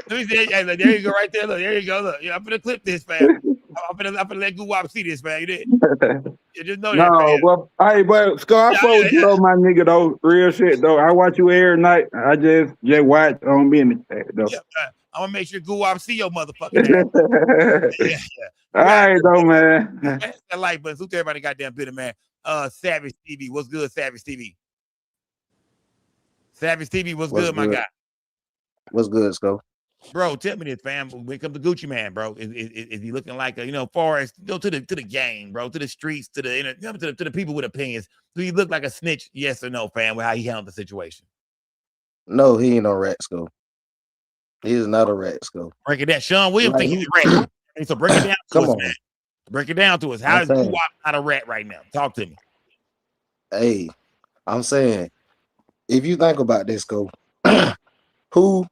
me see. Hey, look, there you go, right there. Look, there you go. Look, I'm gonna clip this, fam. I'm gonna let Guwap see this, man. You did. You just know that. No, well, hey, but Scott, I fuck with you though, my nigga though. Real shit though. I watch you every night. I just watch. I don't be in the chat though. Yeah, I'm gonna make sure Guwap see your motherfucking ass. All right, though, man. That like button. Salute to everybody, goddamn bitter, man. Savage TV, what's good, Savage TV? Savage TV, what's good, my guy? What's good, Sco? Bro, tell me this, fam. When it comes to Gucci Man, bro, is he looking like far as go to the game, bro, to the streets, to the to the people with opinions? Do he look like a snitch? Yes or no, fam? With how he handled the situation? No, he ain't no rat, Sco. He is not a rat, Sco. Break it down. Sean Williams think he's a rat. So break it down to us, man. Break it down to us. How is Guwap not a rat right now? Talk to me. Hey, I'm saying, if you think about this, Sco, who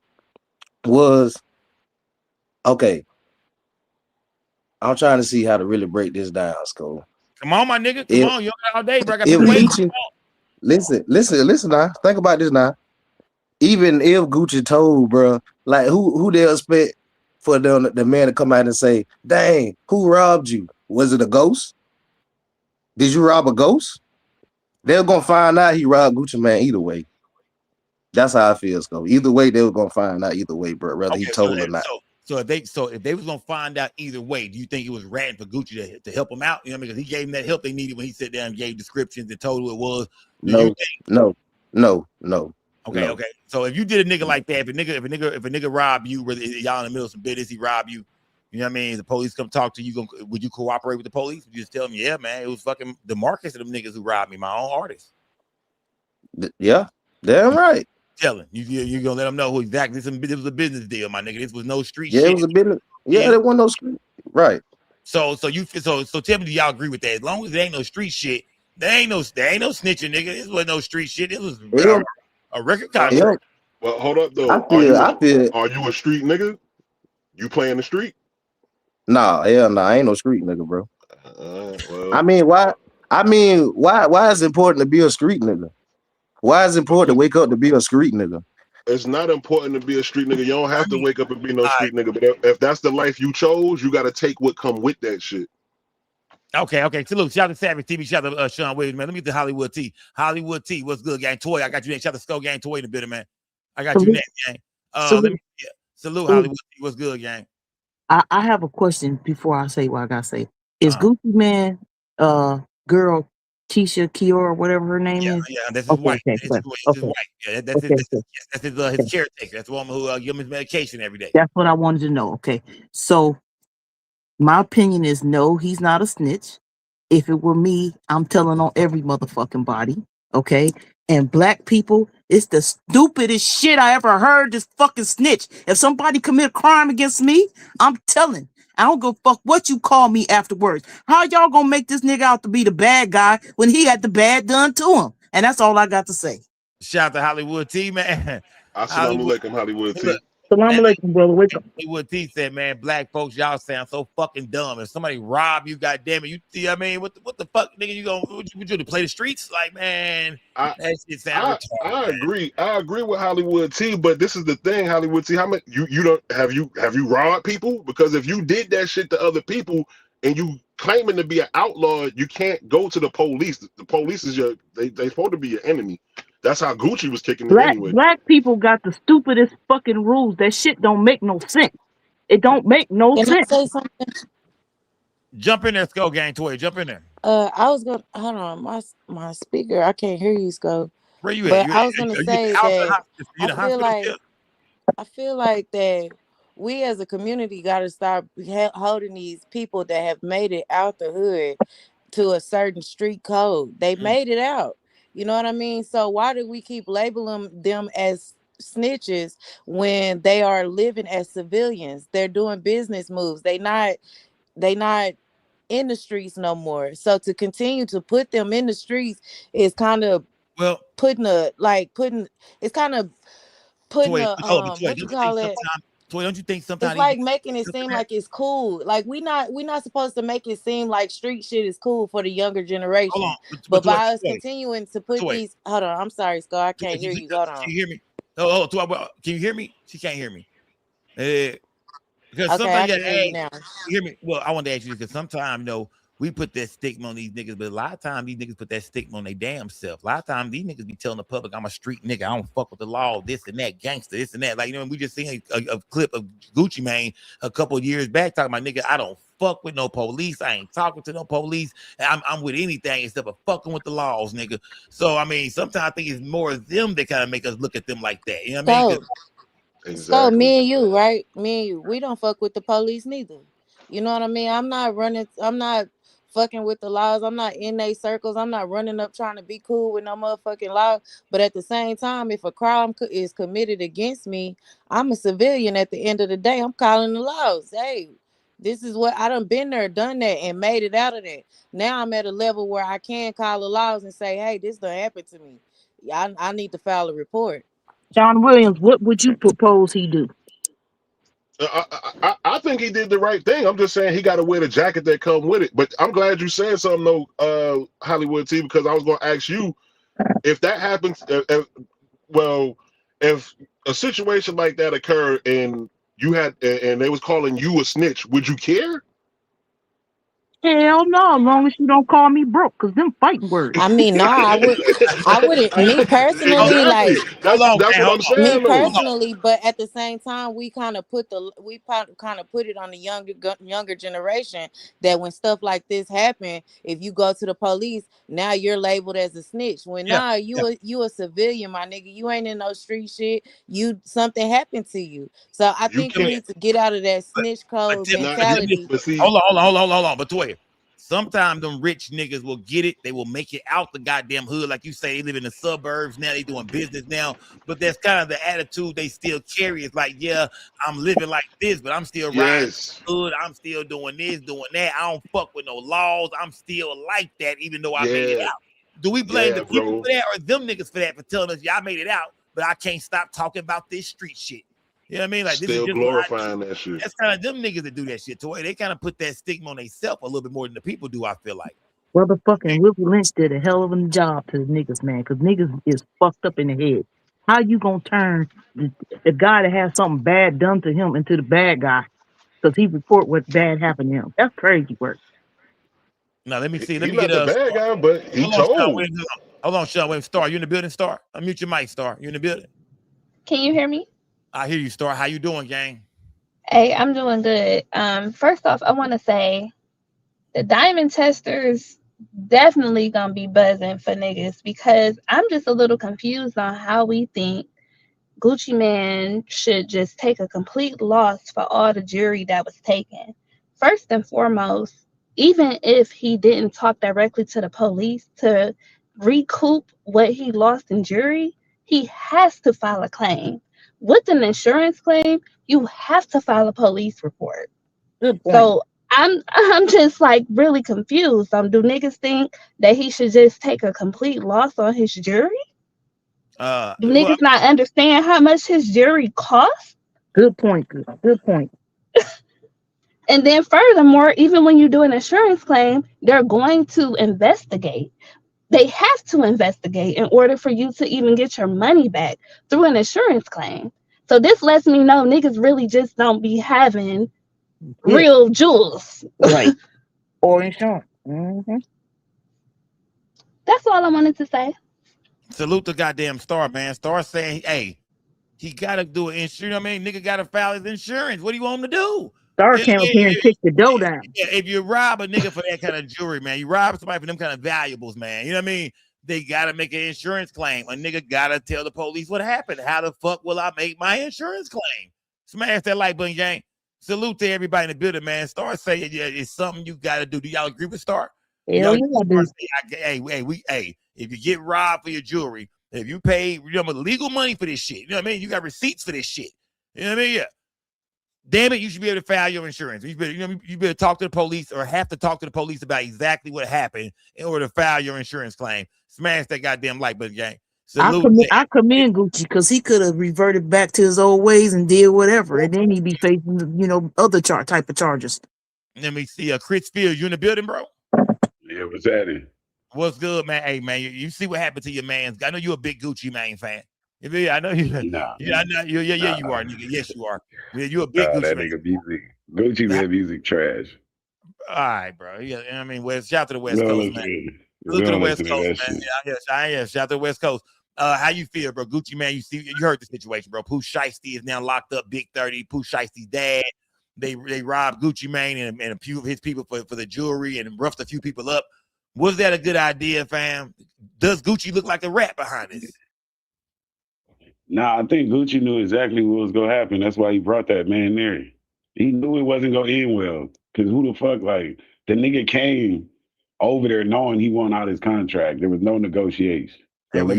was okay? I'm trying to see how to really break this down, Sco. Come on, my nigga. Come on, you got all day, bro. Listen now. Think about this now. Even if Gucci told, bro, like who they expect for the man to come out and say, "Dang, who robbed you? Was it a ghost? Did you rob a ghost?" They're gonna find out he robbed Gucci Man either way. That's how I feel, Sco. Either way, they were gonna find out either way, bro. Whether he told or not. So if they was gonna find out either way, do you think it was ratting for Gucci to help him out? You know what I mean? Because he gave him that help they needed when he sat down and gave descriptions and told who it was. No. Okay. So if you did a nigga like that, if a nigga rob you, whether y'all in the middle of some business, he rob you, you know what I mean? The police come talk to you, would you cooperate with the police? Would you just tell them, yeah, man, it was fucking the Marcus of them niggas who robbed me, my own artist? Yeah, damn right. Telling you gonna let them know who exactly this was a business deal, my nigga. This was no street shit. It was a business. Yeah, there wasn't no street. Right. So tell me, do y'all agree with that? As long as there ain't no street shit, There ain't no snitching, nigga. This wasn't no street shit. It was a record Well, contract. well, hold up though. I feel. Are you a street nigga? You playing the street? Nah, hell nah. I ain't no street nigga, bro. Well, I mean, why? Why is it important to be a street nigga? Why is it important to wake up to be a street nigga? it's not important to be a street nigga. You don't have to wake up and be no street nigga. But if that's the life you chose, you got to take what come with that shit. Okay. Salute. Shout out to Savage TV. Shout out to Sean Williams, man. Let me get the Hollywood T. Hollywood T. What's good, gang? Toy, I got you next. Shout out to Skull Gang Toy in a bit, man. I got you next, gang. Salute Hollywood T. What's good, gang? I have a question before I say what I gotta say. Is Gucci Man girl Keisha Kiora, whatever her name is? Yeah, that's his wife. That's his wife. Yeah, that's his caretaker. That's the woman who gives him his medication every day. That's what I wanted to know. Okay. So my opinion is no, he's not a snitch. If it were me, I'm telling on every motherfucking body. Okay. And black people, it's the stupidest shit I ever heard. This fucking snitch. If somebody commit a crime against me, I'm telling. I don't give a fuck what you call me afterwards. How y'all gonna make this nigga out to be the bad guy when he had the bad done to him? And that's all I got to say. Shout out to Hollywood T, man. Assalamu alaikum, Hollywood T. Assalamu alaikum, brother. Wake up. Hollywood T said, man, black folks, y'all sound so fucking dumb. If somebody rob you, goddamn it, you see, I mean, what the fuck, nigga, you gonna would you do to play the streets? Like, man, that shit sound retarded. I agree. I agree with Hollywood T, but this is the thing, Hollywood T. How many you don't have you robbed people? Because if you did that shit to other people and you claiming to be an outlaw, you can't go to the police. The police is they supposed to be your enemy. That's how Gucci was kicking it anyway. Black people got the stupidest fucking rules. That shit don't make no sense. It don't make no sense. Can I say something? Jump in there, Skull Gang Toy. Jump in there. I was gonna hold on my speaker. I can't hear you, Skull. Where you but at? I was gonna say that I feel like that we as a community got to start holding these people that have made it out the hood to a certain street code. They made it out. You know what I mean? So why do we keep labeling them as snitches when they are living as civilians? They're doing business moves. They not in the streets no more. So to continue to put them in the streets is kind of putting what you call it? Toy, don't you think sometimes it's like making it seem like it's cool? Like we're not supposed to make it seem like street shit is cool for the younger generation. But by us continuing to put these, hold on, I'm sorry, Scar, I can't hear you. Hold on. Can you hear me? Can you hear me? She can't hear me. Because sometimes you hear me. Well, I want to ask you because sometimes we put that stigma on these niggas, but a lot of times these niggas put that stigma on their damn self. A lot of times these niggas be telling the public, I'm a street nigga. I don't fuck with the law, this and that, gangster, this and that. Like, we just seen a clip of Gucci Mane a couple of years back talking about, nigga, I don't fuck with no police. I ain't talking to no police. I'm with anything except for fucking with the laws, nigga. So, I mean, sometimes I think it's more of them that kind of make us look at them like that. You know what I mean? Exactly. So me and you, right? Me and you, we don't fuck with the police neither. You know what I mean? I'm not fucking with the laws. I'm not in their circles. I'm not running up trying to be cool with no motherfucking law. But at the same time, if a crime is committed against me, I'm a civilian at the end of the day. I'm calling the laws. Hey, this is what I done been there, done that, and made it out of that. Now I'm at a level where I can call the laws and say, hey, this done happened to me. I need to file a report. John Williams, what would you propose he do? I think he did the right thing. I'm just saying he got to wear the jacket that come with it. But I'm glad you said something though, Hollywood T, because I was going to ask you if that happens. If a situation like that occurred and you had and they was calling you a snitch, would you care? Hell no, as long as you don't call me broke, because them fighting words. I mean, no, I wouldn't. Me personally, that's what I'm saying. Me personally, but at the same time, we kind of put it on the younger generation that when stuff like this happen, if you go to the police, now you're labeled as a snitch. When you a civilian, my nigga, you ain't in no street shit. Something happened to you. So I think we need to get out of that snitch code mentality. Hold on. But Toya, sometimes them rich niggas will get it. They will make it out the goddamn hood. Like you say, they live in the suburbs now. They doing business now. But that's kind of the attitude they still carry. It's like, yeah, I'm living like this, but I'm still riding the hood. I'm still doing this, doing that. I don't fuck with no laws. I'm still like that, even though I made it out. Do we blame the people for that or them niggas for that, for telling us y'all made it out, but I can't stop talking about this street shit? You know what I mean? Like, this Still is just glorifying that shit. That's kind of them niggas that do that shit. To where they kind of put that stigma on themselves a little bit more than the people do, I feel like. Motherfucking Wilkie Lynch did a hell of a job to the niggas, man, because niggas is fucked up in the head. How you gonna turn the guy that has something bad done to him into the bad guy because he report what bad happened to him? That's crazy work. Now let me see. He's not the bad guy, but he told. Hold on, Sean. Wait, Star, you in the building, Star? Unmute your mic, Star. You in the building? Can you hear me? I hear you, Star. How you doing, gang? Hey, I'm doing good. First off, I want to say the diamond testers definitely gonna be buzzing for niggas, because I'm just a little confused on how we think Gucci Man should just take a complete loss for all the jewelry that was taken. First and foremost, even if he didn't talk directly to the police to recoup what he lost in jewelry, he has to file a claim. With an insurance claim, you have to file a police report. So I'm just like really confused. Do niggas think that he should just take a complete loss on his jewelry? Do niggas not understand how much his jewelry costs? Good point. Good point. And then furthermore, even when you do an insurance claim, they're going to investigate. They have to investigate in order for you to even get your money back through an insurance claim. So this lets me know niggas really just don't be having real jewels. Right. Or insurance. Mm-hmm. That's all I wanted to say. Salute the goddamn Star, man. Star saying, hey, he got to do an insurance. You know what I mean? Nigga got to file his insurance. What do you want him to do? Star came up here and kicked the dough down. Yeah, if you rob a nigga for that kind of jewelry, man, you rob somebody for them kind of valuables, man. You know what I mean? They got to make an insurance claim. A nigga got to tell the police what happened. How the fuck will I make my insurance claim? Smash that like button, gang. Salute to everybody in the building, man. Star saying, yeah, it's something you got to do. Do y'all agree with Star? Hell yeah, hey, if you get robbed for your jewelry, if you pay legal money for this shit, you know what I mean? You got receipts for this shit. You know what I mean? Yeah. Damn it, you should be able to file your insurance. You better talk to the police or have to talk to the police about exactly what happened in order to file your insurance claim. Smash that goddamn like button, gang. I commend Gucci because he could have reverted back to his old ways and did whatever, and then he'd be facing, other type of charges. Let me see. Chris Fields, you in the building, bro? Yeah, what's happening? What's good, man? Hey, man, you see what happened to your man's. I know you're a big Gucci Mane fan. I know you. Nah. Yeah, I know. You are, nigga. Yes, you are. Yeah, you a big Gucci that man. Nigga music. Gucci man music trash. All right, bro. Yeah, I mean, shout out to the West Coast, man. Look to the West Coast, man. Yeah, shout out to the West Coast. How you feel, bro? Gucci man, you heard the situation, bro. Pooh Shiesty is now locked up, Big 30. Pooh Shiesty's dad. They robbed Gucci Mane and a few of his people for the jewelry and roughed a few people up. Was that a good idea, fam? Does Gucci look like a rat behind this? Nah, I think Gucci knew exactly what was gonna happen. That's why he brought that man there. He knew it wasn't gonna end well. Cause who the fuck, like, the nigga came over there knowing he won out his contract. There was no negotiation. So let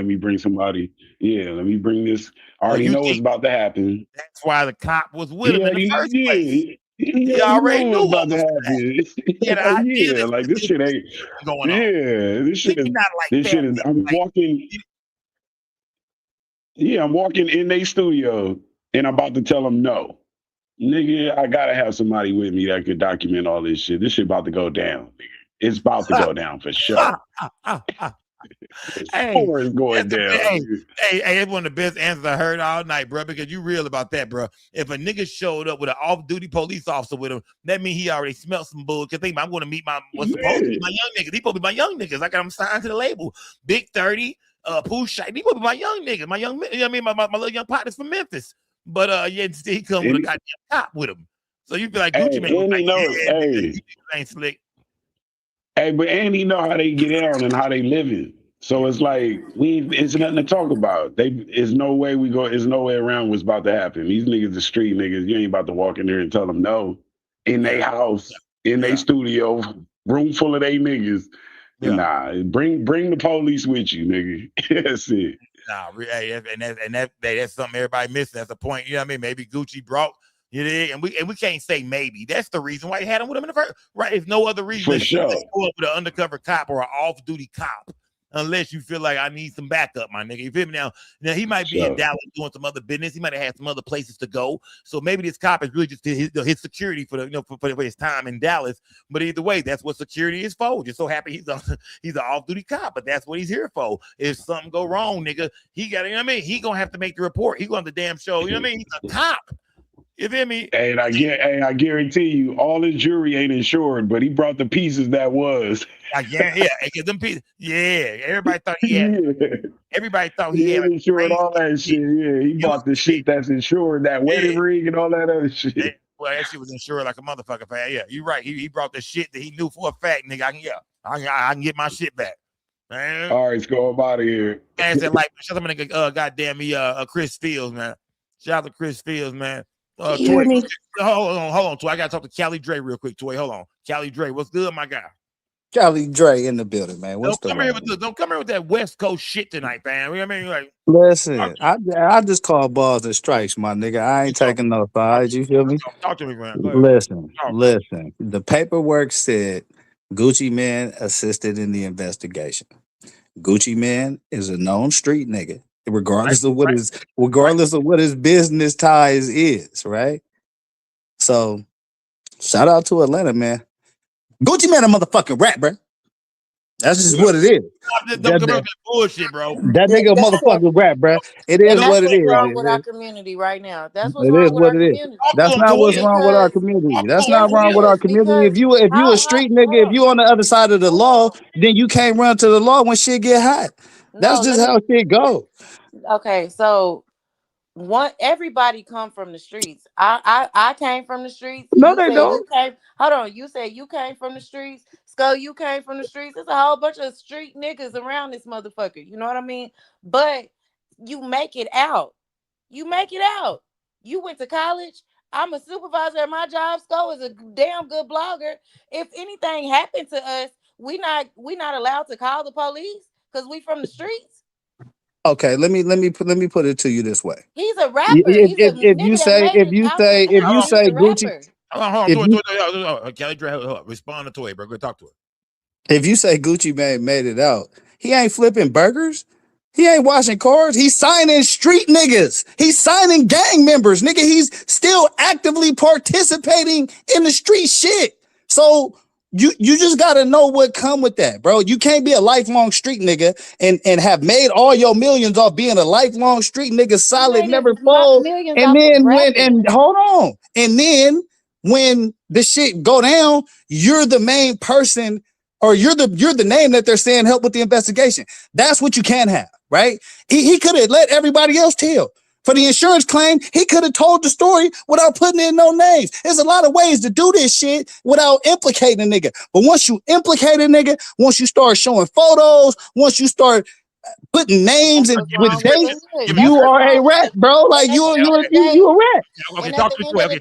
me bring somebody. Yeah, let me bring this. I already know what's about to happen. That's why the cop was with him in the first place. He already knew what was happening. Yeah, like this shit ain't going on. Yeah, this shit is. This shit is. I'm walking. Yeah, I'm walking in their studio and I'm about to tell them no. Nigga, I gotta have somebody with me that could document all this shit. This shit about to go down, nigga. It's about to go down for sure. It's going down. Hey, it's one of the best answers I heard all night, bro, because you real about that, bro. If a nigga showed up with an off-duty police officer with him, that means he already smelled some bull. Because I'm going to meet what's supposed to be my young niggas. He supposed to be my young niggas. I got him signed to the label. Big 30, Pooh Shiesty. He supposed to be my young niggas. My little young partners from Memphis. But he come with a goddamn cop with him. So you feel like Gucci man was like, ain't slick. Hey, but he know how they get on and how they living. So it's like it's nothing to talk about. There's no way there's no way around what's about to happen. These niggas are street niggas. You ain't about to walk in there and tell them no. In their house, in their studio, room full of they niggas. Yeah. Nah, bring the police with you, nigga. That's it. Nah, and that's something everybody missing. That's the point. You know what I mean? Maybe Gucci brought You know, and we can't say maybe. That's the reason why he had him with him in the first. Right? If no other reason, for sure. Let's go up with an undercover cop or an off-duty cop. Unless you feel like I need some backup, my nigga. You feel me now? Now he might be in Dallas doing some other business. He might have had some other places to go. So maybe this cop is really just his security for the for his time in Dallas. But either way, that's what security is for. Just so happy he's an off-duty cop, but that's what he's here for. If something go wrong, nigga, he got, you know what I mean? He gonna have to make the report. He going to the damn show. You know what I mean? He's a cop. You feel me? And I guarantee you, all his jewelry ain't insured, but he brought the pieces that was. Yeah, because them pieces. Yeah, everybody thought he had. Everybody thought he had insured all that shit. Yeah, he bought the shit that's insured, that wedding ring and all that other shit. Yeah, well, that shit was insured like a motherfucker, fam. Yeah, you're right. He brought the shit that he knew for a fact, nigga. I can get my shit back. Man. All right, let's go out of here. Man, said like, shut up, nigga. Goddamn me, Chris Fields, man. Shout out to Chris Fields, man. Toy, hold on, Toy. I gotta talk to Callie Dre real quick, Toy. Hold on. Callie Dre, what's good, my guy? Callie Dre in the building, man. Don't come here with that West Coast shit tonight, fam. You know what I mean? Like, listen, I just call balls and strikes, my nigga. I ain't taking no sides. You feel me? Talk to me, man. Listen. The paperwork said Gucci Mane assisted in the investigation. Gucci Mane is a known street nigga, regardless of what his business ties is, right? So, shout out to Atlanta, man. Gucci Mane a motherfucking rat, bro. That's just what it is. Don't come up with bullshit, bro. That nigga a motherfucking rat, bro. It is what it is. That's what's wrong with our community right now. That's what's it wrong is with what our it community. is. That's not what's wrong with our community. That's not wrong with our community. If you a street nigga, if you on the other side of the law, then you can't run to the law when shit get hot. That's just how shit go. Okay, so everybody come from the streets. I came from the streets. No, they don't. Hold on, you said you came from the streets. Skull, you came from the streets. There's a whole bunch of street niggas around this motherfucker. You know what I mean? But you make it out. You make it out. You went to college. I'm a supervisor at my job. Skull is a damn good blogger. If anything happened to us, we not allowed to call the police because we from the streets. Okay, let me put it to you this way. He's a rapper. If you say Gucci, Kelly Dre, respond to Toy, bro. Go talk to her. If you say Gucci Mane made it out, he ain't flipping burgers. He ain't washing cars. He's signing street niggas. He's signing gang members, nigga. He's still actively participating in the street shit. So you just gotta know what come with that, bro. You can't be a lifelong street nigga and have made all your millions off being a lifelong street nigga, solid, never fold. And then when the shit go down, you're the main person, or you're the name that they're saying help with the investigation. That's what you can't have, right? He could have let everybody else tell. For the insurance claim, he could have told the story without putting in no names. There's a lot of ways to do this shit without implicating a nigga. But once you implicate a nigga, once you start showing photos, once you start putting names and with dates, you are a rat, bro. Like you a rat. Okay, talk to me. Okay,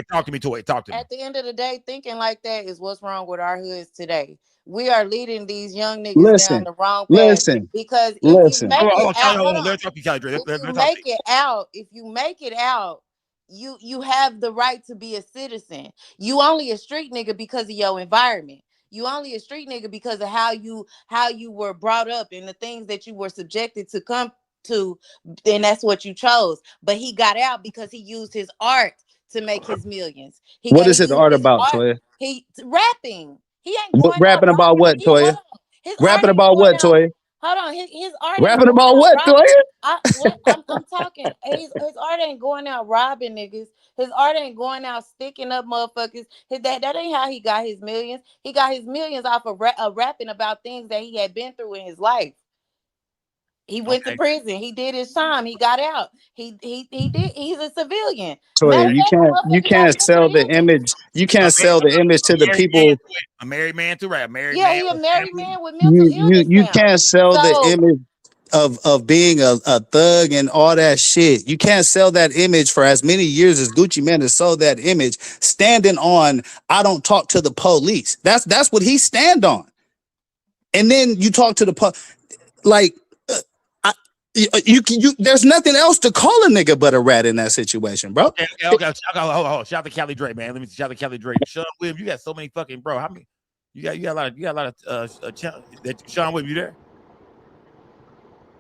talk to me. Talk to me. At the end of the day, thinking like that is what's wrong with our hoods today. We are leading these young niggas down the wrong path. Because if you make it out, you have the right to be a citizen. You only a street nigga because of your environment. You only a street nigga because of how you were brought up and the things that you were subjected to come to, and that's what you chose. But he got out because he used his art to make his millions. What is his art about, Toya? He rapping. He ain't going rapping about what, Toya? Rapping about what, Toya? Hold on, his art. Rapping about what, Toya? I'm talking. His art ain't going out robbing niggas. His art ain't going out sticking up motherfuckers. That ain't how he got his millions. He got his millions off of rapping about things that he had been through in his life. He went to prison. He did his time. He got out. He did. He's a civilian. Toya, you can't sell the image. You can't sell the image to the people. A married man to rap. He a married man with mental illness. You can't sell the image of being a thug and all that shit. You can't sell that image for as many years as Gucci Mane has sold that image, standing on I don't talk to the police. That's what he stand on. And then you talk to the There's nothing else to call a nigga but a rat in that situation, bro. Okay. Hold on. Shout out to Cali Dre, man. Let me shout out to Cali Dre. Sean Williams, you got so many fucking bro. How many? You got a lot of Sean Williams, you there?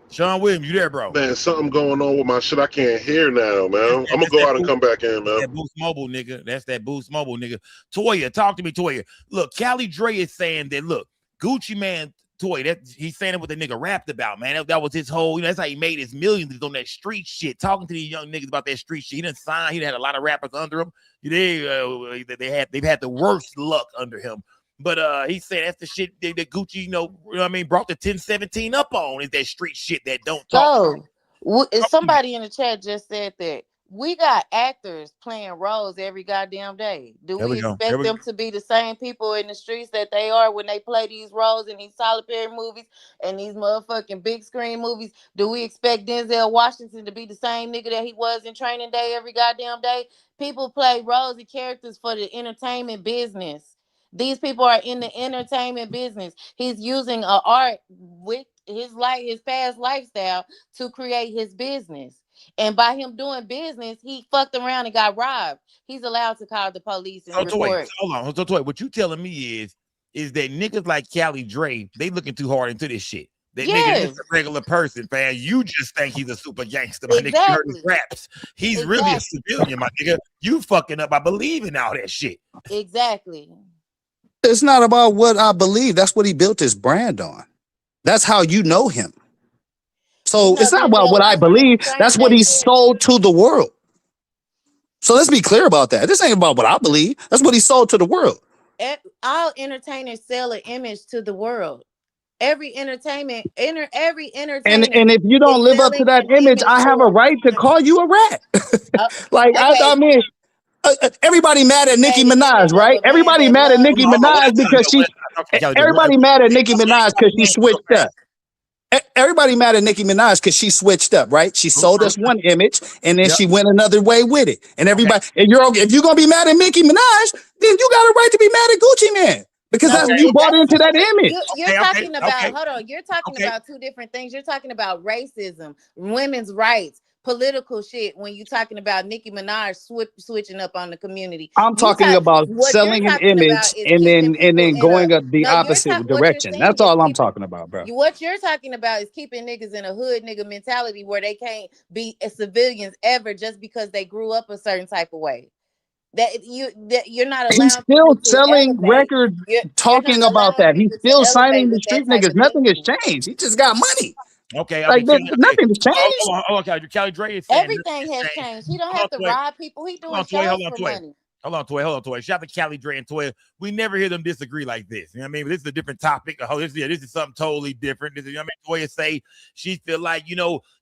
Sean Williams, you there, bro? Man, something going on with my shit. I can't hear now, man. I'm gonna go out and come back in, man. That Boost Mobile, nigga. That's that Boost Mobile, nigga. Toya, talk to me, Toya. Look, Cali Dre is saying that. Look, Gucci Man, Toya, that he's saying what the nigga rapped about, man. That was his whole. That's how he made his millions on that street shit. Talking to these young niggas about that street shit. He didn't sign. He had a lot of rappers under him. They've had the worst luck under him. But he said that's the shit that Gucci, you know what I mean, brought the 1017 up on is that street shit that don't talk. So, somebody in the chat just said that we got actors playing roles every goddamn day. Do we expect them to be the same people in the streets that they are when they play these roles in these solitary movies and these motherfucking big screen movies? Do we expect Denzel Washington to be the same nigga that he was in Training Day every goddamn day? People play roles and characters for the entertainment business. These people are in the entertainment business. He's using an art with his past lifestyle to create his business. And by him doing business, he fucked around and got robbed. He's allowed to call the police and report. Hold on. So, what you telling me is that niggas like Cali Dre, they looking too hard into this shit. That nigga is a regular person, fam. You just think he's a super gangster, my nigga. You heard his raps. He's really a civilian, my nigga. You fucking up by believing all that shit. Exactly. It's not about what I believe. That's what he built his brand on. That's how you know him. So it's not about what I believe. That's what he sold to the world. So let's be clear about that. This ain't about what I believe. That's what he sold to the world. All entertainers sell an image to the world. Every entertainment. And if you don't live up to that image, I have a right to call you a rat. I mean, everybody mad at Nicki Minaj, right? Everybody mad at Nicki Minaj because she. Everybody mad at Nicki Minaj because she switched up. Everybody mad at Nicki Minaj because she switched up, right? She sold us one image and then she went another way with it. And everybody, if you're gonna be mad at Nicki Minaj, then you got a right to be mad at Gucci Man because that's you bought into that image. You're talking about hold on. You're talking about two different things. You're talking about racism, women's rights, political shit when you're talking about Nicki Minaj switching up on the community. I'm talking about selling an image and then going the opposite direction. That's all I'm talking about, bro. What you're talking about is keeping niggas in a hood nigga mentality where they can't be civilians ever just because they grew up a certain type of way. That you're not allowed. He's still selling records, talking about that. He's still signing the street niggas. Nothing has changed. He just got money. Okay, nothing has changed. Okay, Cali Dre is saying everything has changed. He don't have to rob people. He doing shows for money. Hold on, Toy. Shout out to Cali Dre and Toy. We never hear them disagree like this. You know what I mean? This is a different topic. This is something totally different. This is, you know what I mean? Toya say she feel like,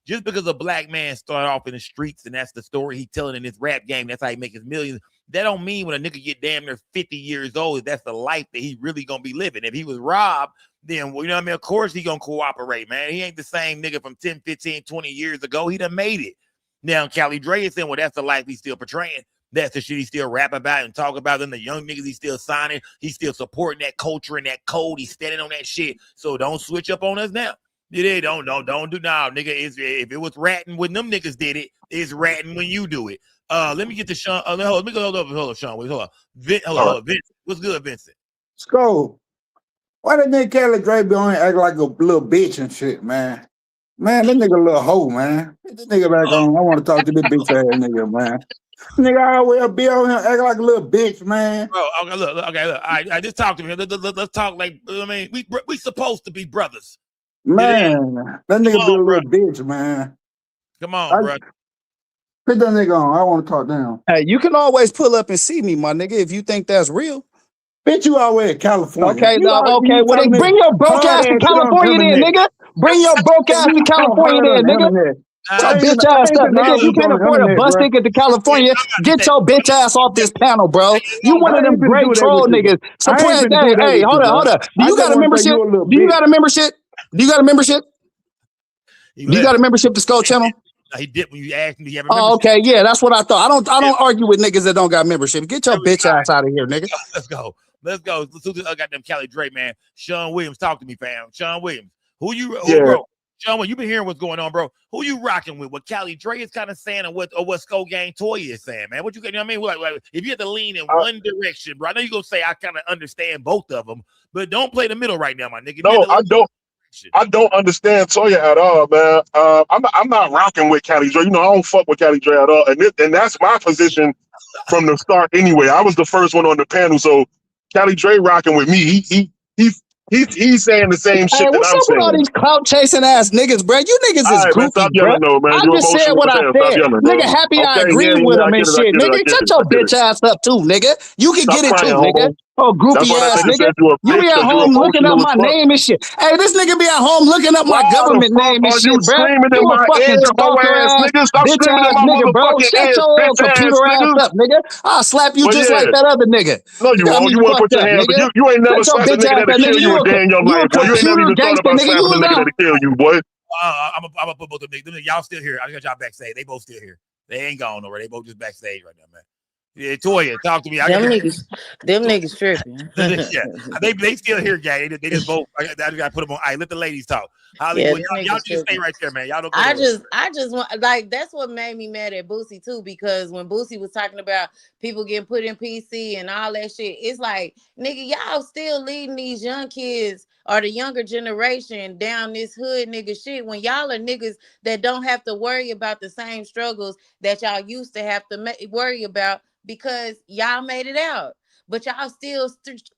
just because a black man started off in the streets and that's the story he telling in this rap game, that's how he make his millions. That don't mean when a nigga get damn near 50 years old, that's the life that he really gonna be living. If he was robbed, then, you know what I mean? Of course he gonna cooperate, man. He ain't the same nigga from 10, 15, 20 years ago. He done made it. Now, Cali Dre is saying, well, that's the life he's still portraying. That's the shit he still rap about and talk about. Then the young niggas he's still signing. He's still supporting that culture and that code. He's standing on that shit. So don't switch up on us now. Don't do now, nigga. If it was ratting when them niggas did it, it's ratting when you do it. Let me get to Sean. Let me go hold on, Sean. Wait, hold on. Vincent. What's good, Vincent? Skull. Why that nigga Cali Dre be on here act like a little bitch and shit, man? Man, that nigga a little hoe, man. Get this nigga back on. I want to talk to this bitch ass nigga, man. Nigga always be on here act like a little bitch, man. Bro, okay, look. I just talk to me. Let's talk like, I mean, we supposed to be brothers. Man, that nigga be a little bitch, man. Come on, bro. Put that nigga on. I want to talk down. Hey, you can always pull up and see me, my nigga, if you think that's real. Bitch, you always in California. Okay, well, then bring your broke ass to California then, nigga. Bring your broke ass to California then, nigga. So bitch ass up, nigga. If you can't afford a bus ticket to California, get your bitch ass off this panel, bro. You one of them great troll niggas. So hey, hold up. Do you got a membership? Do you got a membership? Do you got a membership to Skull Channel? He did when you asked me. Oh, okay, yeah, that's what I thought. I don't argue with niggas that don't got membership. Get your bitch ass out of here, nigga. Let's go. I got them Cali Dre, man. Sean Williams, talk to me, fam. Sean Williams, who bro? John, you been hearing what's going on, bro. Who you rocking with? What Cali Dre is kind of saying, and what Skull Gang Toya is saying, man. What you know what I mean? Like, if you have to lean in one direction, bro. I know you're gonna say I kind of understand both of them, but don't play the middle right now, my nigga. No, I don't. I don't understand Toya at all, man. I'm not rocking with Cali Dre. You know, I don't fuck with Cali Dre at all, and that's my position from the start. Anyway, I was the first one on the panel, so Cali Dre rocking with me. He's saying the same shit that I'm saying. All these clout chasing ass niggas, bro. You niggas is goofy, stop bro. yelling, though, man. I You just said emotional what as I hell. said. Stop yelling, bro. Nigga, happy I Okay, agree with him and shit. Nigga, shut your bitch ass up too, nigga. You can Stop get it too, crying, nigga. homo. Oh, groupie That's why that ass nigga nigga. said you a You bitch be at 'cause you home looking up emotional as my fuck. name and shit. Hey, this nigga be at home looking up my Why government the fuck name and are shit, you bro. screaming You in a my fucking ear, hoe stalker ass ass, nigga? Stop bitch screaming in ass my nigga, bro. motherfucking Shut ear, your bitch ass computer ass nigga. up, nigga. I'll slap you Well, just like yeah. that other nigga. No, you Got won't. me You won't put fucked your up, hands. nigga. You ain't never Shut your slapped a bitch nigga ass that'll up, kill nigga. you a day in your You a life, boy. You ain't never computer even thought gangster, about nigga. slapping You a was nigga out. that'll kill you, boy. I'm gonna put both of them niggas. Y'all still here. I got y'all backstage. They both still here. They ain't gone nowhere. They both just backstage right now, man. Yeah, Toya, talk to me. Them niggas tripping. Yeah, they still here, gang. They just both. I just gotta put them on. Let the ladies talk. Hollywood, y'all just stay right there, man. Y'all don't go I just want, like, that's what made me mad at Boosie too, because when Boosie was talking about people getting put in PC and all that shit, it's like, nigga, y'all still leading these young kids or the younger generation down this hood nigga shit when y'all are niggas that don't have to worry about the same struggles that y'all used to have to worry about because y'all made it out. But y'all still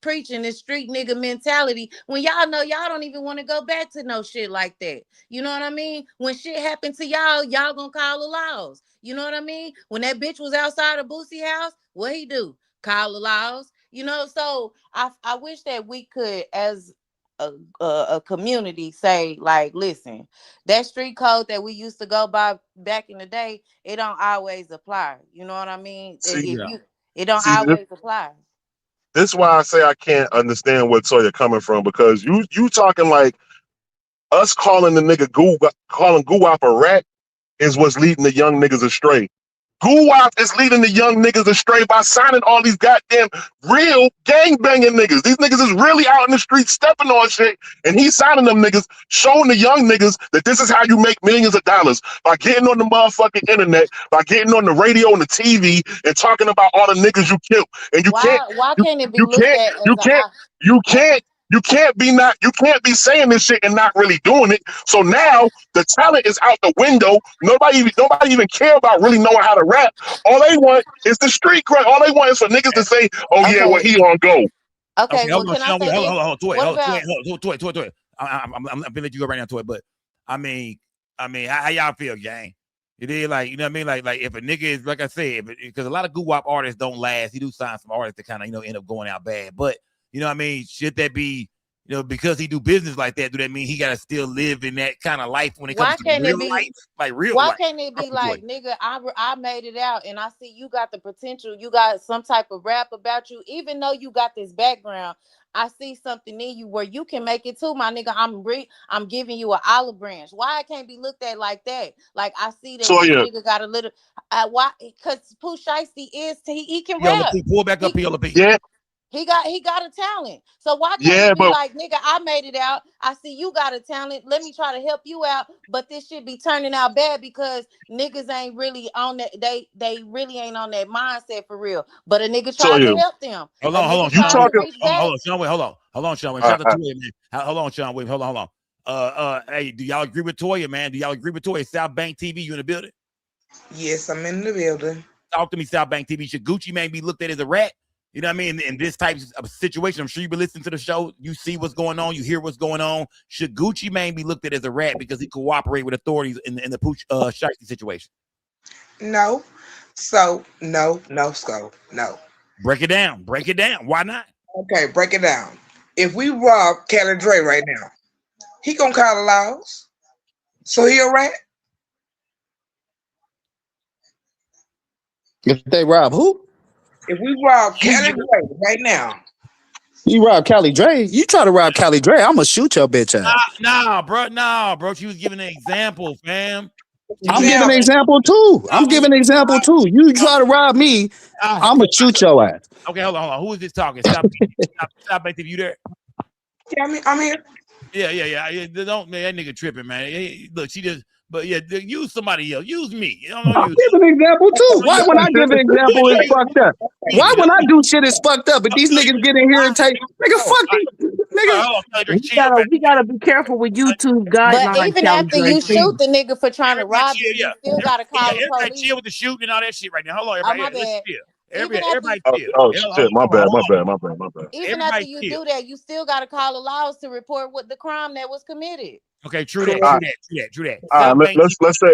preaching this street nigga mentality when y'all know y'all don't even want to go back to no shit like that. You know what I mean? When shit happened to y'all, y'all gonna call the laws. You know what I mean? When that bitch was outside of Boosie house, what he do? Call the laws. You know, so I wish that we could, as a community, say, like, listen, that street code that we used to go by back in the day, it don't always apply. You know what I mean? It don't always apply. This is why I say I can't understand where Toya coming from, because you talking like us calling the nigga calling Guwap a rat is what's leading the young niggas astray. Guwap is leading the young niggas astray by signing all these goddamn real gang-banging niggas. These niggas is really out in the street stepping on shit, and he's signing them niggas, showing the young niggas that this is how you make millions of dollars, by getting on the motherfucking internet, by getting on the radio and the TV and talking about all the niggas you killed. And you Why can't it be looked at as you can't be saying this shit and not really doing it. So now the talent is out the window. Nobody even care about really knowing how to rap. All they want is the street cred. All they want is for niggas to say, "Oh yeah, well he on go." Okay, well, can I say this? Hold on, Toy. I'm gonna let you go right now, Toy. But I mean, how y'all feel, gang? It is like, you know what I mean? Like if a nigga is, like I said, because a lot of Guwap artists don't last. He do sign some artists that kind of, end up going out bad. But you know what I mean? Should that be, because he do business like that, do that mean he gotta still live in that kind of life when it comes to real life? Like real life. Why can't it be like, nigga, I made it out and I see you got the potential, you got some type of rap about you, even though you got this background, I see something in you where you can make it too, my nigga. I'm giving you an olive branch. Why it can't be looked at like that? Like, I see that this nigga got a little why? Because Pooh Shiesty he can rap. Pull back up, PLP. Yeah. He got a talent. So why can't it be like, nigga, I made it out. I see you got a talent. Let me try to help you out. But this shit be turning out bad because niggas ain't really on that. They really ain't on that mindset for real. But a nigga tried to help them. Hold on. You talking? Hold on, Sean. Wait, hold on, Sean. Shout out to Toya, man. Hold on, Sean. Wait, hold on. Hey, do y'all agree with Toya, man? Do y'all agree with Toya? South Bank TV, you in the building? Yes, I'm in the building. Talk to me, South Bank TV. Should Gucci Mane be looked at as a rat? You know what I mean? In this type of situation, I'm sure you've been listening to the show. You see what's going on. You hear what's going on. Should Gucci Mane be looked at as a rat because he cooperate with authorities in the Pooh Shiesty situation? No. So, no. Break it down. Why not? Okay, break it down. If we rob Cali Dre right now, he gonna call the laws. So he a rat? If they rob who? If we rob Cali Dre right now. You rob Cali Dre? You try to rob Cali Dre, I'm gonna shoot your bitch ass. Nah, bro. She was giving an example, fam. I'm giving an example too. You try to rob me, I'm gonna shoot your ass. Okay, hold on. Who is this talking? Stop, Stop, you there? Yeah, I'm here. Yeah. Don't, man, that nigga tripping, man. Look, she just, but yeah, use somebody else. Use me. You don't use. Give an example too. Why when I give an example is fucked up? Why when I do shit is fucked up? But these niggas get in here and take nigga fuck these nigga. We gotta be careful with YouTube But guidelines. even after you shoot the nigga for trying to rob you, you still gotta call the Everybody police. chill with the shooting and all that shit right now. Hold on, Oh, everybody. my Let's bad. chill. Even Everybody chill. Oh shit, my bad. Even after you do that, you still gotta call the laws to report what the crime that was committed. Okay, true that. All right, let's say.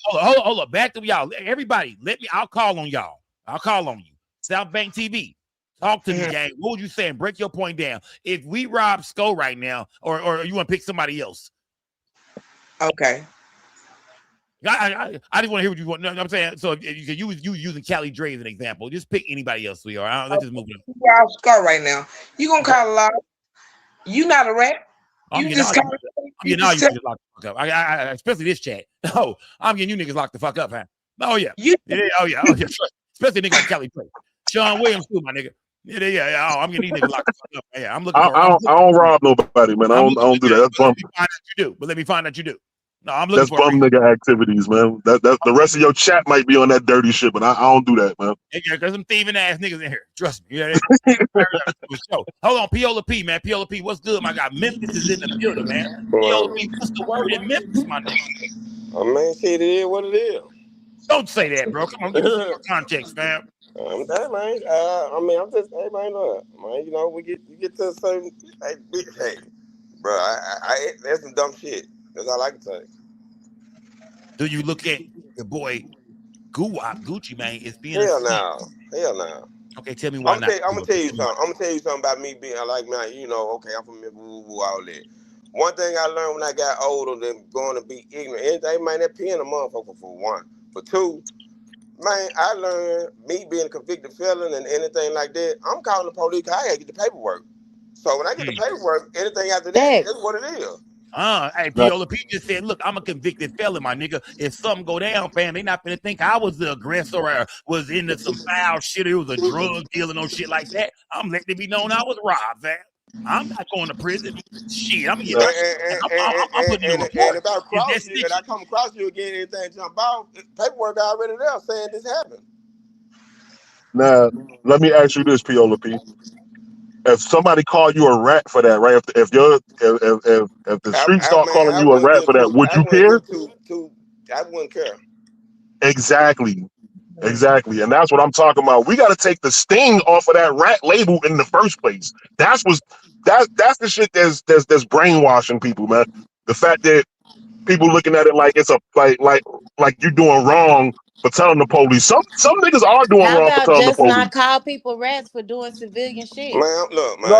Hold up. Back to y'all. Everybody, I'll call on y'all. I'll call on you. South Bank TV. Talk to me, gang. What was you saying? Break your point down. If we rob Sko right now, or you want to pick somebody else? Okay. I just want to hear what you want. No, I'm saying. So if you using Cali Dre as an example. Just pick anybody else, sweetheart. Let's just move it on. Rob Sko right now. You gonna call the law? You not a rat. You just call. You niggas locked the fuck up. I especially this chat. Oh, I'm getting you niggas locked the fuck up, huh? Oh yeah. Oh yeah. Especially niggas like Cali Dre. Sean Williams too, my nigga. Yeah. Oh, I'm getting these niggas locked the fuck up. Yeah, I'm looking for. I don't rob nobody, man. I don't do that. That's bum. Let me find out you do. No, I'm looking for bum nigga activities, man. That the rest of your chat might be on that dirty shit, but I don't do that, man. Yeah, there's some thieving ass niggas in here. Trust me. Yeah, hold on, Piola P, man. Piola P, what's good, my guy? Memphis is in the building, man. Piola P, what's the word in Memphis, my nigga? I mean, shit, it is what it is. Don't say that, bro. Come on, give us some more context, fam. I'm just, hey, man, look, man, you know, we get to a certain, hey, bro, I that's some dumb shit. That's all I can say. Do you look at your boy Gucci Mane is being Hell no. Okay, tell me why not. I'm gonna tell you something about me being like, man, you know, okay, I'm from all that. One thing I learned when I got older than going to be ignorant, anything, man, that peeing a motherfucker for one. For two, man, I learned me being a convicted felon and anything like that, I'm calling the police because I gotta get the paperwork. So when I get the paperwork, anything after that is what it is. Hey, Piola P just said, look, I'm a convicted felon, my nigga. If something go down, fam, they not gonna think I was the aggressor or was into some foul shit. It was a drug deal and no shit like that. I'm letting it be known I was robbed, fam. I'm not going to prison. Shit, I'm getting I'm putting in a report. And if I cross you and I come across you again, anything jump out, paperwork already there saying this happened. Now, let me ask you this, Piola P. If somebody called you a rat for that, right? If the streets start calling you a rat for that, would you care? I wouldn't care. Exactly. And that's what I'm talking about. We got to take the sting off of that rat label in the first place. That's the shit that's brainwashing people, man. The fact that people looking at it like it's a like you're doing wrong for telling the police. Some niggas are doing wrong for telling the police. Not call people rats for doing civilian shit. Man, look, man.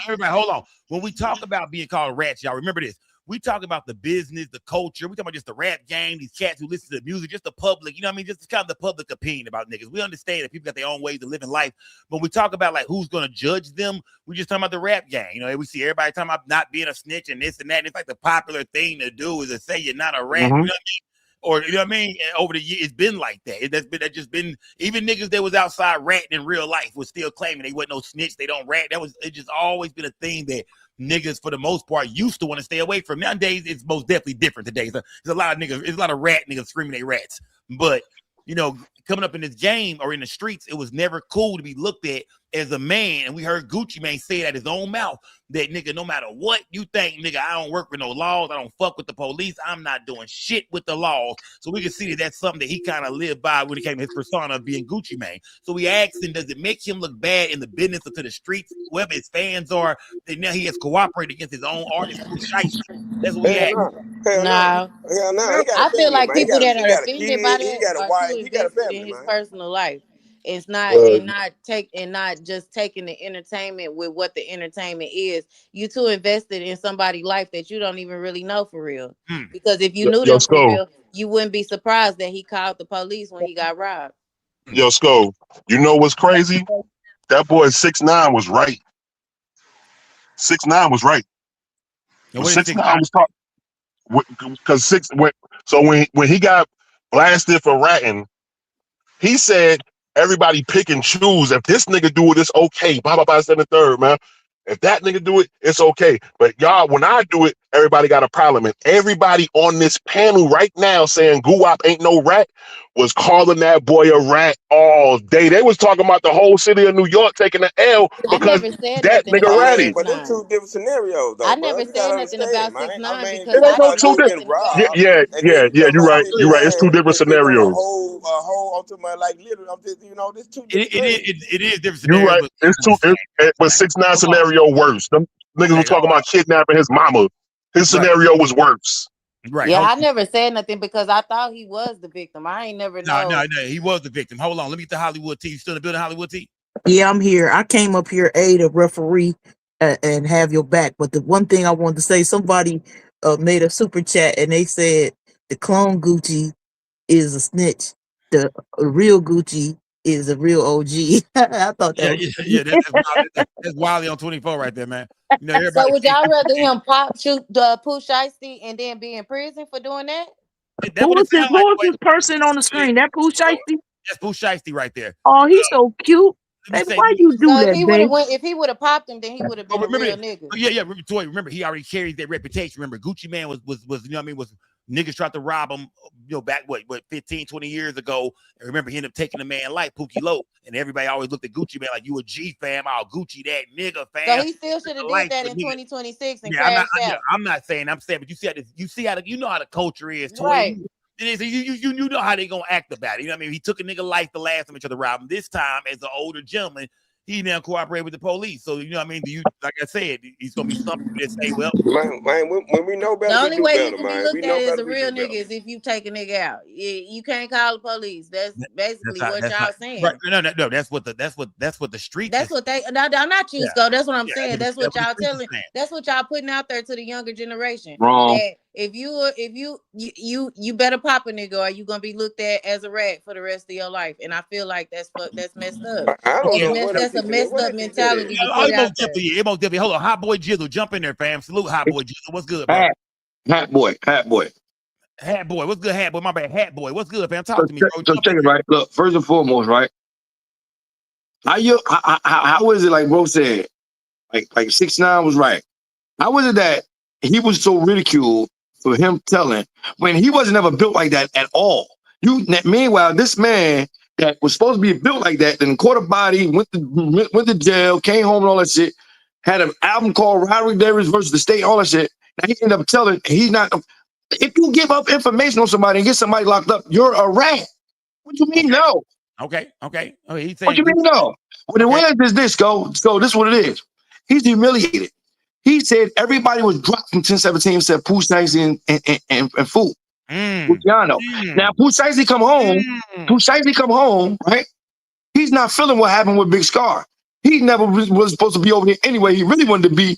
Everybody, hold on. When we talk about being called rats, y'all remember this. We talk about the business, the culture. We talk about just the rap game, these cats who listen to the music, just the public. You know what I mean? Just kind of the public opinion about niggas. We understand that people got their own ways of living life. But we talk about like who's going to judge them. We just talking about the rap game. You know, we see everybody talking about not being a snitch and this and that. And it's like the popular thing to do is to say you're not a rat. You know what I mean? Or you know what I mean? And over the years, it's been like that. That's just been even niggas that was outside ratting in real life was still claiming they wasn't no snitch. They don't rat. It just always been a thing that niggas for the most part used to want to stay away from. Nowadays, it's most definitely different today. So there's a lot of niggas, there's a lot of rat niggas screaming they rats. But you know, coming up in this game or in the streets, it was never cool to be looked at as a man. And we heard Gucci Mane say it out his own mouth that nigga, no matter what you think, nigga, I don't work with no laws. I don't fuck with the police. I'm not doing shit with the laws. So we can see that that's something that he kind of lived by when it came to his persona of being Gucci Mane. So we asked him, does it make him look bad in the business or to the streets, whoever his fans are, that now he has cooperated against his own artist? That's what we asked. No. I feel like people that are offended by that are too invested in his personal life. It's not not just taking the entertainment with what the entertainment is. You too invested in somebody's life that you don't even really know for real. Because if you knew them for real, you wouldn't be surprised that he called the police when he got robbed. Yo, Sko, you know what's crazy? That boy 6'9" was right. 6'9" was right. 6'9" was talking because when he got blasted for ratting, he said everybody pick and choose. If this nigga do it, it's okay. Blah, blah, blah, and the third, man. If that nigga do it, it's okay. But y'all, when I do it, everybody got a problem. And everybody on this panel right now saying Guwap ain't no rat was calling that boy a rat all day. They was talking about the whole city of New York taking the L I because never said that nothing nigga about ratty. But them 6ix9ine. two different scenarios, though, I bro. never You gotta said nothing understand, about man. 6ix9ine It because ain't I no know two he different. wasn't involved. Yeah. You're right. You're right. It's two different scenarios. I'm talking about like literally. I'm just, there's two different things. It is different You're scenarios. right. It's two. But 6ix9ine scenario worse. Them niggas was talking about kidnapping his mama. His scenario was worse. Right. Yeah, I never said nothing because I thought he was the victim. I ain't never know. No, he was the victim. Hold on, let me get the Hollywood T. You still in the building, Hollywood T? Yeah, I'm here. I came up here, to referee and have your back. But the one thing I wanted to say, somebody made a super chat and they said the clone Gucci is a snitch. The real Gucci is a real OG. I thought that was That's Wiley on 24 right there, man. So would y'all rather him shoot the Pooh Shiesty and then be in prison for doing that? Who is this person on the screen? That Pooh Shiesty? That's Pooh Shiesty right there. Oh, he's so cute. Baby, why you do that, babe? If he would have popped him, then he would have been a real nigga. Remember, he already carries that reputation. Remember, Gucci Man was was niggas tried to rob him, back what 15, 20 years ago. And remember, he ended up taking a man like Pookie Low, and everybody always looked at Gucci Man like, you a G fam, Gucci that nigga fam. So he still should have did that in 2026 and crashed out. I'm not saying, but you see how the culture is, Toy. Right. You know how they gonna act about it. You know what I mean? He took a nigga life the last time he tried to rob him. This time, as an older gentleman, he now cooperate with the police. So you know what I mean? Like I said, he's gonna be something that say, well, man, when we know better, the only way you can man. be looked at as a real nigga is if you take a nigga out. You can't call the police. That's basically what y'all saying. Right. No. That's what the street. That's what they. No, I'm not you, Sco. That's what I'm saying. That's what y'all the telling. That's what y'all putting out there to the younger generation. Wrong. That if you better pop a nigga, or you gonna be looked at as a rat for the rest of your life. And I feel like that's messed up. I don't know what that's a messed up mentality to put out there. It most definitely. Hold on, Hot Boy Jizzle, jump in there, fam. Salute, Hot Boy Jizzle. What's good, bro? Hat boy. Hat Boy, what's good? Hat Boy, my bad. Hat Boy, what's good, fam? Talk to me, bro. So check it, right. Look, first and foremost, right. How is it, like bro said, like 6ix9ine was right? How is it that he was so ridiculed for him telling when he wasn't ever built like that at all? Meanwhile, this man that was supposed to be built like that, then caught a body, went to jail, came home and all that shit, had an album called Robbery versus the State, all that shit. Now he ended up telling he's not. If you give up information on somebody and get somebody locked up, you're a rat. What you mean no? Okay. He's saying, what you mean no? Well, the way is this, go. So this is what it is. He's humiliated. He said everybody was dropped from 1017. Said Pooh Shiesty and Fool. Luciano. Now Pooh Shiesty come home. Pooh Shiesty come home, right? He's not feeling what happened with Big Scar. He never was supposed to be over here anyway. He really wanted to be.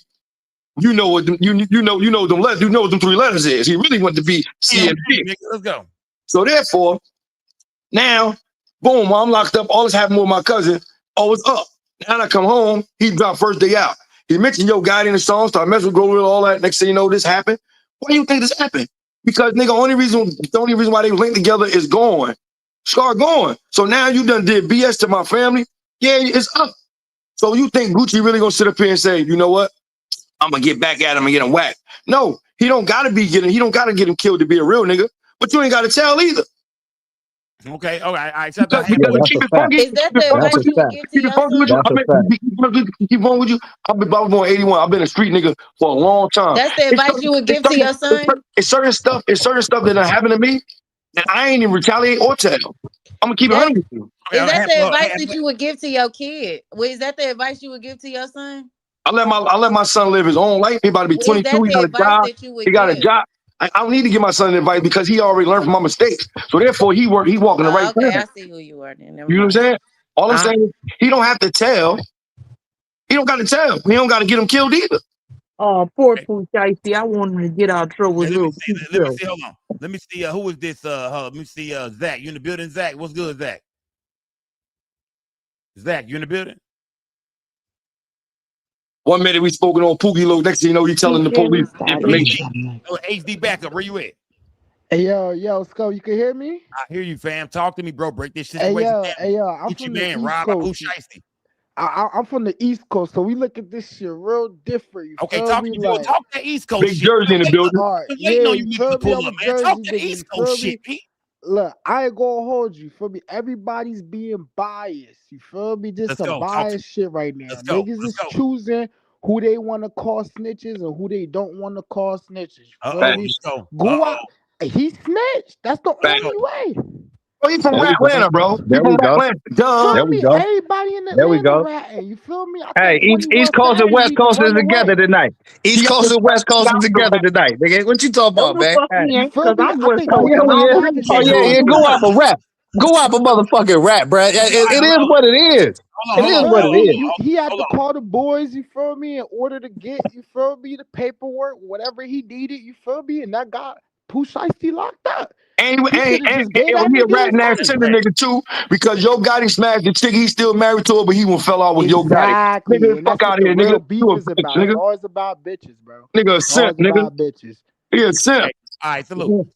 You know what them them 3 letters is. He really wanted to be CMP. Let's go. So therefore, now, boom, I'm locked up. All this happened with my cousin. Oh, it's up. Now I come home. He dropped first day out. He mentioned your guy in the song, started messing with Grover, all that. Next thing you know, this happened. Why do you think this happened? Because nigga, the only reason why they linked together is gone. Scar gone. So now you done did BS to my family. Yeah, it's up. So you think Gucci really gonna sit up here and say, you know what? I'm gonna get back at him and get him whacked. No, he don't gotta get him killed to be a real nigga, but you ain't gotta tell either. Okay, all right. Keep it funky. Is that the advice you would give to your son? Keep on with you. I've been born 81. I've been a street nigga for a long time. That's the advice you would give to your son? It's certain stuff that done happened to me that I ain't even retaliate or tell. I'm gonna keep it 100 with you. Is that the advice that you would give to your kid? Is that the advice you would give to your son? I let my son live his own life. He about to be 22. He got a job. He got a job. I don't need to give my son advice because he already learned from my mistakes. So therefore, he walking the right path. Okay, I see who you are then. You know what I'm saying? All I'm saying is he don't have to tell. He don't got to tell. He don't got to get him killed either. Oh, poor Pooh Shiesty. I want him to get out of trouble. Let me see. Hold on. Let me see. Who is this? Let me see. Zach, you in the building? Zach, what's good, Zach? Zach, you in the building? 1 minute we spoken on Pookie Low. Next thing you know, he telling the police information. HD backup. Where you at? Hey yo, Sco, you can hear me? I hear you, fam. Talk to me, bro. Break this situation down. Hey yo, I'm from the East Coast. Pooh Shiesty. I'm from the East Coast, so we look at this shit real different. You Okay, feel talk me? to me. Like, Talk that East Coast Big shit. Jersey in the building. all right, Waiting yeah, on you you niggas feel to me? pull I'm up, a man. Talk Jersey that nigga. East You feel Coast me? shit, Pete. Look, I ain't gonna hold you. Feel me? Everybody's being biased. You feel me? Just Let's some go. biased shit right now. Let's go. Niggas Let's is go. choosing who they want to call snitches and who they don't want to call snitches. You feel me? Let's go. Go out. He snitched. That's the only way. Oh, he from Atlanta, bro. He There from we go. Atlanta. Duh. There Feel we me? go. Everybody in There we Atlanta go. ratting. You feel me? I Hey, think East Coast and 21 Savage West need to Coast is run together away. tonight. East Coast and West Coast is together tonight, nigga. What you talking about, man? You feel me? I think Oh 21 yeah. Savage Oh need to yeah. run Go away. out a rap. Go out a motherfucking rap, bro. It is what it is. It is what it is. He had to call the boys, you feel me, in order to get, you feel me, the paperwork, whatever he needed, you feel me, and that got Pooh Shiesty locked up. And He should have just gave that he a nigga rat his ass money. center nigga too, because Yo Gotti smashed the chick. He's still married to her, but he won't fell out with Yo Gotti. Exactly, Nigga, and fuck that's what out of the here, real nigga. beef You a is bitch, about. It's nigga. always about bitches, bro. Nigga, a It's simp, always nigga. about bitches. He a simp. All right, salute.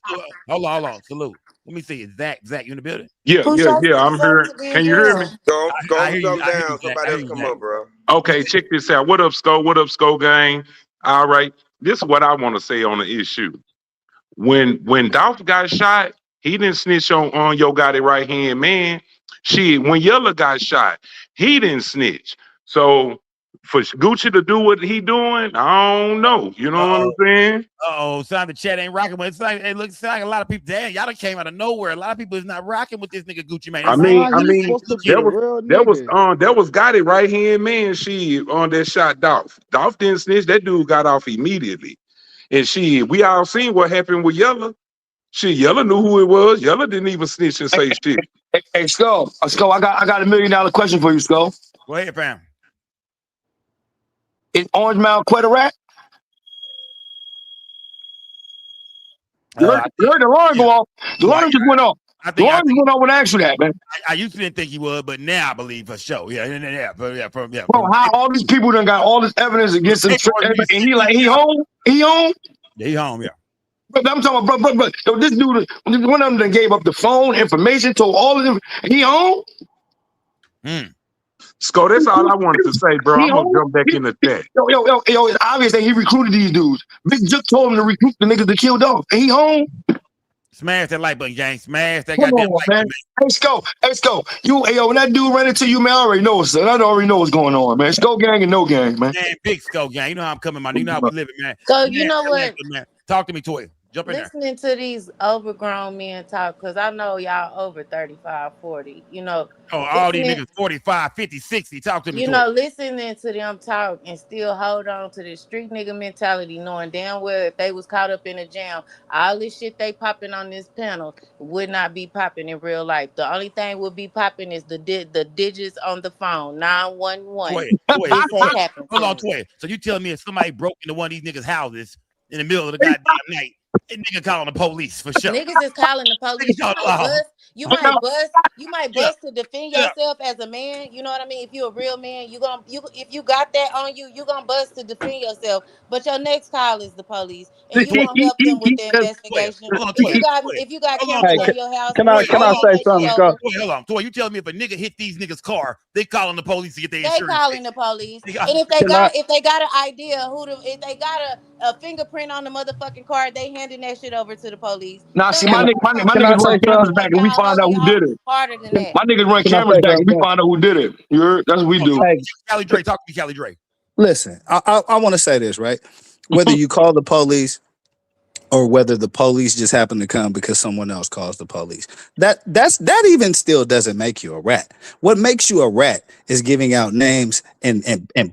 Hold on. Salute. Let me see. Is Zach, you in the building? Yeah, Pooh yeah, Shiesty I'm deserves here. to be in Can you hear jail. me? Go I hold hear you. something I hear down. you, Zach. Somebody else come up, bro. Okay, check this out. What up, Sko? What up, Sko gang? All right. This is what I want to say on the issue. When Dolph got shot, he didn't snitch on Yo Gotti right hand man. Shit, when Yella got shot, he didn't snitch. So for Gucci to do what he doing, I don't know. You know what I'm saying? Sound the chat ain't rocking, but it's like it looks like a lot of people. Damn, y'all done came out of nowhere. A lot of people is not rocking with this nigga Gucci man. I mean, that was Gotti right hand man. She on that shot Dolph. Dolph didn't snitch. That dude got off immediately. And we all seen what happened with Yella. Yella knew who it was. Yella didn't even snitch and say shit. Hey, Sko, I got $1 million question for you, Sko. Go ahead, fam. Is Orange Mound quite a rat? You heard the alarm go off. The alarm just went off. The alarm just went off when I asked you that, man. I used to didn't think he would, but now I believe for sure. Bro, how all these people done got all this evidence against him, and he home? He home? Yeah, he home, yeah. But I'm talking about, bro, so this dude, one of them done gave up the phone information, told all of them, he home? Sko, that's all I wanted to say, bro. I'm gonna jump back in the chat. Yo, it's obvious that he recruited these dudes. Big Juke told him to recruit the niggas that killed Dolph. And he home? Smash that like button, gang. Smash that Come goddamn on, like man. button. Hey, Sko. When that dude ran into you, man, I already know, son. I already know what's going on, man. Sko gang and no gang, man. Man, big Sko gang. You know how I'm coming, man. You know how we living, man. So you know what? Man. Talk to me, Toy. Jump in there. Listening to these overgrown men talk, because I know y'all over 35, 40, you know. All these niggas 45, 50, 60. Talk to me, You Toy. know, listening to them talk and still hold on to this street nigga mentality, knowing damn well if they was caught up in a jam, all this shit they popping on this panel would not be popping in real life. The only thing would be popping is the digits on the phone, 911. This has happened. Hold on, Toy. So you telling me if somebody broke into one of these niggas' houses in the middle of the goddamn night, that nigga calling the police for sure. Niggas is calling the police. You might bust to defend yourself as a man. You know what I mean? If you're a real man, if you got that on you, you gonna bust to defend yourself. But your next call is the police, and you gonna help them with the investigation. If you got cameras on your house, Can I say something, Scott? Hold on, Toy. You telling me if a nigga hit these niggas' car, they calling the police to get their insurance? They calling the police, and if they got an idea if they got a fingerprint on the motherfucking car, they handing that shit over to the police. Nah, see, my niggas run cameras back and we find out who did it. Harder than that. My niggas run cameras back and we find out who did it. You heard? That's what we do. Callie Dre, talk to me, Callie Dre. Listen, I want to say this, right? Whether you call the police or whether the police just happen to come because someone else calls the police, that even still doesn't make you a rat. What makes you a rat is giving out names and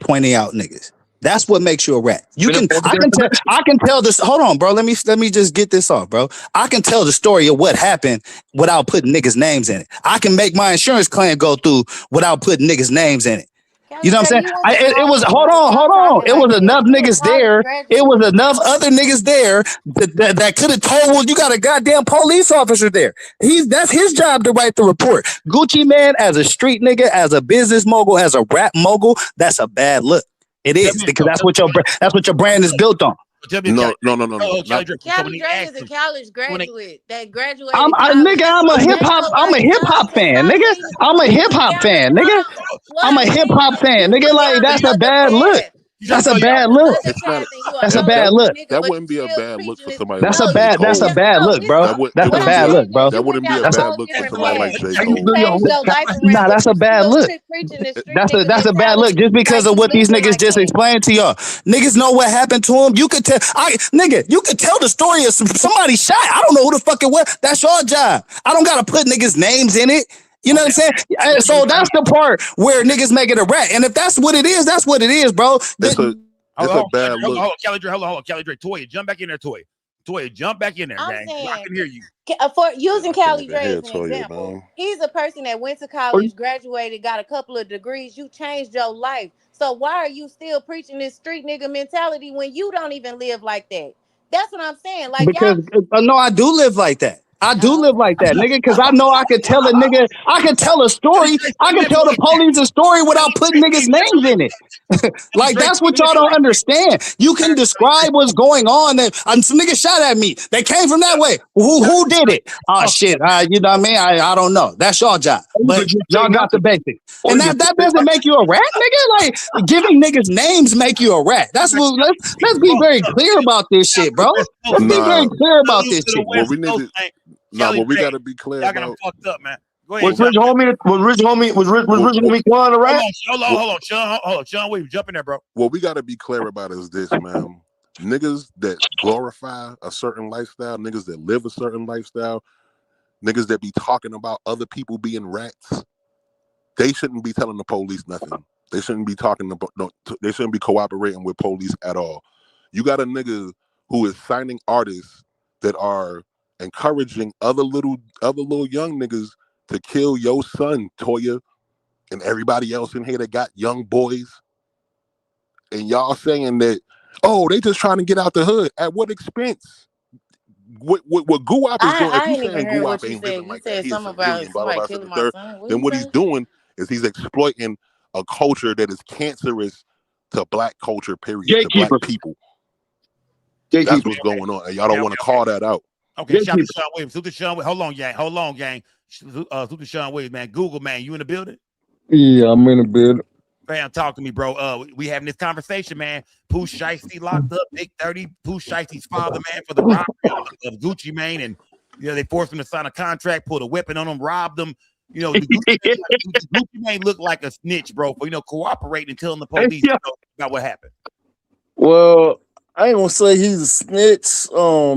pointing out niggas. That's what makes you a rat. I can tell this. Hold on, bro. Let me just get this off, bro. I can tell the story of what happened without putting niggas' names in it. I can make my insurance claim go through without putting niggas' names in it. You know what I'm saying? It was hold on. It was enough niggas there. It was enough other niggas there that could have told, well, you got a goddamn police officer there. That's his job to write the report. Gucci man, as a street nigga, as a business mogul, as a rap mogul, that's a bad look. It is, because that's what your brand is built on. No. Cali Dre is a college graduate that graduated. I'm a hip hop fan, nigga. I'm a hip hop fan, nigga. I'm a hip hop fan, nigga. Like that's a bad look. That's a bad look. That's a bad look. That wouldn't be a bad look for somebody. That's a bad look, bro. That's a bad look, bro. That wouldn't be a bad look for somebody like J. Cole. Nah, that's a bad look. That's a bad look just because of what these niggas just explained to y'all. Niggas know what happened to him. You could tell you could tell the story of somebody shot. I don't know who the fuck it was. That's your job. I don't gotta put niggas' names in it. You know what I'm saying? So that's the part where niggas make it a rat. And if that's what it is, that's what it is, bro. It's a bad look. Hold on, Kelly Dre. Toya, jump back in there, Toya. Toya, jump back in there, gang. I can hear you. For using Cali Dre as an example, he's a person that went to college, graduated, got a couple of degrees. You changed your life. So why are you still preaching this street nigga mentality when you don't even live like that? That's what I'm saying. Like, because no, I do live like that. I do live like that, nigga, because I know I could tell a nigga, I can tell a story, I can tell the police a story without putting niggas' names in it. Like, that's what y'all don't understand. You can describe what's going on, and some niggas shot at me. They came from that way. Who did it? Oh, shit. You know what I mean? I don't know. That's your job. But y'all got the basics. And that doesn't make you a rat, nigga? Like, giving niggas names make you a rat. That's what, let's be very clear about this shit, bro. Let's be very clear about this shit. What we need to... but we gotta be clear. Y'all got him fucked up, man. Go ahead. Was Rich Homie Quan a rat? Hold on, Sean Williams, jump in there, bro. What we gotta be clear about is this, man. Niggas that glorify a certain lifestyle, niggas that live a certain lifestyle, niggas that be talking about other people being rats, they shouldn't be telling the police nothing. They shouldn't be talking about they shouldn't be cooperating with police at all. You got a nigga who is signing artists that are encouraging other little young niggas to kill your son, Toya, and everybody else in here that got young boys. And y'all saying that, oh, they just trying to get out the hood. At what expense? What Guwap is doing, if you saying Guwap ain't living like that, he's a million, blah, blah, blah, blah, then what he's doing is he's exploiting a culture that is cancerous to black culture, period, to black people. That's what's going on. And y'all don't want to call that out. Okay, shout out to Sean Williams. Salute to Sean Williams. Hold on, gang. Salute to Sean Williams, man. Google, man, you in the building? Yeah, I'm in the building. Man, talk to me, bro. We having this conversation, man. Pooh Shiesty locked up, Big 30. Pooh Shiesty's father, man, for the robbery of Gucci Mane, and they forced him to sign a contract, pulled a weapon on him, robbed him. Gucci Mane looked like a snitch, bro, for cooperating and telling the police about what happened. Well, I ain't gonna say he's a snitch,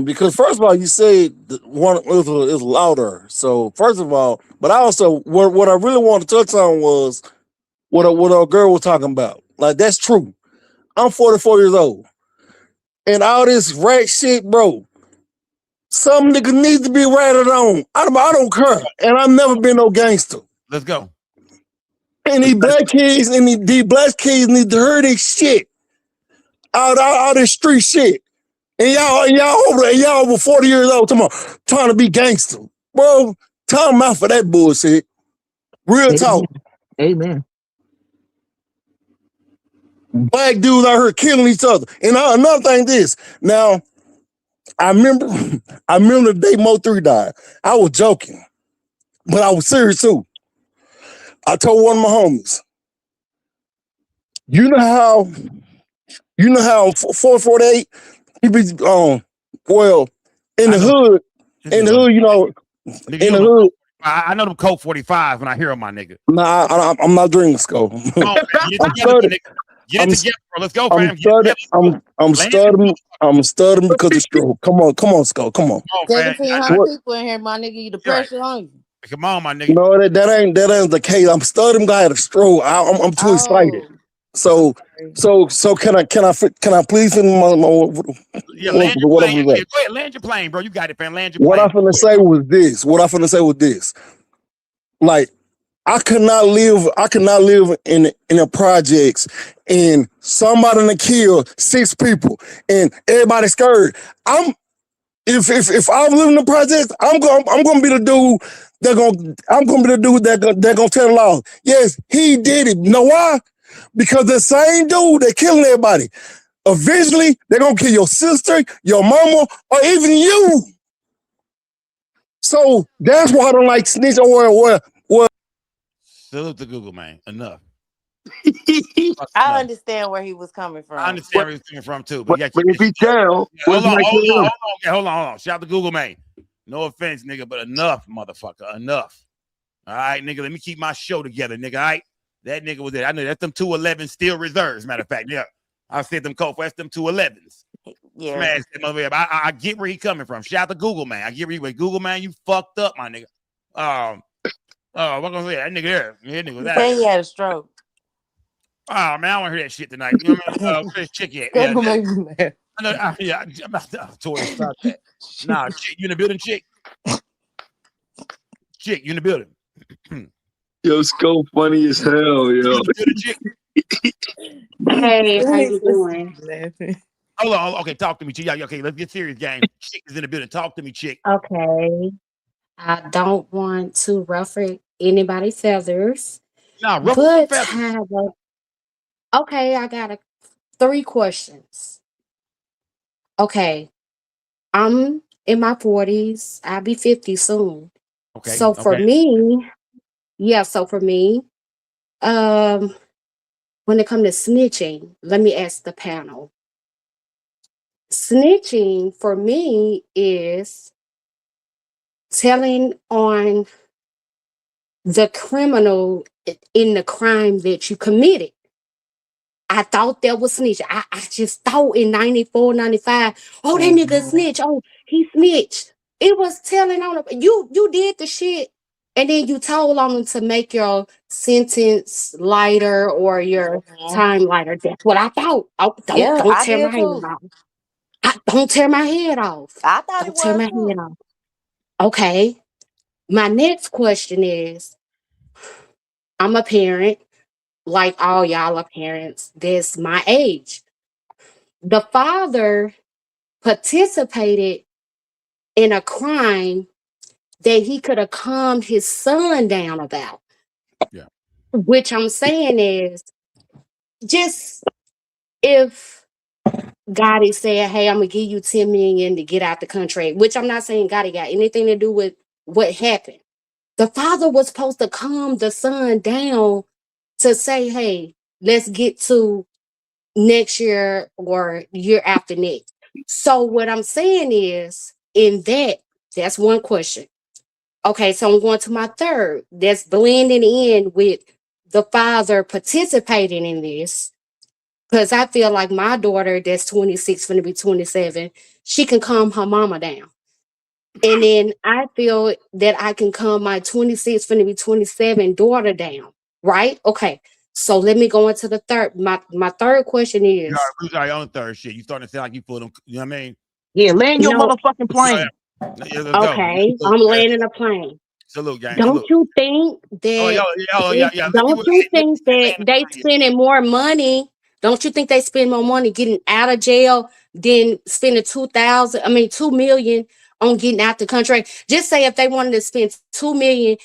because first of all, you say one is louder. So first of all, but I also what I really want to touch on was what our girl was talking about. Like, that's true. I'm 44 years old, and all this rat shit, bro. Some niggas need to be ratted on. I don't care, and I've never been no gangster. Let's go. And these black kids need to hear this shit. All this street shit. And y'all over 40 years old trying to be gangster. Bro, time out for that bullshit. Real talk. Amen. Black dudes out here killing each other. And another thing this. Now, I remember the day Mo3 died. I was joking. But I was serious too. I told one of my homies, you know how 448, he be in the hood, in the hood. I know them Coke 45 when I hear them, my nigga. Nah, I'm not drinking Skull. Get it together, bro. Let's go, fam. I'm stuttering because it's true. Come on, Skull. Come on. 1,700 people in here, my nigga. You the pressure on you. Come on, my nigga. No, that ain't the case. I'm stuttering. I had a stroke. I'm too excited. So can I please finish my land your plane. Go ahead, land your plane, bro. You got it, fam. Land your plane. What I finna say was this. Like, I could not live in a projects and somebody gonna kill 6 people and everybody scared. If I live in the projects, I'm gonna be the dude that gonna tell the law. Yes, he did it. You know why? Because the same dude that killing everybody, eventually they're gonna kill your sister, your mama, or even you. So that's why I don't like snitch or what. Salute to Google, man. Enough. I understand where he was coming from. I understand where he's coming from too, but, but if he tell, hold on. Shout out to Google, man. No offense, nigga, but enough, motherfucker. Enough. All right, nigga. Let me keep my show together, nigga. All right. That nigga was there. I know that's them 211 still reserves. Matter of fact, yeah. I said them cold. That's them 211s. Yeah. Smash them over there. I get where he coming from. Shout out to Google, man. I get where he Google, man. You fucked up, my nigga. What gonna say? That nigga there. That nigga was that. He had a stroke. Oh man, I want to hear that shit tonight. You know what I mean? Where's Chick at? Yeah, I know. Yeah, I'm about to start that. Nah, Chick, you in the building, Chick? Chick, you in the building? Yo, Scope funny as hell, yo. Hey, how you doing? Hold on. Okay, talk to me, Chick. Yeah, okay, let's get serious, gang. Chick is in the building. Talk to me, Chick. Okay. I don't want to ruffle anybody's feathers. Nah, ruffle some feathers. Okay, I got 3 questions. Okay. I'm in my 40s. I'll be 50 soon. Okay. So for me, when it comes to snitching, let me ask the panel. Snitching for me is telling on the criminal in the crime that you committed. I thought that was snitch. I just thought in 94, 95, oh, that nigga snitch. Oh, he snitched. It was telling on him. You did the shit, and then you told on him to make your sentence lighter or your time lighter. That's what I thought. Oh, don't tear my head off. Don't tear my head off. I thought don't tear my head off. Okay. My next question is, I'm a parent. Like all y'all are parents, that's my age. The father participated in a crime that he could have calmed his son down about. Yeah. Which I'm saying is, just if Gotti said, hey, I'm gonna give you 10 million to get out the country, which I'm not saying Gotti got anything to do with what happened. The father was supposed to calm the son down to say, hey, let's get to next year or year after next. So what I'm saying is, that's one question. Okay, so I'm going to my third. That's blending in with the father participating in this. Because I feel like my daughter that's 26, going to be 27, she can calm her mama down. And then I feel that I can calm my 26, going to be 27 daughter down. Right? Okay. So let me go into the third. My third question is. Who's our own third shit? You starting to sound like you pull them. You know what I mean? Yeah, land your motherfucking plane. Okay, I'm landing a plane. Salute, gang. Don't you think that? Don't you think that they spending more money? Don't you think they spend more money getting out of jail than spending 2 million on getting out the country? Just say if they wanted to spend 2 million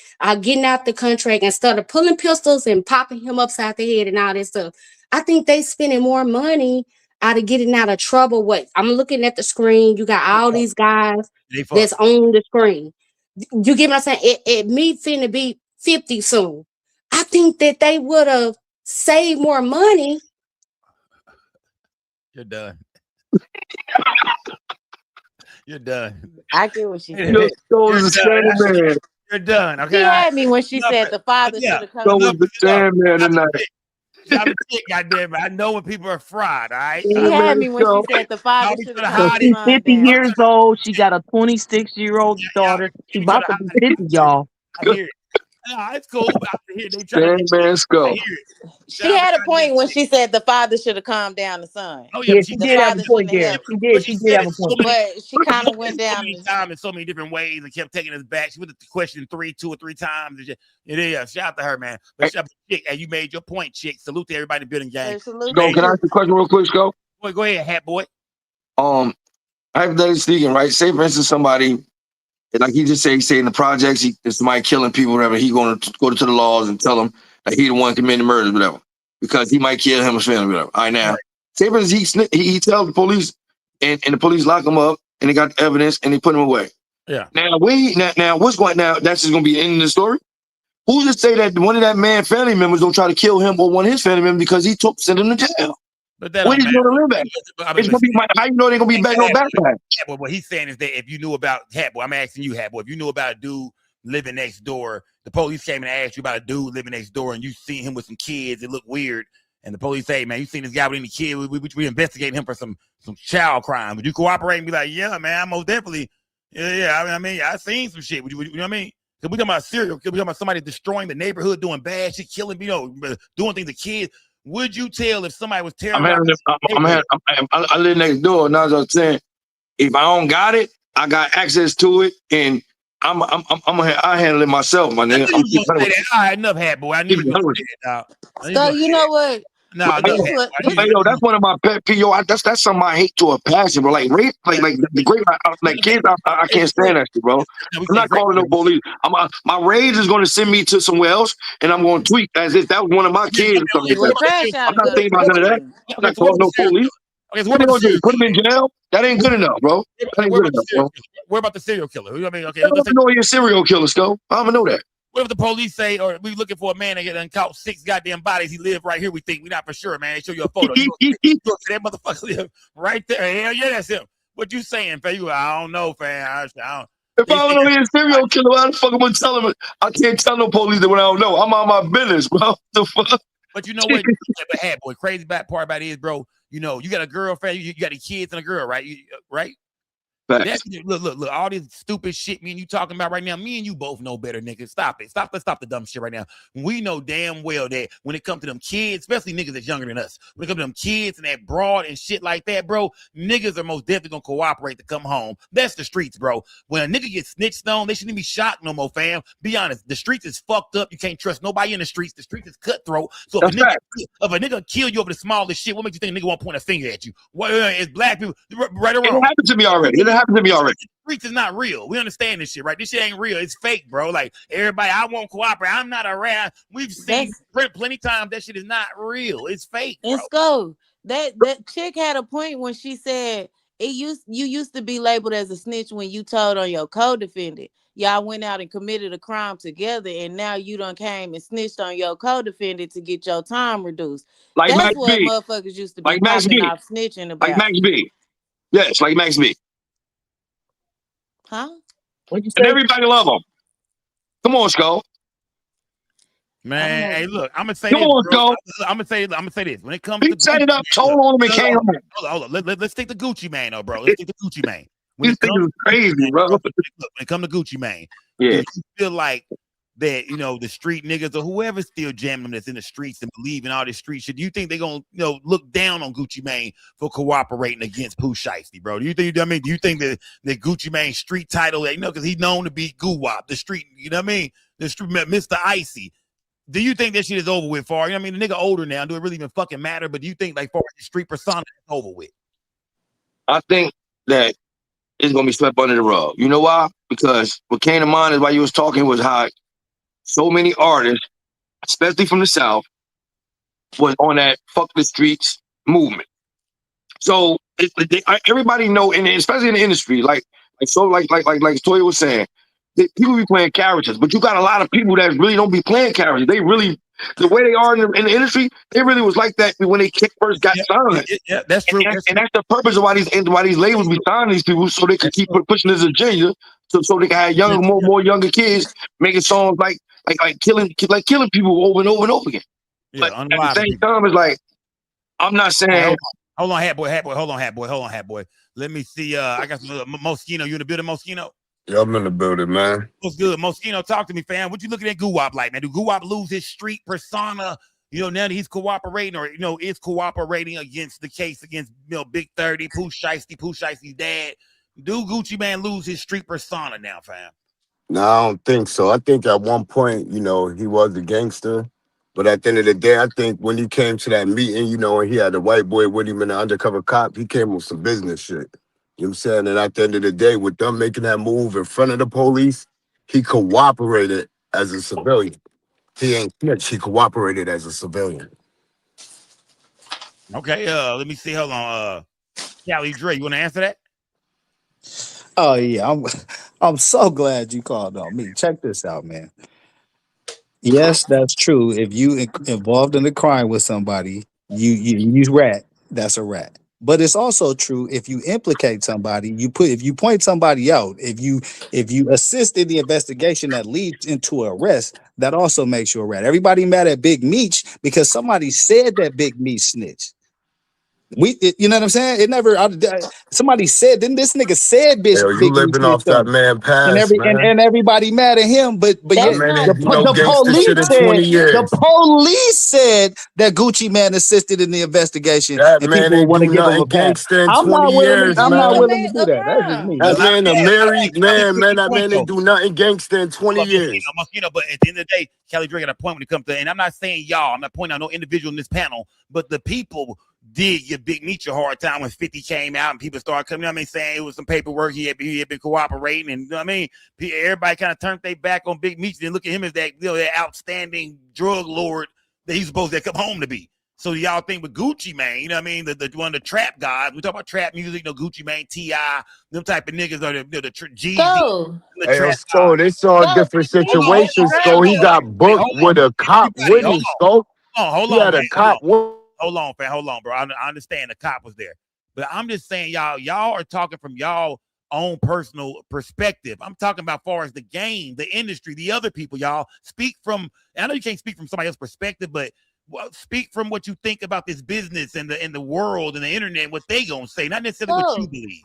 getting out the country instead of pulling pistols and popping him upside the head and all this stuff, I think they spending more money out of getting out of trouble. What I'm looking at the screen, you got all these guys that's on the screen. You get what I'm saying? It me finna be 50 soon. I think that they would have saved more money. You're done. You're done. I get what she said. You're done. Okay. She had me when she said the father should have come. So was the Sandman tonight. Goddamn, I know when people are fried, all right? She had me when she said the father should have come. She's 50 years old. She got a 26-year-old daughter. She about to be 50, y'all. I hear it. Nah, it's cool. She had a point when she said the father should have calmed down the son. Oh yeah, she did have a point there. She did have a point. But she kind of went down in so many different ways and kept taking us back. She went to question 2 or 3 times. Shout out to her, man. But Chick, and you made your point, Chick. Salute to everybody in the building, gang. Can I ask a question real quick, Sco? Boy, go ahead, hat boy. Hypothetically speaking, right? Say for instance, somebody. Like he just say in the projects, there's somebody killing people, whatever. He going to go to the laws and tell them that he the one committing murder, whatever, because he might kill him or family, whatever. All right, now, Say for instance, he tells the police, and the police lock him up, and they got the evidence, and they put him away. Yeah. Now what's going now? That's just gonna be the end of the story. Who's to say that one of that man's family members don't try to kill him or one of his family members because he sent him to jail? But that Where don't he's matter. going to live at? It's gonna be how you know they're gonna be back no backpack. What he's saying is that if you knew about Hatboy, I'm asking you, Hatboy, if you knew about a dude living next door, the police came and asked you about a dude living next door, and you seen him with some kids, it looked weird, and the police say, man, you seen this guy with any kid? We investigating him for some child crime. Would you cooperate and be like, yeah, man, I most definitely, yeah. I mean, I seen some shit. You know what I mean? Because we talking about serial killer, we talking about somebody destroying the neighborhood, doing bad shit, killing, doing things to kids. Would you tell if somebody was terrorizing? I live next door, and as I was saying, if I don't got it, I got access to it, and I handle it myself, my nigga. All right, enough, Hatboy. I knew you were say that, dog. So you know what? No, that's one of my pet peeves. That's something I hate to a passion, bro. Like rape, like the great, like kids, I can't stand that shit, bro. I'm not calling no police. My rage is going to send me to somewhere else, and I'm going to tweet as if that was one of my kids or something like that. I'm not thinking about none of that. I'm not calling no police. Okay, so what are they going to do? Put him in jail? That ain't good enough, bro. That ain't good enough, bro. What about the serial killer? I mean, okay, I don't know you're a serial killer, Sco. I'm gonna know that. What if the police say, or we looking for a man that get caught 6 goddamn bodies? He lived right here. We think we're not for sure, man. They show you a photo. That motherfucker live right there. Hell yeah, that's him. What you saying, fam? I don't know, fam. I don't. If I don't know he's a serial killer, why the fuck am I telling him? I can't tell no police that when I don't know. I'm on my business, bro. The fuck? But you know what? But Hatboy, crazy part about it is, bro. You know, you got a girlfriend, you got the kids and a girl, right? Right? Look, all this stupid shit me and you talking about right now, me and you both know better, niggas. Stop it. Let's stop the dumb shit right now. We know damn well that when it comes to them kids, especially niggas that's younger than us, when it comes to them kids and that broad and shit like that, bro, niggas are most definitely gonna cooperate to come home. That's the streets, bro. When a nigga gets snitched on, they shouldn't be shocked no more, fam. Be honest, the streets is fucked up. You can't trust nobody in the streets. The streets is cutthroat. So if a nigga kill you over the smallest shit, what makes you think a nigga won't point a finger at you? What is black people right or wrong? It happened to me already. Streets is not real. We understand this shit, right? This shit ain't real. It's fake, bro. Like everybody, I won't cooperate. I'm not around. We've seen plenty times that shit is not real. It's fake. And Sco, that chick had a point when she said you used to be labeled as a snitch when you told on your co-defendant. Y'all went out and committed a crime together, and now you done came and snitched on your co-defendant to get your time reduced. Like that's Max what B. motherfuckers used to be Like Max popping B. off snitching about. Like Max B. Yes, like Max B. Huh? And everybody love him. Come on, Sco. Man, hey, look, I'm gonna say Come this, on, bro. Sco. I'm gonna say this. When it comes to set it up, told on him and came home. Hold on. Let's take the Gucci Mane, though, bro. Let's take the Gucci Mane. This thing is crazy, bro. Look, when it comes to Gucci Mane, yeah, do you feel like that, the street niggas or whoever's still jamming them that's in the streets and believe in all this street shit, do you think they're gonna, look down on Gucci Mane for cooperating against Pooh Shiesty, bro? Do you think that Gucci Mane street title, because he's known to be Goo-Wop, the street, you know what I mean? The street Mr. Icy. Do you think that shit is over with for? The nigga older now. Do it really even fucking matter? But do you think like for the street persona is over with? I think that it's gonna be swept under the rug. You know why? Because what came to mind is while you was talking was how so many artists, especially from the South, was on that fuck the streets movement. So everybody know, and especially in the industry, like Toya was saying, people be playing characters, but you got a lot of people that really don't be playing characters. They really, the way they are in the industry, they really was like that when they first got signed. Yeah, that's true. And that's the purpose of why these labels be signing these people, so they can keep pushing this agenda, so they can have more younger kids making songs like killing people over and over and over again. Yeah, but at the same time, it's like, I'm not saying. Hold on, Hatboy. Let me see. I got some Moschino. You in the building, Moschino? Yeah, I'm in the building, man. What's good, Moschino? Talk to me, fam. What you looking at Goo-Wop like, man? Do Goo-Wop lose his street persona? Now that he's cooperating, or is cooperating against the case against Big 30, Pooh Shiesty's dad? Do Gucci Mane lose his street persona now, fam? No, I don't think so. I think at one point, he was a gangster. But at the end of the day, I think when he came to that meeting, and he had a white boy with him and an undercover cop, he came with some business shit. You know what I'm saying? And at the end of the day, with them making that move in front of the police, he cooperated as a civilian. He ain't snitch. He cooperated as a civilian. Okay, let me see. Hold on. Cali Dre, you want to answer that? Oh yeah, I'm so glad you called on me. Check this out, man. Yes, that's true. If you involved in a crime with somebody, you rat. That's a rat. But it's also true if you implicate somebody, if you point somebody out, if you assist in the investigation that leads into arrest, that also makes you a rat. Everybody mad at Big Meech because somebody said that Big Meech snitched. You know what I'm saying? It never. Somebody said, didn't this nigga said Hell, you Big Meech living snitched off that on him? man And past, man. everybody mad at him, but That yet That's man not ain't do no the gangster that's shit police in not 20 said true. the years. police said that Gucci Man assisted in the investigation, That and man people ain't want to do give him a nothing pass. gangster in I'm 20 not willing. years, He I'm not didn't man. willing to commit do a that. That's just me, crime. A That man. lot of man a married Kelly man, took man. your That point man though. ain't do nothing gangster in 20 Hold up, years. Mosquito. But at the end of the day, Kelly Dre got a point when it comes to, and I'm not saying y'all, I'm not pointing out no individual in this panel, but the people did give Big Meech a hard time when 50 came out and people started coming. You know what I mean, saying it was some paperwork he had been cooperating, and you know what I mean, everybody kind of turned their back on Big Meech and look at him as that, you know, that outstanding drug lord that he's supposed to come home to be. So y'all think with Gucci Mane, you know what I mean, the one of the trap guys. We talk about trap music, you know, Gucci Mane, T.I., them type of niggas are the Jeezy, So, the Hey, yo, trap so guys. they saw so different Big Meech Hold on, didn't situations. man. grab So Hold he on. him. got Hey, booked hold on. with a cop Everybody, with hold him. on. So Hold he on, had man. a cop with. Hold on, fam. Hold on, bro. I understand the cop was there, but I'm just saying, y'all are talking from y'all own personal perspective. I'm talking about far as the game, the industry, the other people. Y'all speak from. I know you can't speak from somebody else's perspective, but speak from what you think about this business and the world and the internet and what they gonna say, not necessarily what you So believe.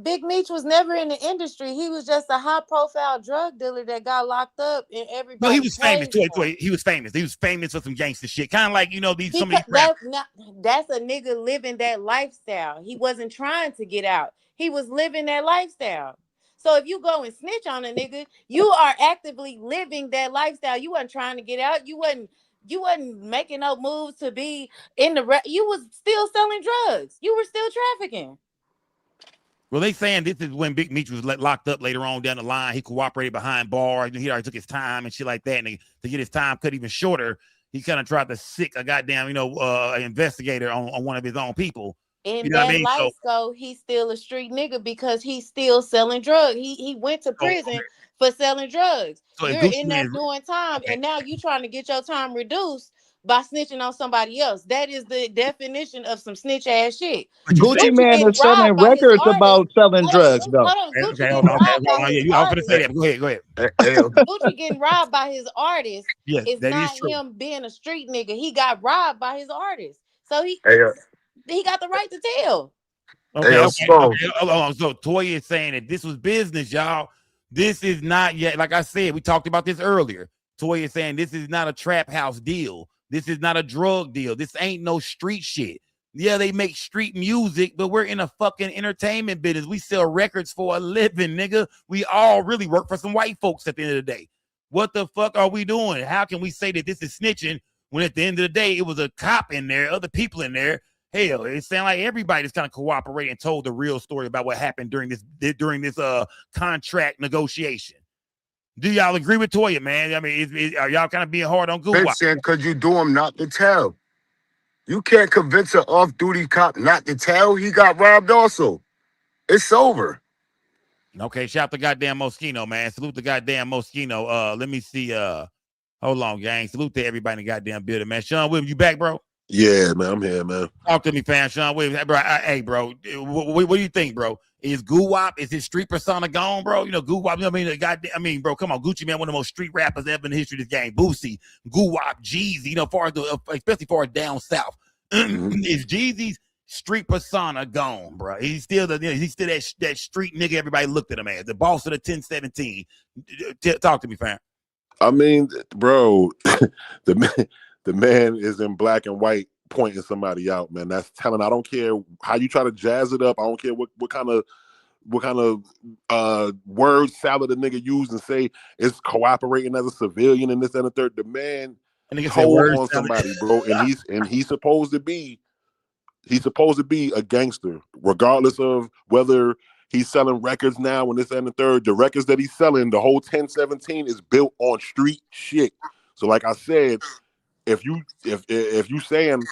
Big Meech was never in the industry. He was just a high profile drug dealer that got locked up and No, he everybody was famous. praised him. He was famous. He was famous for some gangster shit, kind of like these some of Because these rappers. that's a nigga living that lifestyle. He wasn't trying to get out. He was living that lifestyle. So if you go and snitch on a nigga, you are actively living that lifestyle. You wasn't trying to get out. You wasn't making no moves to be in the you was still selling drugs. You were still trafficking. Well, they saying this is when Big Meech was locked up later on down the line. He cooperated behind bars. He already took his time and shit like that. And to get his time cut even shorter, he kind of tried to sick a goddamn, investigator on one of his own people. You In know what I that mean? life So, scope, he's still a street nigga because he's still selling drugs. He went to so, prison for selling drugs. so if You're Gucci in Man there is doing time, okay, and now you trying to get your time reduced by snitching on somebody else. That is the definition of some snitch ass shit. but you said Gucci Gucci Man getting is selling robbed by his records artist. about selling drugs, though. Hold on. Gucci okay, hold getting on, okay, robbed by yeah, his I was gonna say artist. that. But go ahead. Hey, Gucci getting robbed by his artist Yes, is that is not true. him being a street nigga. He got robbed by his artist, so hey, he got the right to tell. hey, Okay. so Hold on. So Toya is saying that this was business, y'all. This is not yet, like I said, we talked about this earlier. Toya is saying this is not a trap house deal. This is not a drug deal. This ain't no street shit. Yeah, they make street music, but we're in a fucking entertainment business. We sell records for a living, nigga. We all really work for some white folks at the end of the day. What the fuck are we doing? How can we say that this is snitching when at the end of the day it was a cop in there, other people in there? Hell, it sounds like everybody's kind of cooperating and told the real story about what happened during this contract negotiation. Do y'all agree with Toya, man? I mean, are y'all kind of being hard on Google? Vincent, could you do him not to tell? You can't convince an off-duty cop not to tell. He got robbed also. It's over. Okay, shout out to goddamn Moschino, man. Salute the goddamn Moschino. Let me see. Hold on, gang. Salute to everybody in the goddamn building, man. Sean Williams, you back, bro? Yeah, man, I'm here, man. Talk to me, fam. Sean Williams. Bro, hey, bro. What do you think, bro? Is Guwop, is his street persona gone, bro? You know, Guwop, bro, come on. Gucci Man, one of the most street rappers ever in the history of this game. Boosie, Guwop, Jeezy, especially far down south. Is Jeezy's street persona gone, bro? He's still that street nigga everybody looked at him as. The boss of the 1017. Talk to me, fam. I mean, bro, the man is in black and white pointing somebody out, man. That's telling. I don't care how you try to jazz it up. I don't care what kind of word salad a nigga use and say it's cooperating as a civilian and this and the third. The man told on somebody, bro, and he's supposed to be a gangster, regardless of whether he's selling records now and this and the third. The records that he's selling, the whole 1017 is built on street shit. So like I said, if you saying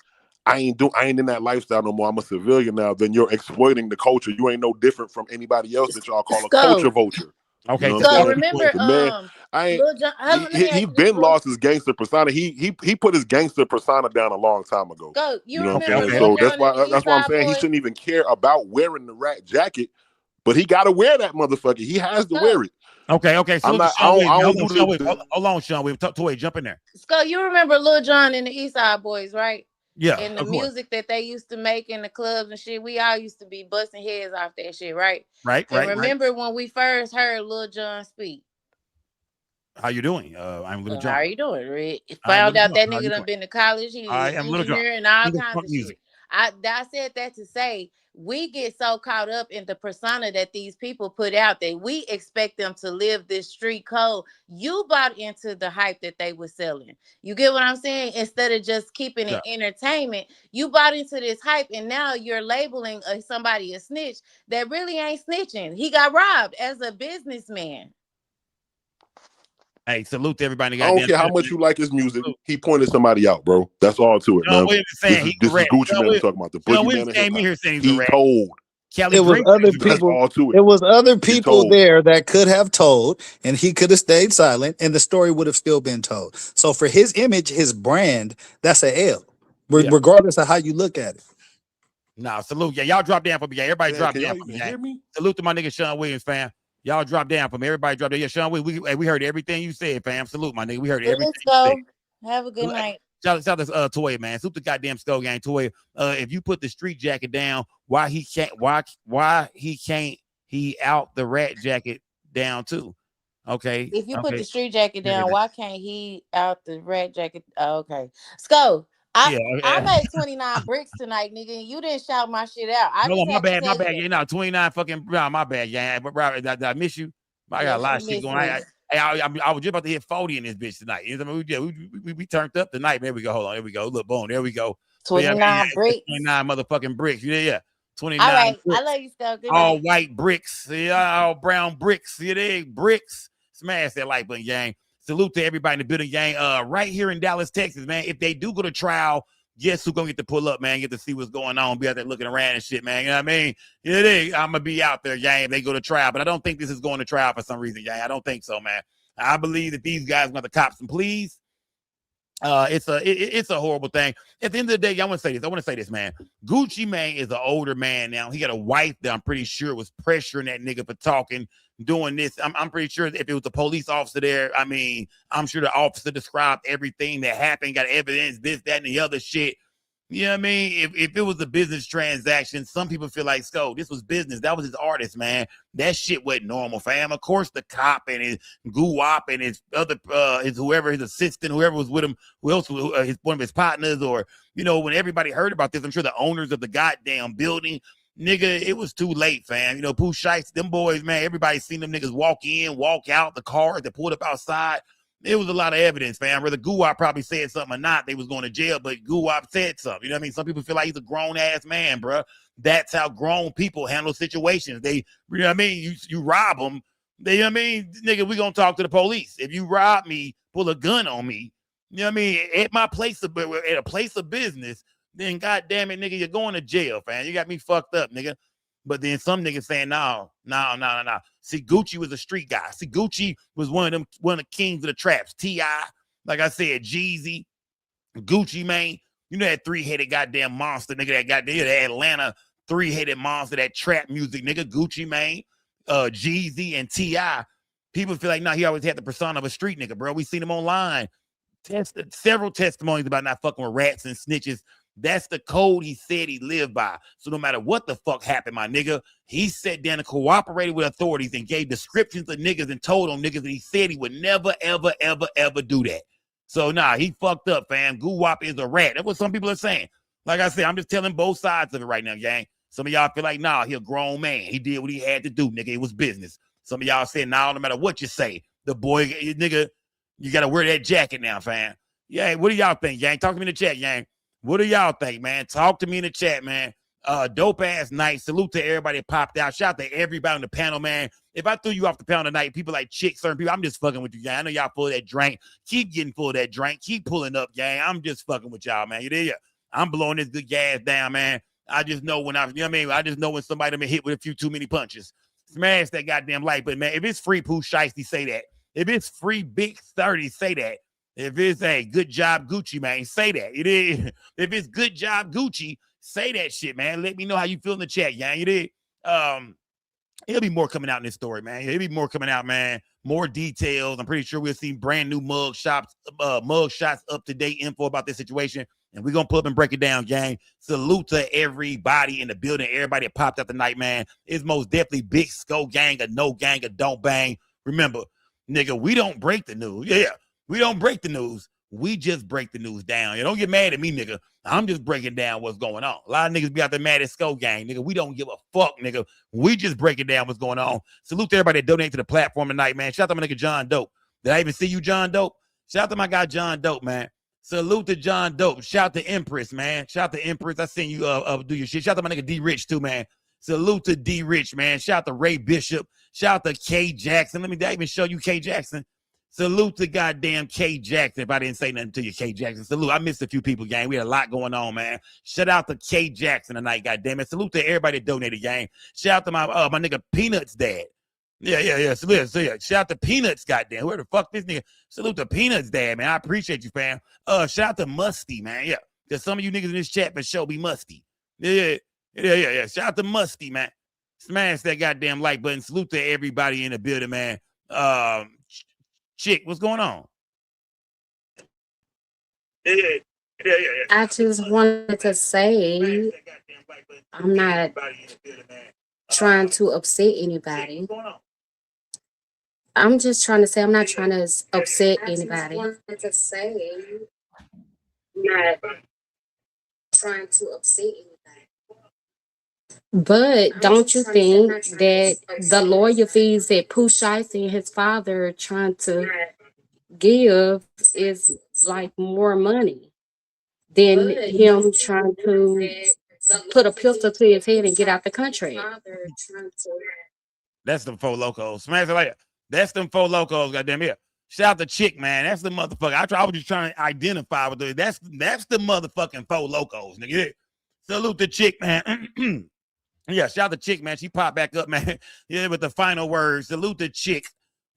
I ain't in that lifestyle no more. I'm a civilian now. Then you're exploiting the culture. You ain't no different from anybody else that y'all call a culture vulture. Okay, you know so remember, man, I ain't. Lil Jon, let me ask He you this, been lost his gangster persona. He put his gangster persona down a long time ago. Go. You know what I'm remember saying? Lil So Jon and the East that's why I'm Side saying he Boys? shouldn't even care about wearing the rat jacket, but he got to wear that motherfucker. He has to wear it. Okay. So I'm not. I don't do the. Hold on, Sean Williams. Toy, jump in there. Sko, you remember Lil Jon and the East Side Boys, right? Yeah. And the music that they used to make in the clubs and shit, we all used to be busting heads off that shit, right? Right. Remember when we first heard Lil Jon speak? How you doing? I'm Lil Jon. How are you doing, Rick? Found out that nigga done been to college. He's an engineer and all kinds of shit. I said that to say we get so caught up in the persona that these people put out that we expect them to live this street code. You bought into the hype that they were selling. You get what I'm saying? Instead of just keeping it entertainment, you bought into this hype, and now you're labeling somebody a snitch that really ain't snitching. He got robbed as a businessman. Hey, salute to everybody. I don't care how much you like his music. He pointed somebody out, bro. That's all to it, man. This is Gucci Mane talking about the boogeyman of hip-hop. He told. It was other people. It was other people there that could have told, and he could have stayed silent, and the story would have still been told. So for his image, his brand, that's an L, regardless of how you look at it. Nah, salute. Yeah, y'all drop down for me. Yeah, everybody drop down for me. Hear me? Salute to my nigga Sean Williams, fam. Y'all drop down for me. Everybody drop down. Yeah, Sean, we heard everything you said, fam. Salute, my nigga. We heard everything. Let's go. Have a good night. Shout out to Toy, man. Salute the goddamn Skull Gang, Toy. If you put the street jacket down, why he can't he out the rat jacket down too? Okay. If you put the street jacket down, why can't he out the rat jacket? Oh, okay. Skull. I made 29 bricks tonight, nigga, and you didn't shout my shit out. My bad. You know, 29 fucking, my bad, yeah. But did I miss you? I got a lot of shit going on. I was just about to hit 40 in this bitch tonight. You know, we turned up tonight. There we go. Hold on. There we go. Look, boom. There we go. 29 bricks. 29 motherfucking bricks. Yeah. 29. All right. Bricks. I love you, Skull. Good all night. White bricks. Yeah, all brown bricks. You dig? Bricks. Smash that like button, gang. Salute to everybody in the building, gang. Right here in Dallas, Texas, man. If they do go to trial, guess who's gonna get to pull up, man? Get to see what's going on, be out there looking around and shit, man. You know what I mean? I'm gonna be out there, gang, if they go to trial. But I don't think this is going to trial for some reason, gang. I don't think so, man. I believe that these guys want to cop some pleas. It's a horrible thing. At the end of the day, I want to say this, man. Gucci Mane is an older man now. He got a wife that I'm pretty sure was pressuring that nigga for talking, doing this. I'm pretty sure if it was a police officer there, I mean, I'm sure the officer described everything that happened, got evidence, this, that, and the other shit. You know what I mean? If it was a business transaction, some people feel like, this was business. That was his artist, man. That shit wasn't normal, fam. Of course, the cop and his goo-wop and his other, his assistant, whoever was with him, who else, one of his partners, or, you know, when everybody heard about this, I'm sure the owners of the goddamn building, nigga, it was too late, fam. You know, Pooh Shiesty, them boys, man, everybody seen them niggas walk in, walk out, the cars that pulled up outside. There was a lot of evidence, fam. Whether Goo-Wop probably said something or not, they was going to jail, but Goo-Wop said something. You know what I mean? Some people feel like he's a grown-ass man, bro. That's how grown people handle situations. They, you know what I mean? You rob them. They, you know what I mean? Nigga, we going to talk to the police. If you rob me, pull a gun on me, you know what I mean? At a place of business, then goddamn it, nigga, you're going to jail, fam. You got me fucked up, nigga. But then some niggas saying, no. See, Gucci was a street guy. See, Gucci was one of the kings of the traps. T.I., like I said, Jeezy, Gucci Mane. You know that three-headed goddamn monster, nigga, that goddamn that Atlanta three-headed monster, that trap music, nigga, Gucci Mane, Jeezy, and T.I. People feel like, he always had the persona of a street nigga, bro. We seen him online. Several testimonies about not fucking with rats and snitches. That's the code he said he lived by. So no matter what the fuck happened, my nigga, he sat down and cooperated with authorities and gave descriptions of niggas and told on niggas that he said he would never, ever, ever, ever do that. So he fucked up, fam. Goo-Wop is a rat. That's what some people are saying. Like I said, I'm just telling both sides of it right now, gang. Some of y'all feel like, he a grown man. He did what he had to do, nigga. It was business. Some of y'all say, no matter what you say, the boy, nigga, you got to wear that jacket now, fam. Yeah, what do y'all think, gang? Talk to me in the chat, gang. What do y'all think, man? Talk to me in the chat, man. Dope ass night. Salute to everybody that popped out. Shout out to everybody on the panel, man. If I threw you off the panel tonight, people like chicks, certain people, I'm just fucking with you, gang. I know y'all full of that drink. Keep getting full of that drink. Keep pulling up, gang. I'm just fucking with y'all, man. You there? I'm blowing this good gas down, man. I just know when I just know when somebody been hit with a few too many punches. Smash that goddamn like button, man. If it's free, Pooh Shiesty, say that. If it's free, Big 30, say that. If it's a good job, Gucci, man, say that. It is. If it's good job, Gucci, say that shit, man. Let me know how you feel in the chat, gang. You did. It'll be more coming out in this story, man. It'll be more coming out, man. More details. I'm pretty sure we'll see brand new mug shots, up-to-date info about this situation. And we're going to pull up and break it down, gang. Salute to everybody in the building. Everybody that popped out tonight, man. It's most definitely Big Skull gang, a no gang, a don't bang. Remember, nigga, we don't break the news. Yeah, we don't break the news. We just break the news down. You don't get mad at me, nigga. I'm just breaking down what's going on. A lot of niggas be out there mad at Skull Gang, nigga. We don't give a fuck, nigga. We just breaking down what's going on. Salute to everybody that donate to the platform tonight, man. Shout out to my nigga John Dope. Did I even see you, John Dope? Shout out to my guy John Dope, man. Salute to John Dope. Shout out to Empress, man. Shout out to Empress. I seen you do your shit. Shout out to my nigga D Rich too, man. Salute to D Rich, man. Shout out to Ray Bishop. Shout out to K Jackson. Let me even show you K Jackson. Salute to goddamn K Jackson. If I didn't say nothing to you, K Jackson. Salute. I missed a few people, gang. We had a lot going on, man. Shout out to K Jackson tonight, goddamn it. Salute to everybody that donated, gang. Shout out to my nigga Peanuts dad. Yeah. Salute. Shout out to Peanuts, goddamn. Where the fuck this nigga? Salute to Peanuts dad, man. I appreciate you, fam. Shout out to Musty, man. Yeah. Because some of you niggas in this chat for sure be musty. Yeah. Shout out to Musty, man. Smash that goddamn like button. Salute to everybody in the building, man. Chick, what's going on? Yeah. I just wanted to say I'm not trying to upset anybody. I'm just trying to say I'm not trying to upset anybody. I just wanted to say I'm not trying to upset anybody. But don't you think that the lawyer fees that Pooh Shiesty and his father are trying to give is like more money than him trying to put a pistol to his head and get out the country? That's them four locos. Smash it later. That's them four locos, goddamn it. Shout out to Chick, man. That's the motherfucker. I was just trying to identify with it. That's the motherfucking four locos, nigga. Salute the Chick, man. Yeah, shout out to Chick, man. She popped back up, man. Yeah, with the final words. Salute the Chick.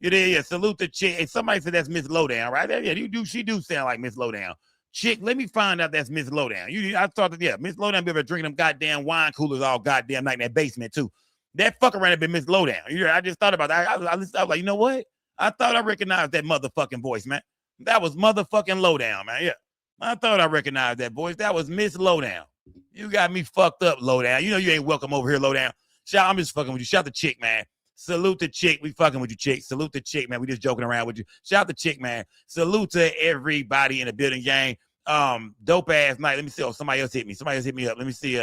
Yeah, salute the Chick. And somebody said that's Miss Lowdown, right? Yeah, she do sound like Miss Lowdown. Chick, let me find out that's Miss Lowdown. I thought that, Miss Lowdown be able to drink them goddamn wine coolers all goddamn night in that basement, too. That fucker ran up in Miss Lowdown. I just thought about that. I was like, you know what? I thought I recognized that motherfucking voice, man. That was motherfucking Lowdown, man. Yeah. I thought I recognized that voice. That was Miss Lowdown. You got me fucked up, Lowdown. You know you ain't welcome over here, Lowdown. I'm just fucking with you. Shout the Chick, man. Salute the Chick. We fucking with you, Chick. Salute the Chick, man. We just joking around with you. Shout the Chick, man. Salute to everybody in the building, gang. Dope ass night. Let me see. Oh, somebody else hit me. Somebody else hit me up. Let me see.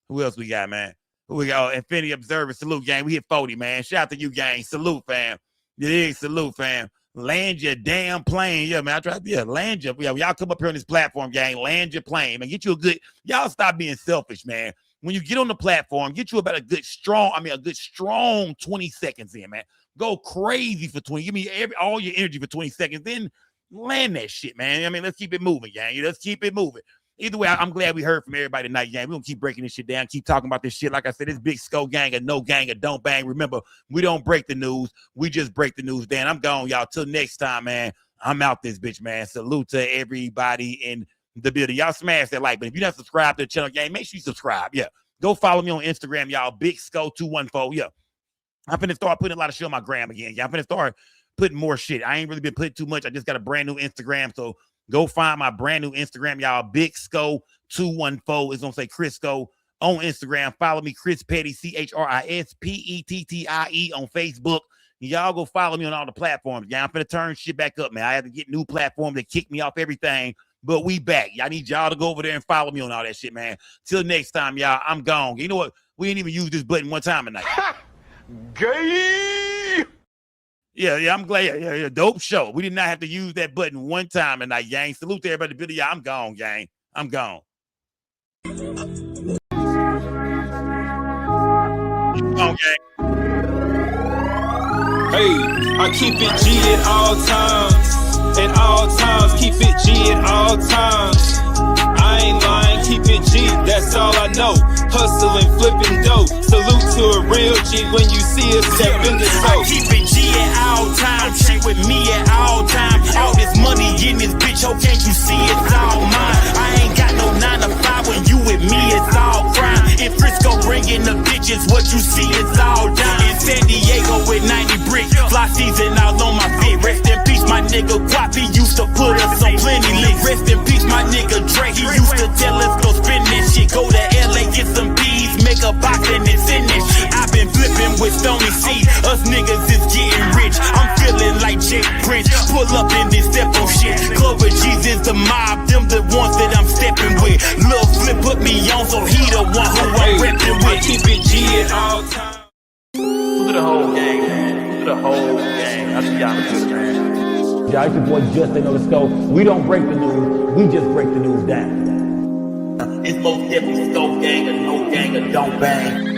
Who else we got, man? Who we got? Infinity Observer. Salute, gang. We hit 40, man. Shout out to you, gang. Salute, fam. Yeah, salute, fam. Land your damn plane. Yeah, man. I tried. Yeah, land your. Yeah, y'all come up here on this platform, gang. Land your plane, man. Get you a good. Y'all stop being selfish, man. When you get on the platform, get you about a good strong 20 seconds in, man. Go crazy for 20. Give me all your energy for 20 seconds. Then land that shit, man. I mean, let's keep it moving, gang. Let's keep it moving. Either way, I'm glad we heard from everybody tonight, gang. We're going to keep breaking this shit down, keep talking about this shit. Like I said, this Big Skull gang, a no gang, a don't bang. Remember, we don't break the news. We just break the news down. I'm gone, y'all. Till next time, man. I'm out this bitch, man. Salute to everybody in the building. Y'all smash that like, but if you're not subscribed to the channel, gang, make sure you subscribe. Yeah. Go follow me on Instagram, y'all. Big Skull 214. Yeah. I'm finna start putting a lot of shit on my gram again. Yeah, I'm finna start putting more shit. I ain't really been putting too much. I just got a brand new Instagram. So go find my brand new Instagram, y'all. Big Skull 214. It's gonna say Crisco on Instagram. Follow me, Chris Petty, ChrisPettie on Facebook. Y'all go follow me on all the platforms. Yeah, I'm finna turn shit back up, man. I had to get new platforms that kick me off everything. But we back. Y'all need y'all to go over there and follow me on all that shit, man. Till next time, y'all. I'm gone. You know what? We ain't even used this button one time tonight. Gay. Yeah, I'm glad. Yeah, dope show. We did not have to use that button one time tonight, gang. Salute to everybody. Video, I'm gone, gang. I'm gone. Gone, gang. Hey, I keep it G at all times. At all times, keep it G at all times. I ain't lying. that's all I know. Hustling, flipping dope. Salute to a real G when you see us step in the toe. I keep it G at all times. She with me at all times. All this money in this bitch, oh, can't you see it's all mine? I ain't got no 9 to 5 when you with me, it's all crime. In Frisco bringing the bitches, what you see is all dime. In San Diego with 90 bricks, fly season all on my feet. Rest in peace, my nigga Guap, he used to put us on plenty links. Rest in peace, my nigga Dre, he used to tell us go spend that shit. Go to LA, get some bees, make a box and it's in that shit. I've been flipping with Stony C, us niggas is getting rich. I'm feeling like Jake Prince, pull up in this step on shit. Clover G's is the mob, them the ones that I'm stepping with. Lil Flip put me on, so he the one who I'm repping with. I keep it G at all times. Look at the whole gang, man. Look at the whole gang. I see y'all good, man. Y'all, it's your boy Just Ain't Know the Scope. We don't break the news, we just break the news down. It's most definitely Scope gang or no gang or don't bang.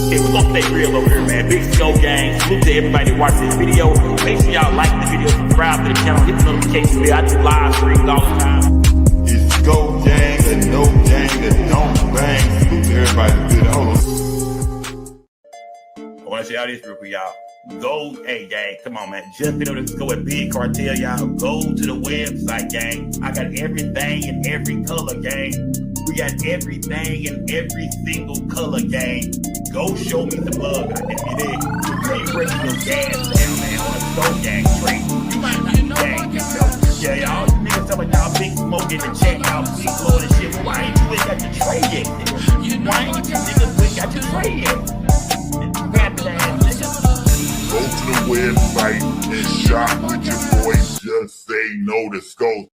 Okay, we're gonna stay real over here, man. Big Scope gang. Salute to everybody watching this video. Make sure y'all like the video, subscribe to the channel, hit the notification bell. I do live streams all the time. It's Scope gang or no gang or don't bang. Salute to everybody. Good. Hold on. I want to say all this real quick, y'all. Go, hey, gang, come on, man. Just been able to go with Big Cartel, y'all. Go to the website, gang. I got everything in every color, gang. We got everything in every single color, gang. Go show me some love. I think it is. You breaking your gas down, man, on a Scope gang straight. You might not be gang, you know. Yeah, y'all niggas tell me y'all big smoke in the chat, y'all big blow and shit. But why ain't you ain't got your tray yet, nigga? Why ain't you niggas ain't got your tray yet? Go to the website and shop with your boy Just Say No to Scope.